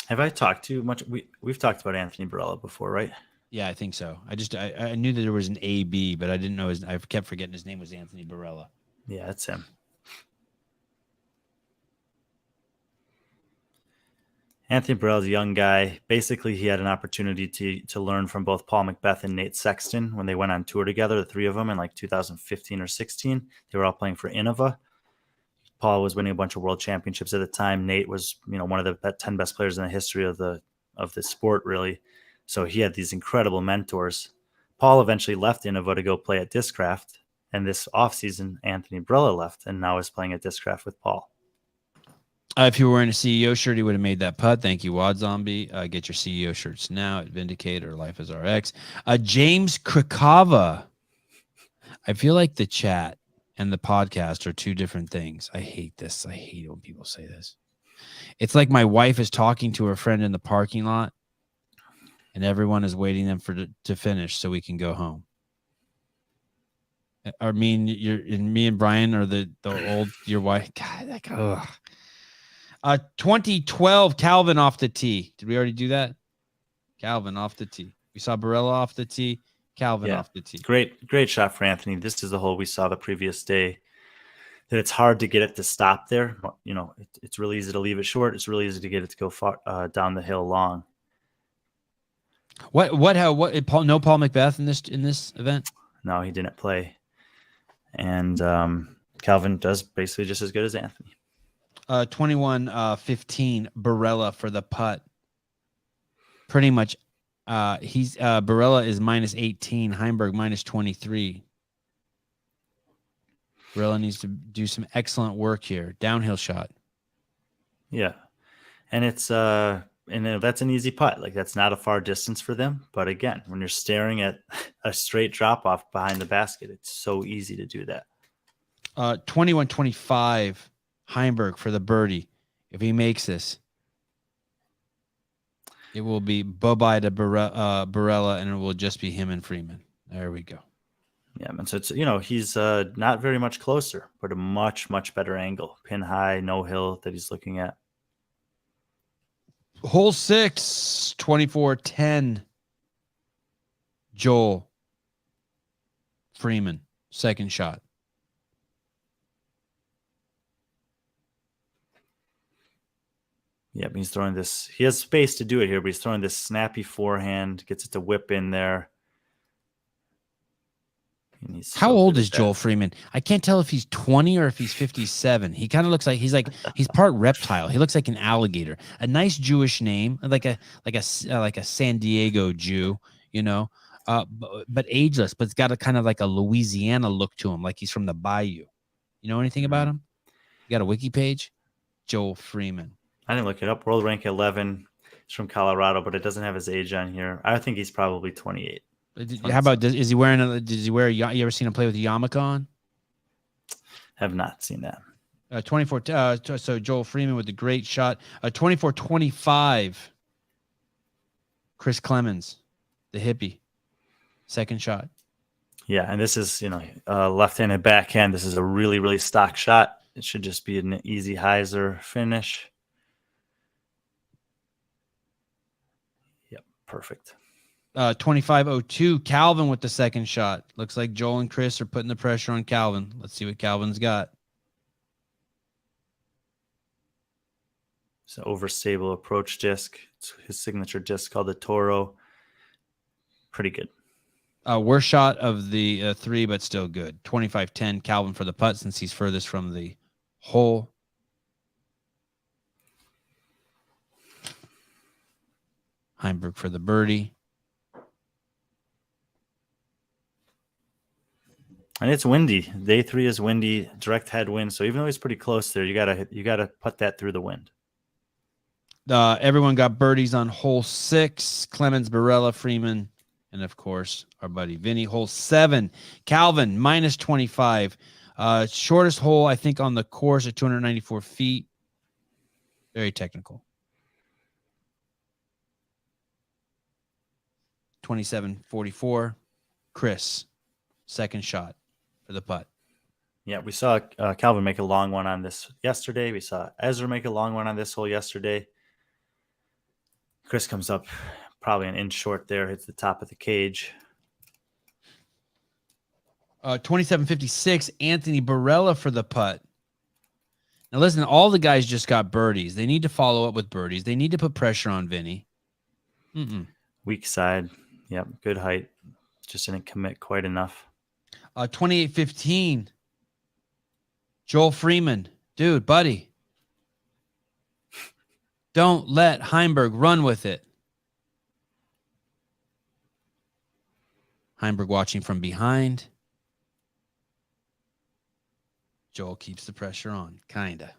Speaker 1: Have I talked too much? We've talked about Anthony Barella before, right?
Speaker 2: Yeah, I think so. I knew that there was an AB, but I didn't know I kept forgetting his name was Anthony Barella.
Speaker 1: Yeah, that's him. Anthony Barrella's a young guy. Basically, he had an opportunity to learn from both Paul McBeth and Nate Sexton when they went on tour together, the 3 of them in like 2015 or 16. They were all playing for Innova. Paul was winning a bunch of world championships at the time. Nate was, one of the 10 best players in the history of the sport, really. So he had these incredible mentors. Paul eventually left Innova to go play at Discraft. And this offseason, Anthony Barella left and now is playing at Discraft with Paul.
Speaker 2: If you were wearing a CEO shirt, he would have made that putt. Thank you, Wad Zombie. Get your CEO shirts now at Vindicate or Life is RX. James Krakava. I feel like the chat and the podcast are 2 different things. I hate this. I hate it when people say this. It's like my wife is talking to her friend in the parking lot, and everyone is waiting them to finish so we can go home. Me and Brian are the old your wife. God, like, ugh. 2012, Calvin off the tee. Did we already do that? Calvin off the tee. We saw Barella off the tee. Calvin off the tee.
Speaker 1: Great shot for Anthony. This is the hole we saw the previous day. That it's hard to get it to stop there. It's really easy to leave it short. It's really easy to get it to go far down the hill long.
Speaker 2: What? Paul? No Paul McBeth in this event?
Speaker 1: No, he didn't play. And Calvin does basically just as good as Anthony.
Speaker 2: 21-15, Barella for the putt. Pretty much. Barella is -18, Heimberg -23. Barella needs to do some excellent work here. Downhill shot.
Speaker 1: Yeah. And it's that's an easy putt. Like that's not a far distance for them. But again, when you're staring at a straight drop off behind the basket, it's so easy to do that.
Speaker 2: 21-25, Heimberg for the birdie. If he makes this, it will be bye-bye to Barella, and it will just be him and Freeman. There we go.
Speaker 1: Yeah, and so it's he's not very much closer, but a much better angle, pin high, no hill that he's looking at.
Speaker 2: Hole 6, 24-10. Joel Freeman, second shot.
Speaker 1: Yeah, but he's throwing this. He has space to do it here, but he's throwing this snappy forehand, gets it to whip in there.
Speaker 2: How old is Joel Freeman? I can't tell if he's 20 or if he's 57. He kind of looks like he's part reptile. He looks like an alligator. A nice Jewish name, like a San Diego Jew, but ageless, but it's got a kind of like a Louisiana look to him, like he's from the bayou. You know anything about him? You got a wiki page? Joel Freeman.
Speaker 1: I didn't look it up. World rank 11. He's from Colorado, but it doesn't have his age on here. I think he's probably 28.
Speaker 2: How about, is he wearing you ever seen him play with a yarmulke on?
Speaker 1: Have not seen that.
Speaker 2: 24. So Joel Freeman with the great shot. 24-25. Chris Clemens, the hippie, second shot.
Speaker 1: Yeah, and this is, left-handed backhand. This is a really, really stock shot. It should just be an easy hyzer finish. Yep, perfect.
Speaker 2: 25-02. Calvin with the second shot. Looks like Joel and Chris are putting the pressure on Calvin. Let's see what Calvin's got.
Speaker 1: It's an overstable approach disc. It's his signature disc called the Toro. Pretty good.
Speaker 2: Worst shot of the three, but still good. 25-10. Calvin for the putt since he's furthest from the hole. Heimberg for the birdie.
Speaker 1: And it's windy. Day 3 is windy, direct headwind. So even though he's pretty close there, you gotta put that through the wind.
Speaker 2: Everyone got birdies on hole 6. Clemens, Barella, Freeman, and of course our buddy Vinny. Hole 7. Calvin -25. Shortest hole I think on the course at 294 feet. Very technical. 27-44. Chris, second shot for the putt.
Speaker 1: Yeah, we saw Calvin make a long one on this yesterday. We saw Ezra make a long one on this hole yesterday. Chris comes up probably an inch short there, hits the top of the cage.
Speaker 2: 27-56. Anthony Barella for the putt. Now listen, all the guys just got birdies. They need to follow up with birdies. They need to put pressure on Vinny.
Speaker 1: Weak side. Yep, good height. Just didn't commit quite enough.
Speaker 2: 28-15. Joel Freeman. Dude, buddy. Don't let Heimberg run with it. Heimberg watching from behind. Joel keeps the pressure on, kinda.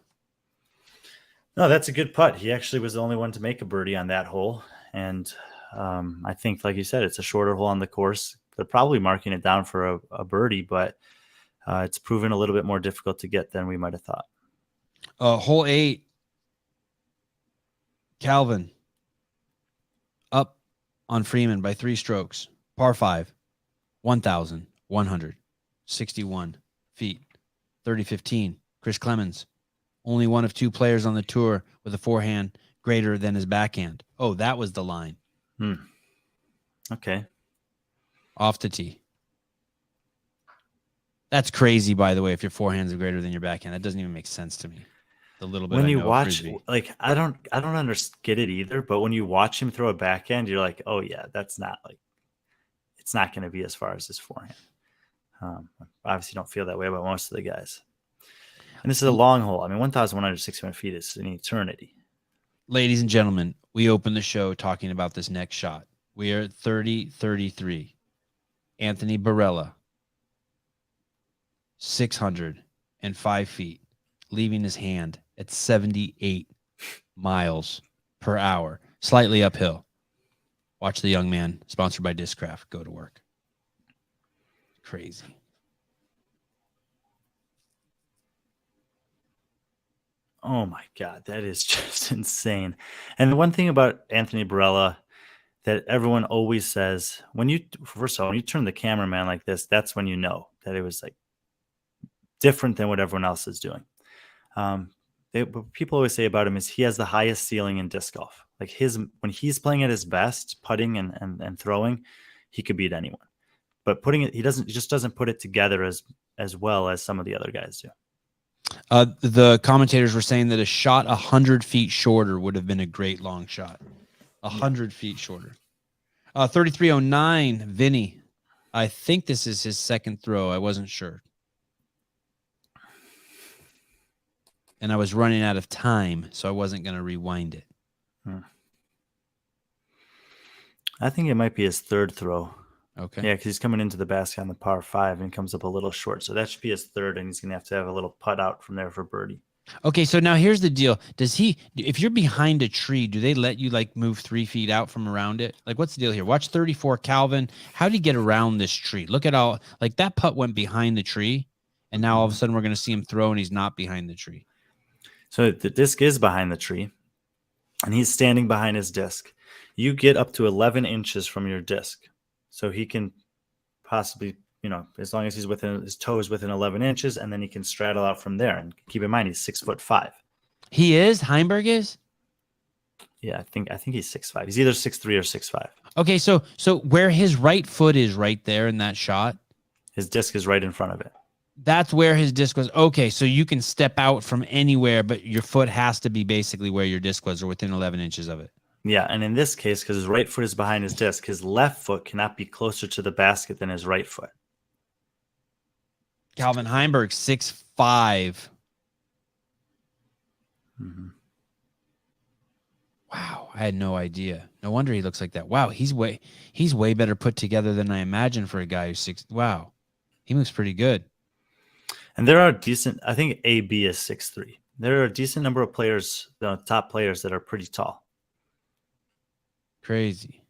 Speaker 1: No, that's a good putt. He actually was the only one to make a birdie on that hole. And I think, like you said, it's a shorter hole on the course. They're probably marking it down for a birdie, but it's proven a little bit more difficult to get than we might have thought.
Speaker 2: Hole 8. Calvin up on Freeman by 3 strokes. Par 5, 1,161 feet. 30-15. Chris Clemens, only one of 2 players on the tour with a forehand greater than his backhand. Oh, that was the line.
Speaker 1: Okay.
Speaker 2: Off the tee. That's crazy, by the way, if your forehands are greater than your backhand. That doesn't even make sense to me. The little bit
Speaker 1: When
Speaker 2: I
Speaker 1: you
Speaker 2: know of
Speaker 1: watch,
Speaker 2: Frisbee.
Speaker 1: like, I don't get it either, but when you watch him throw a backhand, you're like, oh yeah, it's not going to be as far as his forehand. Obviously don't feel that way about most of the guys. And this is a long hole. I mean, 1,161 feet is an eternity.
Speaker 2: Ladies and gentlemen, we open the show talking about this next shot. We are at 30-33. Anthony Barella, 605 feet, leaving his hand at 78 miles per hour, slightly uphill. Watch the young man, sponsored by Discraft, go to work. Crazy.
Speaker 1: Oh my God, that is just insane. And the one thing about Anthony Barella that everyone always says, first of all, when you turn the cameraman like this, that's when you know that it was like different than what everyone else is doing. What people always say about him is he has the highest ceiling in disc golf. Like when he's playing at his best, putting and throwing, he could beat anyone. But he just doesn't put it together as well as some of the other guys do.
Speaker 2: The commentators were saying that a shot 100 feet shorter would have been a great long shot. 100 feet shorter. 3309, Vinny. I think this is his second throw. I wasn't sure. And I was running out of time, so I wasn't going to rewind it.
Speaker 1: I think it might be his third throw.
Speaker 2: Okay.
Speaker 1: Yeah, because he's coming into the basket on the par 5 and comes up a little short. So that should be his third, and he's going to have a little putt out from there for birdie.
Speaker 2: Okay, so now here's the deal. If you're behind a tree, do they let you like move 3 feet out from around it? Like, what's the deal here? Watch 34, Calvin. How do you get around this tree? Look at all, like that putt went behind the tree, and now all of a sudden we're going to see him throw and he's not behind the tree.
Speaker 1: So the disc is behind the tree, and he's standing behind his disc. You get up to 11 inches from your disc. So he can possibly, as long as he's within his toes within 11 inches, and then he can straddle out from there. And keep in mind, he's 6'5".
Speaker 2: He is? Heimberg is?
Speaker 1: Yeah, I think he's 6'5". He's either 6'3" or 6'5".
Speaker 2: Okay, so where his right foot is right there in that shot,
Speaker 1: His disc is right in front of it.
Speaker 2: that's where his disc was. Okay, so you can step out from anywhere, but your foot has to be basically where your disc was or within 11 inches of it.
Speaker 1: Yeah, and in this case, because his right foot is behind his disc, his left foot cannot be closer to the basket than his right foot.
Speaker 2: Calvin Heimberg, 6'5".
Speaker 1: Mm-hmm.
Speaker 2: Wow, I had no idea. No wonder he looks like that. Wow, he's way better put together than I imagined for a guy who's 6. Wow, he moves pretty good.
Speaker 1: And there are decent. I think AB is 6'3". There are a decent number of players, the top players, that are pretty tall.
Speaker 2: Crazy.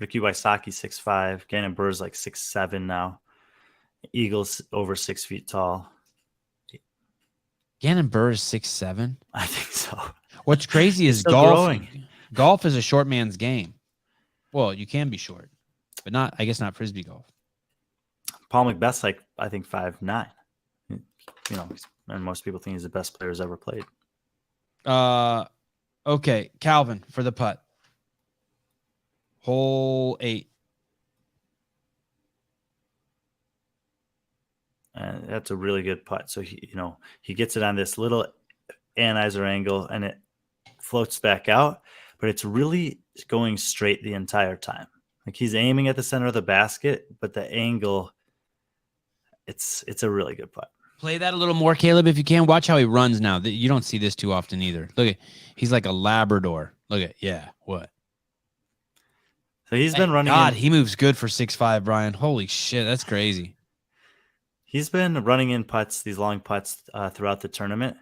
Speaker 1: Ricky Wysocki 6'5". Gannon Burr's like 6'7" now. Eagles over 6 feet tall.
Speaker 2: Gannon Burr is 6'7".
Speaker 1: I think so.
Speaker 2: What's crazy is
Speaker 1: still
Speaker 2: golf.
Speaker 1: growing.
Speaker 2: Golf is a short man's game. Well, you can be short, but not. I guess not frisbee golf.
Speaker 1: Paul McBeth's like, I think 5'9". And most people think he's the best player who's ever played.
Speaker 2: Okay, Calvin for the putt. Hole 8.
Speaker 1: And that's a really good putt. So he gets it on this little anizer angle, and it floats back out, but it's really going straight the entire time. Like he's aiming at the center of the basket, but the angle, it's a really good putt.
Speaker 2: Play that a little more, Caleb, if you can. Watch how he runs now. You don't see this too often either. Look at, he's like a Labrador. Look at, yeah, what?
Speaker 1: So he's been running.
Speaker 2: God, he moves good for 6'5", Brian. Holy shit, that's crazy.
Speaker 1: He's been running in putts, these long putts throughout the tournament,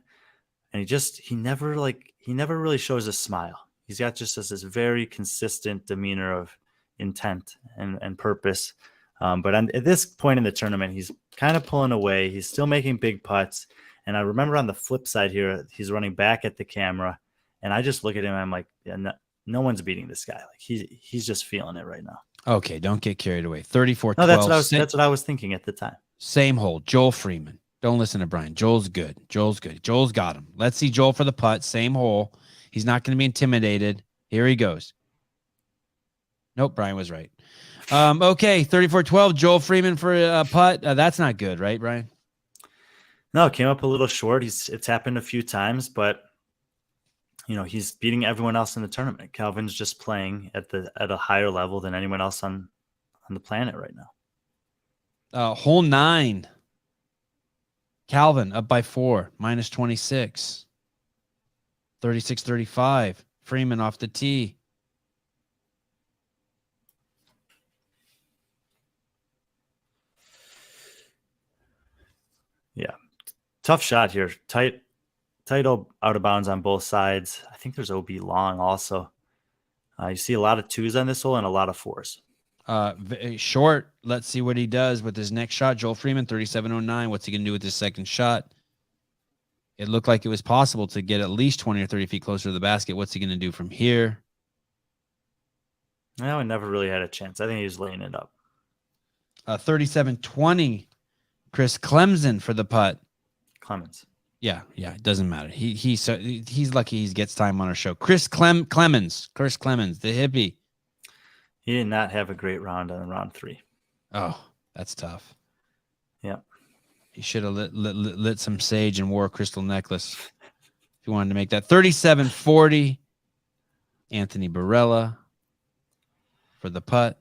Speaker 1: and he never really shows a smile. He's got just this very consistent demeanor of intent and purpose. But at this point in the tournament, he's kind of pulling away. He's still making big putts. And I remember on the flip side here, he's running back at the camera, and I just look at him. And I'm like, yeah, no one's beating this guy. Like he's just feeling it right now.
Speaker 2: Okay, don't get carried away. 34-12.
Speaker 1: No, that's what I was thinking at the time.
Speaker 2: Same hole. Joel Freeman. Don't listen to Brian. Joel's good. Joel's got him. Let's see Joel for the putt. Same hole. He's not going to be intimidated. Here he goes. Nope, Brian was right. Okay, 34-12. Joel Freeman for a putt. That's not good, right, Brian?
Speaker 1: No, it came up a little short. It's happened a few times, but he's beating everyone else in the tournament. Calvin's just playing at a higher level than anyone else on the planet right now.
Speaker 2: Hole 9. Calvin up by 4, minus 26. 36-35. Freeman off the tee.
Speaker 1: Yeah. Tough shot here. Tight out of bounds on both sides. I think there's OB long also. You see a lot of 2s on this hole and a lot of 4s.
Speaker 2: Short. Let's see what he does with his next shot. Joel Freeman, 37.09. What's he going to do with his second shot? It looked like it was possible to get at least 20 or 30 feet closer to the basket. What's he going to do from here?
Speaker 1: No, I never really had a chance. I think he was laying it up.
Speaker 2: 37-20. Chris Clemson for the putt.
Speaker 1: Clemens.
Speaker 2: Yeah, it doesn't matter. He's lucky he gets time on our show. Chris Clemens, the hippie.
Speaker 1: He did not have a great round on round 3.
Speaker 2: Oh, that's tough.
Speaker 1: Yeah.
Speaker 2: He should have lit some sage and wore a crystal necklace if you wanted to make that. 37-40. Anthony Barella for the putt.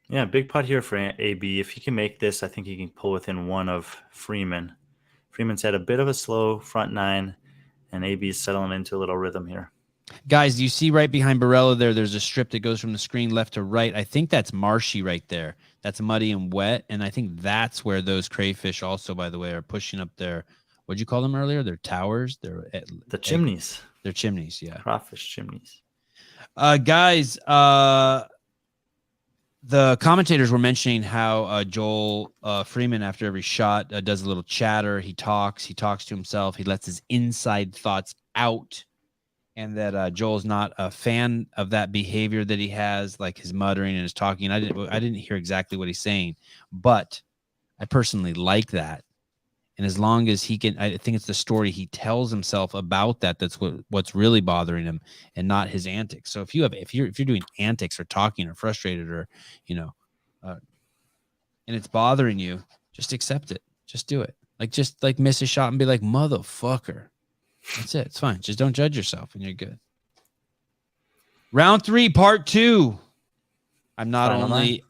Speaker 1: Yeah, big putt here for AB. If he can make this, I think he can pull within 1 of Freeman. Freeman's had a bit of a slow front 9, and AB is settling into a little rhythm here.
Speaker 2: Guys, you see right behind Barella there's a strip that goes from the screen left to right. I think that's marshy right there. That's muddy and wet. And I think that's where those crayfish also, by the way, are pushing up their, what'd you call them earlier? Their towers?
Speaker 1: The chimneys.
Speaker 2: Their chimneys, yeah.
Speaker 1: Crawfish chimneys.
Speaker 2: Guys, the commentators were mentioning how Joel Freeman, after every shot, does a little chatter. He talks to himself. He lets his inside thoughts out, and that Joel's not a fan of that behavior that he has, like his muttering and his talking. I didn't hear exactly what he's saying, but I personally like that. And as long as he can, I think it's the story he tells himself about that. That's what's really bothering him, and not his antics. So if you're doing antics or talking or frustrated or, and it's bothering you, just accept it. Just do it. Just miss a shot and be like, motherfucker. That's it. It's fine. Just don't judge yourself and you're good. Round 3, part 2. I'm not only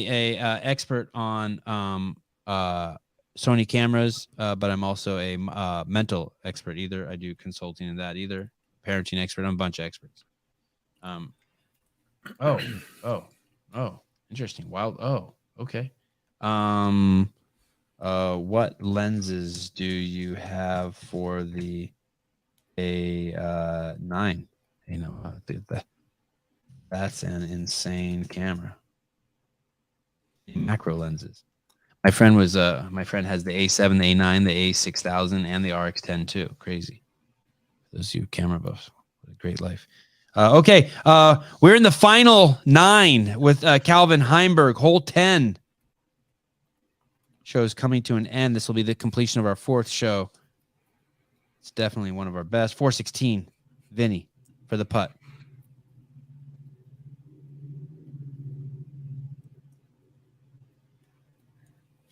Speaker 2: a expert on Sony cameras, but I'm also a mental expert. Either I do consulting in that, either parenting expert. I'm a bunch of experts. Oh, interesting. Wow. Oh, okay. What lenses do you have for the A9? That's an insane camera. Macro lenses. My friend has the A7, the A9, the A6000, and the RX10 too. Crazy. Those you camera buffs. What a great life. Okay. We're in the final 9 with Calvin Heimberg, hole 10. Show's coming to an end. This will be the completion of our 4th show. It's definitely one of our best. 416, Vinny for the putt.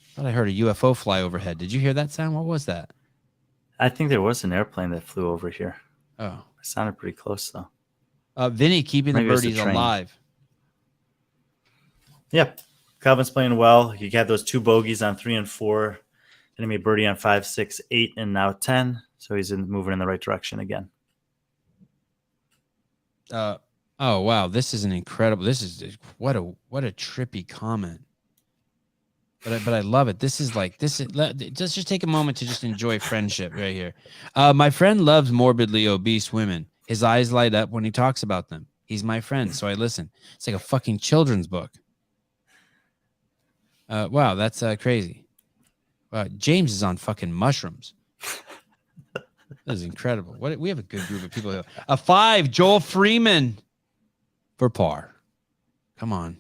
Speaker 2: I thought I heard a UFO fly overhead. Did you hear that sound? What was that?
Speaker 1: I think there was an airplane that flew over here.
Speaker 2: Oh.
Speaker 1: It sounded pretty close, though.
Speaker 2: Vinny keeping
Speaker 1: Maybe
Speaker 2: the
Speaker 1: it was the
Speaker 2: birdies
Speaker 1: train.
Speaker 2: alive.
Speaker 1: Yep. Calvin's playing well. He had those 2 bogeys on 3 and 4. Then he made birdie on 5, 6, 8, and now 10. So he's moving in the right direction again.
Speaker 2: Oh, wow. This is an incredible. This is what a trippy comment. But I love it. Let's just take a moment to just enjoy friendship right here. My friend loves morbidly obese women. His eyes light up when he talks about them. He's my friend, so I listen. It's like a fucking children's book. Wow, that's crazy. Wow, James is on fucking mushrooms. That is incredible. We have a good group of people here. A 5, Joel Freeman for par. Come on,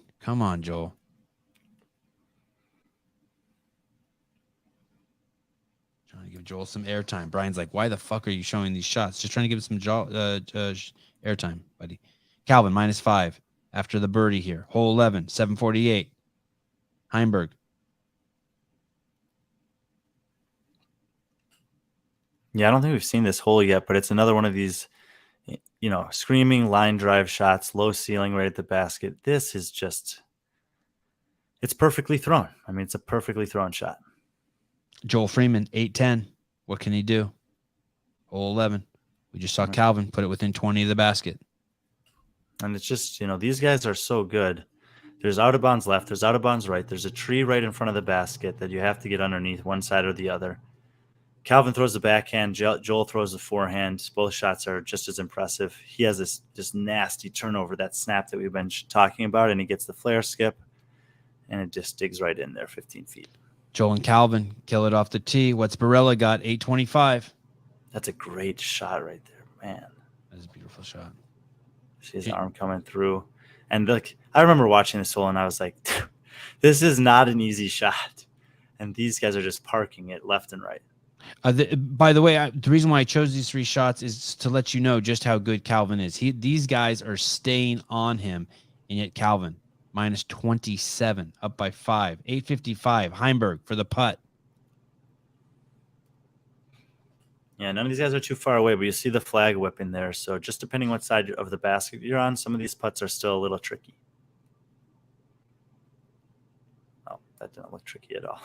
Speaker 2: Joel. Give Joel some airtime. Brian's like, why the fuck are you showing these shots? Just trying to give him some airtime, buddy. Calvin, -5 after the birdie here. Hole 11, 748. Heimberg.
Speaker 1: Yeah, I don't think we've seen this hole yet, but it's another one of these, screaming line drive shots, low ceiling right at the basket. This is just, it's perfectly thrown. I mean, it's a perfectly thrown shot.
Speaker 2: Joel Freeman, 8-10. What can he do? Hole 11. We just saw Calvin put it within 20 of the basket.
Speaker 1: And it's just, these guys are so good. There's out of bounds left. There's out of bounds right. There's a tree right in front of the basket that you have to get underneath one side or the other. Calvin throws the backhand. Joel throws the forehand. Both shots are just as impressive. He has this nasty turnover, that snap that we've been talking about, and he gets the flare skip, and it just digs right in there, 15 feet.
Speaker 2: Joel and Calvin kill it off the tee. What's Barella got? 825.
Speaker 1: That's a great shot right there, man.
Speaker 2: That is a beautiful shot.
Speaker 1: See his arm coming through. And I remember watching this hole and I was like, this is not an easy shot. And these guys are just parking it left and right.
Speaker 2: By the way, the reason why I chose these 3 shots is to let you know just how good Calvin is. These guys are staying on him, and yet Calvin, -27, up by 5, 855. Heimberg for the putt.
Speaker 1: Yeah, none of these guys are too far away, but you see the flag whipping there. So just depending what side of the basket you're on, some of these putts are still a little tricky. Oh, that didn't look tricky at all.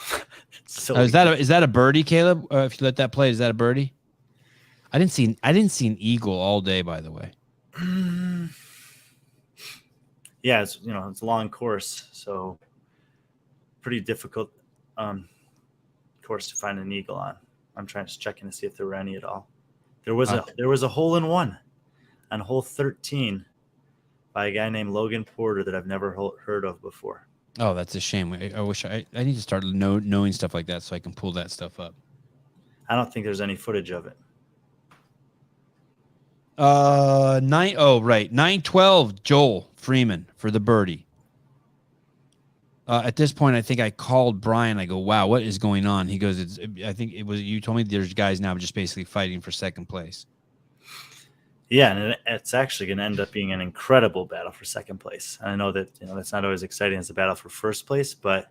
Speaker 2: Is that a birdie, Caleb? If you let that play, is that a birdie? I didn't see an eagle all day, by the way.
Speaker 1: Yeah, it's it's a long course, so pretty difficult course to find an eagle on. I'm trying to check in to see if there were any at all. There was a hole in one on hole 13 by a guy named Logan Porter that I've never heard of before.
Speaker 2: Oh, that's a shame. I wish I need to start knowing stuff like that so I can pull that stuff up.
Speaker 1: I don't think there's any footage of it.
Speaker 2: 912 Joel Freeman for the birdie. At this point, I think I called Brian. I go, wow, what is going on? He goes, I think it was, you told me there's guys now just basically fighting for second place.
Speaker 1: Yeah, and it's actually going to end up being an incredible battle for second place. And I know that that's not always exciting as a battle for first place, but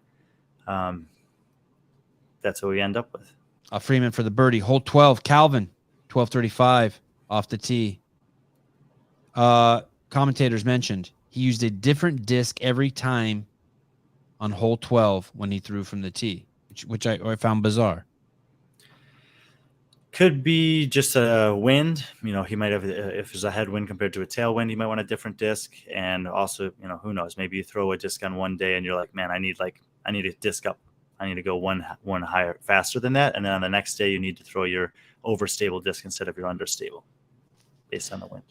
Speaker 1: that's what we end up with.
Speaker 2: Freeman for the birdie. Hole 12, Calvin, 1235 off the tee. Commentators mentioned he used a different disc every time on hole 12 when he threw from the tee, which I found bizarre.
Speaker 1: Could be just a wind. He might have, if there's a headwind compared to a tailwind, he might want a different disc. And also, who knows? Maybe you throw a disc on one day and you're like, man, I need a disc up. I need to go one higher, faster than that. And then on the next day, you need to throw your overstable disc instead of your understable, based on the wind.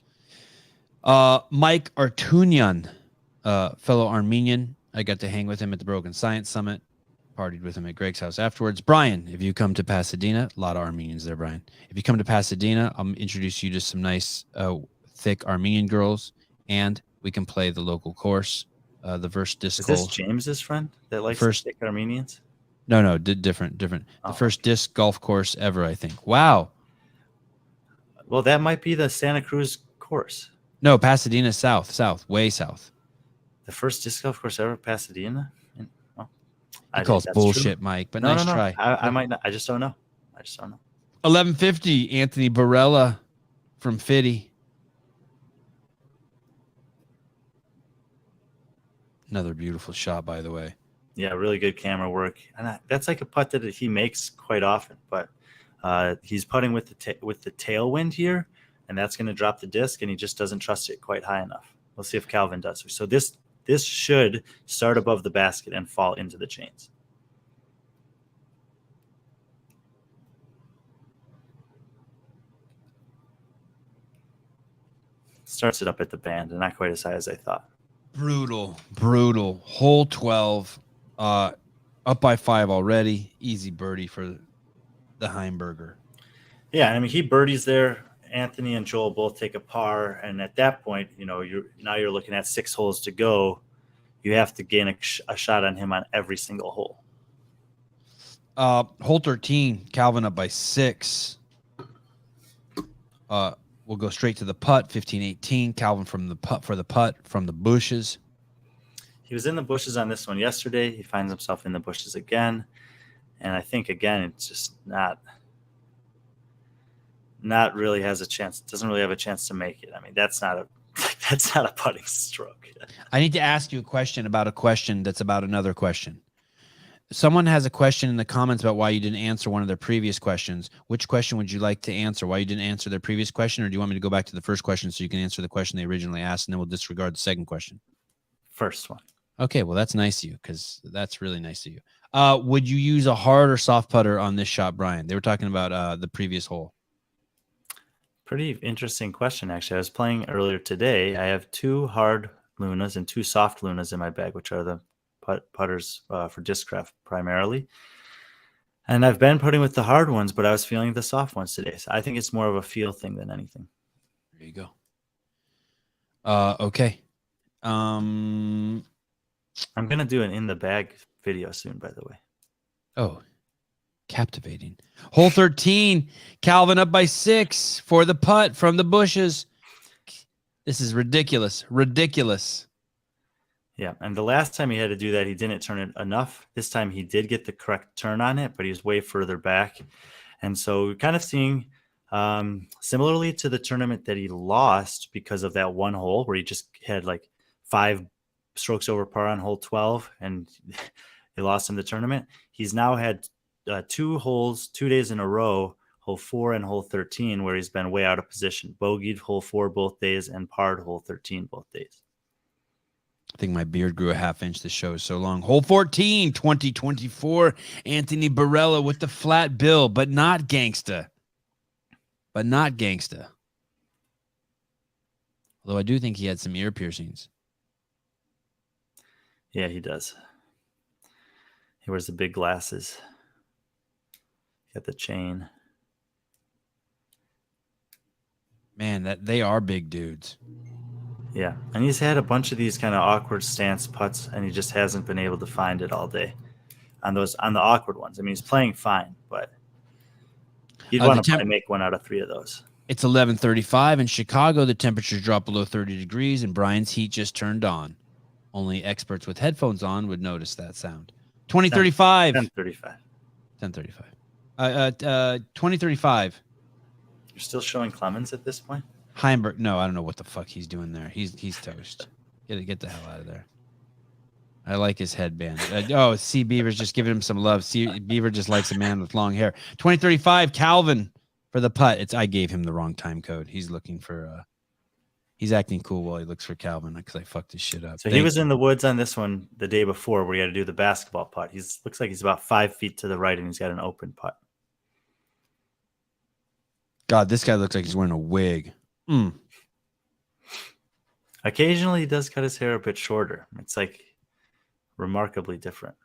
Speaker 2: Mike Artunian, fellow Armenian. I got to hang with him at the Broken Science Summit. Partied with him at Greg's house afterwards. Brian, if you come to Pasadena, a lot of Armenians there, Brian. If you come to Pasadena, I'll introduce you to some nice, thick Armenian girls, and we can play the local course, the first disc
Speaker 1: Is this
Speaker 2: hole.
Speaker 1: James's friend that likes thick Armenians?
Speaker 2: No, different.
Speaker 1: Oh.
Speaker 2: The first disc golf course ever, I think. Wow.
Speaker 1: Well, that might be the Santa Cruz course.
Speaker 2: No, Pasadena south, way south.
Speaker 1: The first disc golf course ever, Pasadena?
Speaker 2: I call it bullshit, true. Mike, but
Speaker 1: no,
Speaker 2: nice try.
Speaker 1: I might not. I just don't know.
Speaker 2: 1150, Anthony Barella from Fitty. Another beautiful shot, by the way.
Speaker 1: Yeah, really good camera work. And that's like a putt that he makes quite often. But he's putting with the tailwind here, and that's going to drop the disc, and he just doesn't trust it quite high enough. We'll see if Calvin does. So this should start above the basket and fall into the chains. Starts it up at the band and not quite as high as I thought.
Speaker 2: Brutal. Hole 12, up by 5 already. Easy birdie for the Heimberger.
Speaker 1: Yeah, I mean, he birdies there. Anthony and Joel both take a par, and at that point, you're looking at 6 holes to go. You have to gain a shot on him on every single hole.
Speaker 2: Hole 13, Calvin up by 6. We'll go straight to the putt. 15-18, Calvin from the putt from the bushes.
Speaker 1: He was in the bushes on this one yesterday. He finds himself in the bushes again, and I think again it's just not really has a chance. Doesn't really have a chance to make it. I mean, that's not a putting stroke.
Speaker 2: I need to ask you a question about a question that's about another question. Someone has a question in the comments about why you didn't answer one of their previous questions. Which question would you like to answer? Why you didn't answer their previous question, or do you want me to go back to the first question so you can answer the question they originally asked, and then we'll disregard the second question?
Speaker 1: First one.
Speaker 2: Okay, well, that's nice of you, because that's really nice of you. Would you use a hard or soft putter on this shot, Brian? They were talking about the previous hole.
Speaker 1: Pretty interesting question, actually. I was playing earlier today. I have 2 hard Lunas and 2 soft Lunas in my bag, which are the putters for Discraft primarily. And I've been putting with the hard ones, but I was feeling the soft ones today. So I think it's more of a feel thing than anything.
Speaker 2: There you go. Okay.
Speaker 1: I'm going to do an in the bag video soon, by the way.
Speaker 2: Oh, captivating. Hole 13, Calvin up by 6 for the putt from the bushes. This is ridiculous.
Speaker 1: Yeah, and the last time he had to do that, he didn't turn it enough. This time he did get the correct turn on it, but he was way further back. And so we're kind of seeing, similarly to the tournament that he lost because of that one hole where he just had like 5 strokes over par on hole 12 and he lost in the tournament. He's now had 2 holes, 2 days in a row hole 4 and hole 13, where he's been way out of position. Bogeyed hole 4 both days and parred hole 13 both days.
Speaker 2: I think my beard grew a half inch. This show is so long. Hole 14, 2024. Anthony Barella with the flat bill, but not gangsta. Although I do think he had some ear piercings.
Speaker 1: Yeah, he does. He wears the big glasses. Got the chain.
Speaker 2: Man, that they are big dudes.
Speaker 1: Yeah, and he's had a bunch of these kind of awkward stance putts, and he just hasn't been able to find it all day on the awkward ones. I mean, he's playing fine, but he'd want to probably make 1 out of 3 of those.
Speaker 2: It's 11:35 in Chicago. The temperatures dropped below 30 degrees, and Brian's heat just turned on. Only experts with headphones on would notice that sound. 2035.
Speaker 1: 10:35.
Speaker 2: 10:35. 2035.
Speaker 1: You're still showing Clemens at this point?
Speaker 2: Heimberg. No, I don't know what the fuck he's doing there. He's toast. Get the hell out of there. I like his headband. C. Beaver's just giving him some love. C. Beaver just likes a man with long hair. 2035, Calvin for the putt. I gave him the wrong time code. He's looking for he's acting cool while he looks for Calvin because I fucked his shit up.
Speaker 1: So he was in the woods on this one the day before where he had to do the basketball putt. Looks like he's about 5 feet to the right and he's got an open putt.
Speaker 2: God, this guy looks like he's wearing a wig.
Speaker 1: Occasionally he does cut his hair a bit shorter. It's like remarkably different.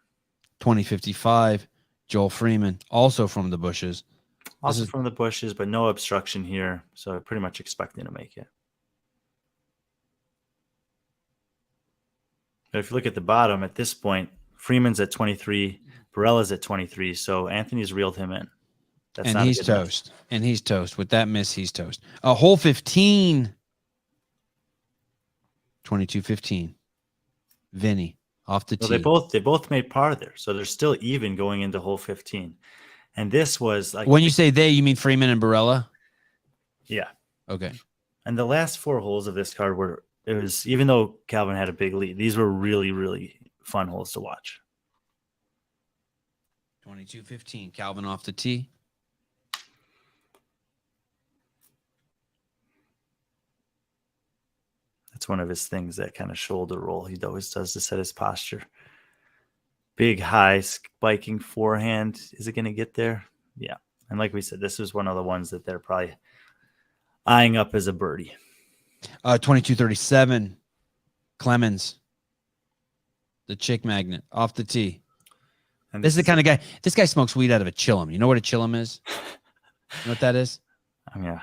Speaker 2: 2055, Joel Freeman, also from the bushes.
Speaker 1: Also from the bushes, but no obstruction here. So pretty much expecting to make it. But if you look at the bottom at this point, Freeman's at 23, Barella's at 23. So Anthony's reeled him in. That's
Speaker 2: and he's toast. And he's toast. With that miss, he's toast. Hole 15. 22-15. Vinny off the tee.
Speaker 1: They both made par there. So they're still even going into hole 15. And this was like
Speaker 2: when you say they, you mean Freeman and Barella?
Speaker 1: Yeah.
Speaker 2: Okay.
Speaker 1: And the last 4 holes of this card even though Calvin had a big lead, these were really, really fun holes to watch.
Speaker 2: 22-15. Calvin off the tee.
Speaker 1: That's one of his things, that kind of shoulder roll he always does to set his posture. Big, high, spiking forehand. Is it going to get there? Yeah. And like we said, this is one of the ones that they're probably eyeing up as a birdie.
Speaker 2: 22-37. Clemens. The chick magnet off the tee. And this is the kind of guy. This guy smokes weed out of a chillum. You know what a chillum is? You know what that is?
Speaker 1: Yeah.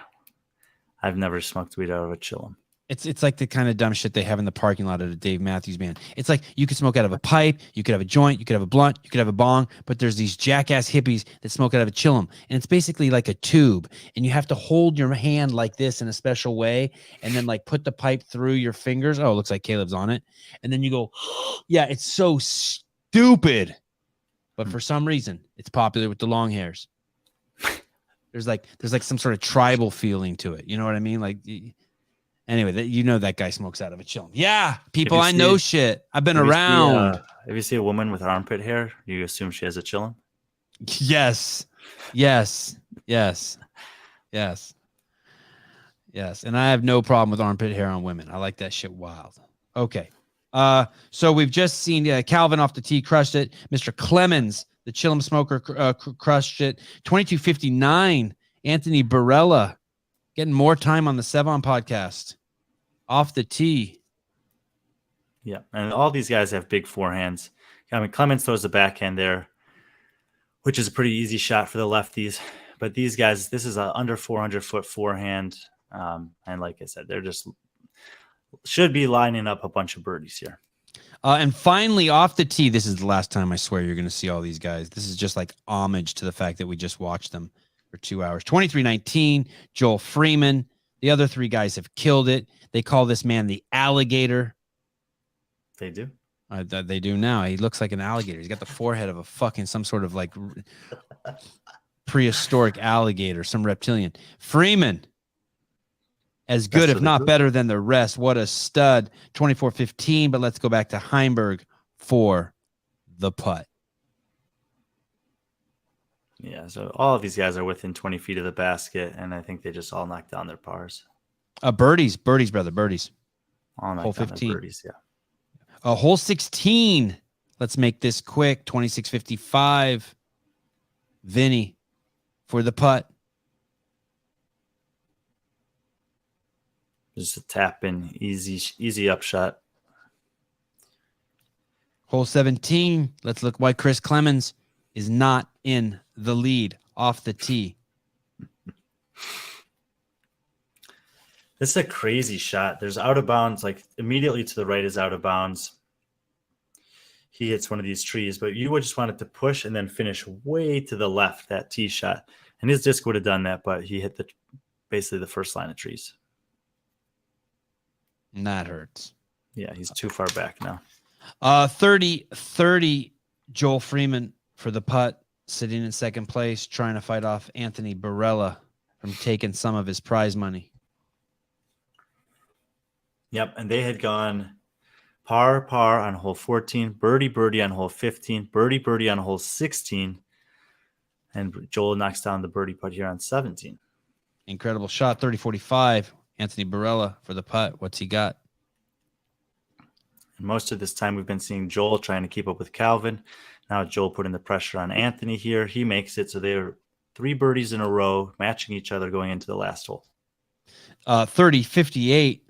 Speaker 1: I've never smoked weed out of a chillum.
Speaker 2: It's like the kind of dumb shit they have in the parking lot at a Dave Matthews Band. It's like you could smoke out of a pipe, you could have a joint, you could have a blunt, you could have a bong, but there's these jackass hippies that smoke out of a chillum, and it's basically like a tube, and you have to hold your hand like this in a special way, and then like put the pipe through your fingers. Oh, it looks like Caleb's on it, and then you go, yeah, it's so stupid, but for some reason it's popular with the long hairs. There's like some sort of tribal feeling to it. You know what I mean? Like. Anyway, that guy smokes out of a chillum. Yeah, people, I know shit. I've been around.
Speaker 1: If you see a woman with armpit hair, you assume she has a chillum?
Speaker 2: Yes. And I have no problem with armpit hair on women. I like that shit wild. Okay. So we've just seen Calvin off the tee, crushed it. Mr. Clemens, the chillum smoker, crushed it. 22-59, Anthony Barella. Getting more time on the Sevan podcast. Off the tee.
Speaker 1: Yeah, and all these guys have big forehands. I mean, Clemens throws the backhand there, which is a pretty easy shot for the lefties. But these guys, this is a under 400-foot forehand. And like I said, they're just should be lining up a bunch of birdies here.
Speaker 2: And finally, off the tee, this is the last time I swear you're going to see all these guys. This is just like homage to the fact that we just watched them for 2 hours. 23-19, Joel Freeman. The other 3 guys have killed it. They call this man the alligator.
Speaker 1: They do.
Speaker 2: They do now. He looks like an alligator. He's got the forehead of a fucking some sort of like prehistoric alligator, some reptilian. Freeman, as good, if not better than the rest. What a stud. 24-15, but let's go back to Heimberg for the putt.
Speaker 1: Yeah, so all of these guys are within 20 feet of the basket, and I think they just all knocked down their pars.
Speaker 2: Birdies, brother, birdies.
Speaker 1: All knocked
Speaker 2: Hole
Speaker 1: down
Speaker 2: 15.
Speaker 1: their birdies, yeah.
Speaker 2: Hole 16. Let's make this quick. 2655. Vinny for the putt.
Speaker 1: Just a tap in, easy upshot.
Speaker 2: Hole 17. Let's look why Chris Clemens is not in the lead off the tee.
Speaker 1: This is a crazy shot. There's out of bounds, like immediately to the right is out of bounds. He hits one of these trees, but you would just want it to push and then finish way to the left, that tee shot. And his disc would have done that, but he hit basically the first line of trees.
Speaker 2: And that hurts.
Speaker 1: Yeah, he's too far back now.
Speaker 2: 30 Joel Freeman for the putt, sitting in second place, trying to fight off Anthony Barella from taking some of his prize money.
Speaker 1: Yep, and they had gone par on hole 14, birdie on hole 15, birdie on hole 16, and Joel knocks down the birdie putt here on 17.
Speaker 2: Incredible shot, 30-45. Anthony Barella for the putt. What's he got?
Speaker 1: And most of this time we've been seeing Joel trying to keep up with Calvin. Now Joel putting the pressure on Anthony here. He makes it, so they're 3 birdies in a row, matching each other going into the last hole.
Speaker 2: 30-58.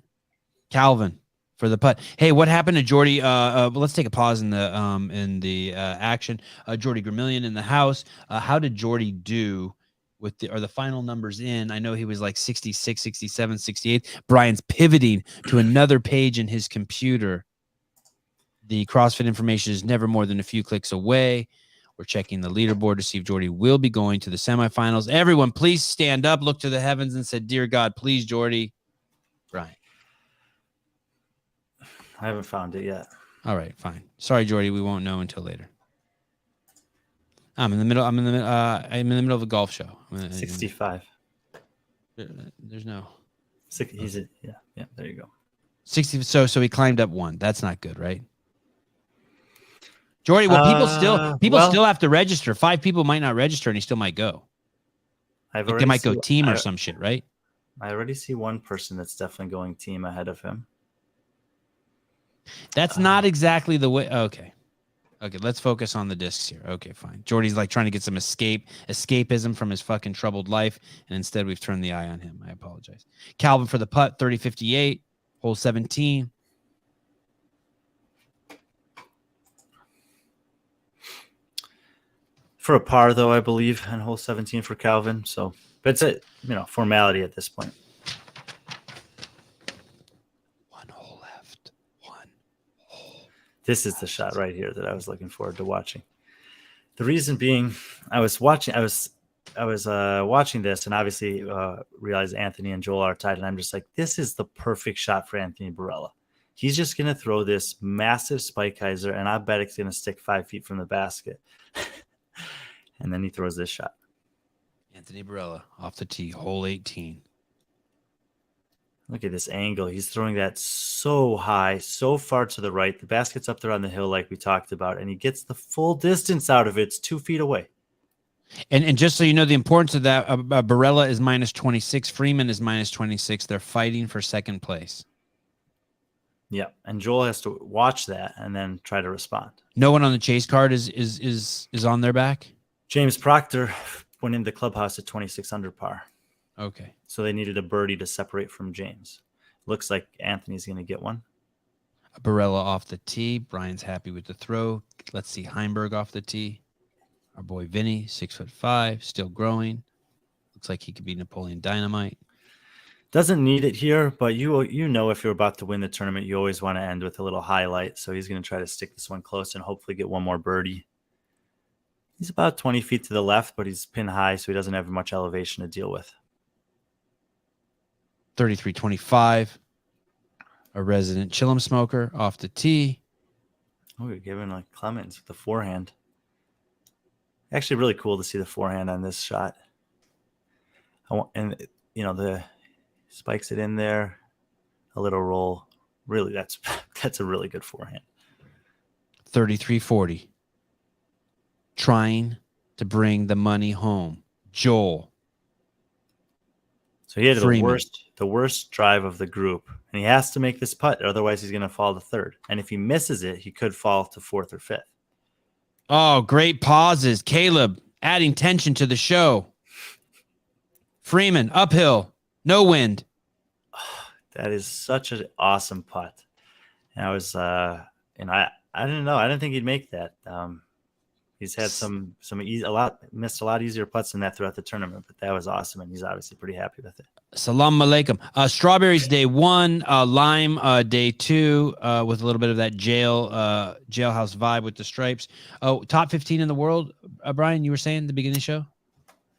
Speaker 2: Calvin for the putt. Hey, what happened to Jordy? Let's take a pause in the action. Jordy Gramillion in the house. How did Jordy do with the final numbers in? I know he was like 66, 67, 68. Brian's pivoting to another page in his computer. The CrossFit information is never more than a few clicks away. We're checking the leaderboard to see if Jordy will be going to the semifinals. Everyone, please stand up, look to the heavens, and said, "Dear God, please, Jordy." Brian.
Speaker 1: I haven't found it yet.
Speaker 2: All right, fine. Sorry, Jordy. We won't know until later. I'm in the middle of a golf show.
Speaker 1: 65.
Speaker 2: There's no
Speaker 1: Yeah, there you go.
Speaker 2: 60. So he climbed up 1. That's not good, right? Jordy, well, people still have to register. 5 people might not register, and he still might go. Like they might go team or some shit, right?
Speaker 1: I already see one person that's definitely going team ahead of him.
Speaker 2: That's not exactly the way. Okay, let's focus on the discs here. Okay, fine. Jordy's like trying to get some escapism from his fucking troubled life, and instead we've turned the eye on him. I apologize. Calvin for the putt, 30-58, hole 17.
Speaker 1: For a par, though, I believe, on hole 17 for Calvin. So, but it's a formality at this point. This is the shot right here that I was looking forward to watching. The reason being, I was watching this, and obviously realized Anthony and Joel are tied, and I'm just like, this is the perfect shot for Anthony Barella. He's just going to throw this massive spike hyzer, and I bet it's going to stick 5 feet from the basket. And then he throws this shot.
Speaker 2: Anthony Barella off the tee, hole 18.
Speaker 1: Look at this angle. He's throwing that so high, so far to the right. The basket's up there on the hill like we talked about, and he gets the full distance out of it. It's 2 feet away.
Speaker 2: And just so you know the importance of that, Barella is -26. Freeman is -26. They're fighting for second place.
Speaker 1: Yeah, and Joel has to watch that and then try to respond.
Speaker 2: No one on the chase card is on their back?
Speaker 1: James Proctor went in the clubhouse at 26 under par.
Speaker 2: Okay.
Speaker 1: So they needed a birdie to separate from James. Looks like Anthony's going to get one.
Speaker 2: Barella off the tee. Brian's happy with the throw. Let's see Heimberg off the tee. Our boy Vinny, 6'5", still growing. Looks like he could be Napoleon Dynamite.
Speaker 1: Doesn't need it here, but you know if you're about to win the tournament, you always want to end with a little highlight. So he's going to try to stick this one close and hopefully get one more birdie. He's about 20 feet to the left, but he's pin high, so he doesn't have much elevation to deal with.
Speaker 2: 33-25. A resident chillum smoker off the tee.
Speaker 1: Oh, you're giving like Clemens with the forehand. Actually, really cool to see the forehand on this shot. The spikes it in there, a little roll. Really, that's a really good forehand.
Speaker 2: 33-40. Trying to bring the money home. Joel.
Speaker 1: So he had
Speaker 2: Freeman.
Speaker 1: the worst drive of the group, and he has to make this putt, otherwise he's going to fall to third. And if he misses it, he could fall to fourth or fifth.
Speaker 2: Oh, great pauses. Caleb adding tension to the show. Freeman, uphill, no wind.
Speaker 1: That is such an awesome putt. And I was, I didn't know. I didn't think he'd make that. He's had missed a lot easier putts than that throughout the tournament, but that was awesome, and he's obviously pretty happy with it.
Speaker 2: Salam alaikum. Strawberries day 1, lime day 2, with a little bit of that jailhouse vibe with the stripes. Oh, top 15 in the world, Brian, you were saying at the beginning of the show?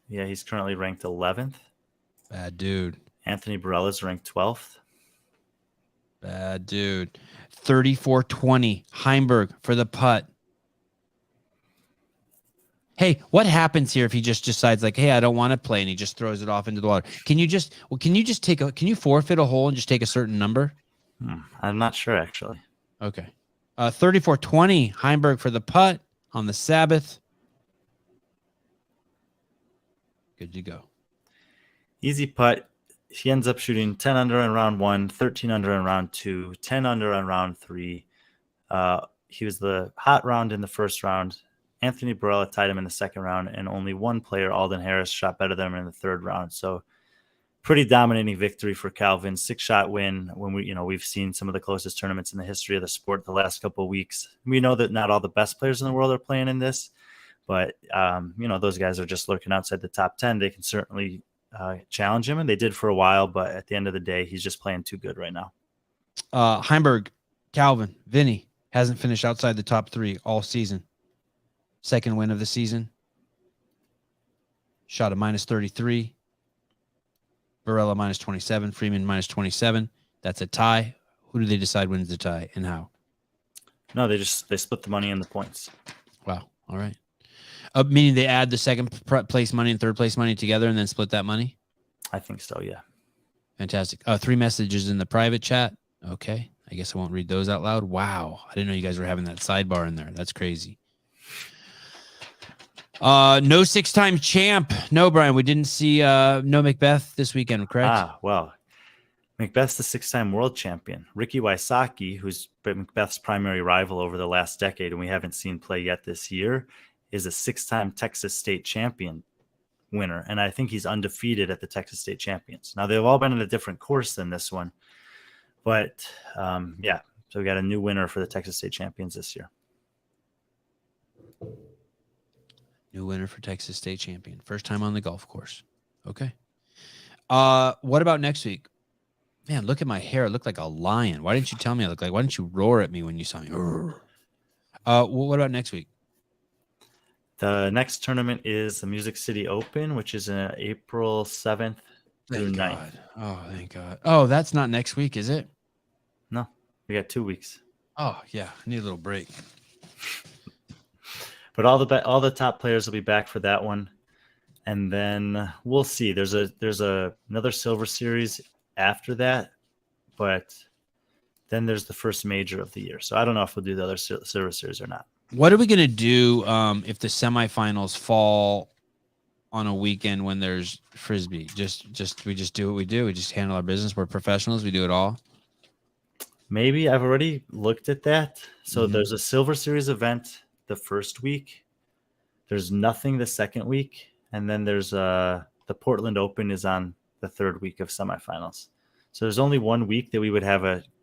Speaker 1: Yeah, he's currently ranked 11th.
Speaker 2: Bad dude.
Speaker 1: Anthony Barella's ranked 12th.
Speaker 2: Bad dude. 34-20. Heimberg for the putt. Hey, what happens here if he just decides like, hey, I don't want to play, and he just throws it off into the water? Can you forfeit a hole and just take a certain number?
Speaker 1: I'm not sure, actually.
Speaker 2: Okay. 34-20. Heimberg for the putt on the Sabbath. Good to go.
Speaker 1: Easy putt. He ends up shooting 10 under in round 1, 13 under in round 2, 10 under in round 3. He was the hot round in the first round. Anthony Barella tied him in the second round, and only one player, Alden Harris, shot better than him in the third round. So pretty dominating victory for Calvin. 6-shot win when we've seen some of the closest tournaments in the history of the sport the last couple of weeks. We know that not all the best players in the world are playing in this, but those guys are just lurking outside the top 10. They can certainly challenge him, and they did for a while, but at the end of the day, he's just playing too good right now.
Speaker 2: Heimberg, Calvin, Vinny hasn't finished outside the top 3 all season. Second win of the season. Shot a -33. Barella -27. Freeman -27. That's a tie. Who do they decide wins the tie and how?
Speaker 1: No, they split the money and the points.
Speaker 2: Wow. All right. Meaning they add the second place money and third place money together and then split that money?
Speaker 1: I think so, yeah.
Speaker 2: Fantastic. 3 messages in the private chat. Okay. I guess I won't read those out loud. Wow. I didn't know you guys were having that sidebar in there. That's crazy. No 6-time champ. No, Brian, we didn't see no Macbeth this weekend, correct?
Speaker 1: Well, Macbeth's the 6-time world champion. Ricky Wysocki, who's Macbeth's primary rival over the last decade, and we haven't seen play yet this year, is a 6-time Texas State champion winner, and I think he's undefeated at the Texas State Champions. Now, they've all been at a different course than this one, but so we got a new winner for the Texas State Champions this year.
Speaker 2: New winner for Texas State champion. First time on the golf course. Okay. What about next week? Man, look at my hair. I look like a lion. Why didn't you tell me I look like? Why didn't you roar at me when you saw me? What about next week?
Speaker 1: The next tournament is the Music City Open, which is April 7th through 9th.
Speaker 2: Oh, thank God. Oh, that's not next week, is it?
Speaker 1: No, we got 2 weeks.
Speaker 2: Oh, yeah. I need a little break.
Speaker 1: But all the top players will be back for that one, and then we'll see. There's another Silver Series after that, but then there's the first major of the year. So I don't know if we'll do the other Silver Series or not.
Speaker 2: What are we gonna do if the semifinals fall on a weekend when there's frisbee? We just do what we do. We just handle our business. We're professionals. We do it all.
Speaker 1: Maybe I've already looked at that. So there's a Silver Series event the first week. There's nothing the second week, and then there's the Portland Open is on the third week of semifinals. So there's only 1 week that we would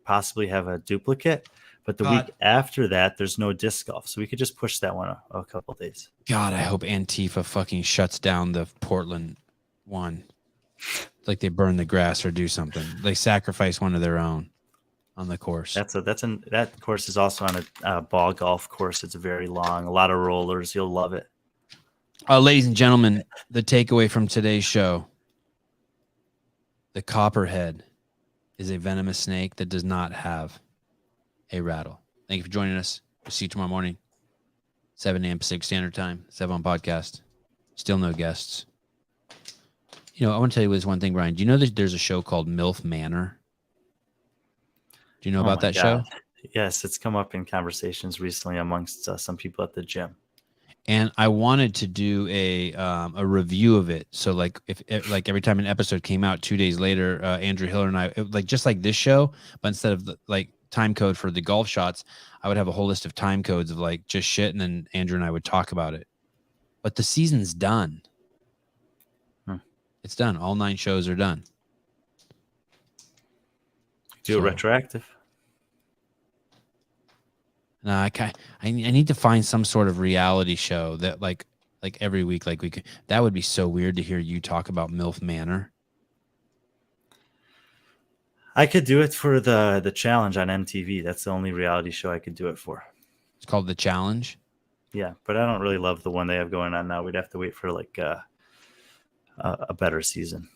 Speaker 1: possibly have a duplicate, but the week after that there's no disc golf, so we could just push that one a couple of days.
Speaker 2: God, I hope Antifa fucking shuts down the Portland one. Like they burn the grass or do something. They sacrifice one of their own on the course.
Speaker 1: That course is also on a ball golf course. It's very long, a lot of rollers. You'll love it.
Speaker 2: Ladies and gentlemen, the takeaway from today's show: the copperhead is a venomous snake that does not have a rattle. Thank you for joining us. We'll see you tomorrow morning, 7 a.m. Pacific Standard Time. Sevan Podcast. Still no guests. I want to tell you this one thing, Brian. Do you know that there's a show called MILF Manor? Do you know about that show?
Speaker 1: Yes, it's come up in conversations recently amongst some people at the gym.
Speaker 2: and I wanted to do a review of it. So like if like every time an episode came out 2 days later, Andrew Hiller and I like just like this show, but instead of like time code for the golf shots, I would have a whole list of time codes of like just shit, and then Andrew and I would talk about it. But the season's done. It's done. All 9 shows are done.
Speaker 1: Do it retroactive.
Speaker 2: No, I need to find some sort of reality show that like every week, like we could. That would be so weird to hear you talk about MILF Manor.
Speaker 1: I could do it for the challenge on MTV. That's the only reality show I could do it for.
Speaker 2: It's called The Challenge.
Speaker 1: Yeah, but I don't really love the one they have going on now. We'd have to wait for like a better season.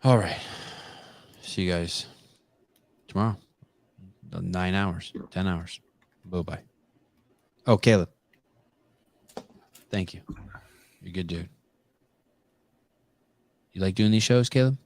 Speaker 2: All right. See you guys tomorrow. 9 hours, 10 hours. Bye-bye. Oh, Caleb. Thank you. You're a good dude. You like doing these shows, Caleb?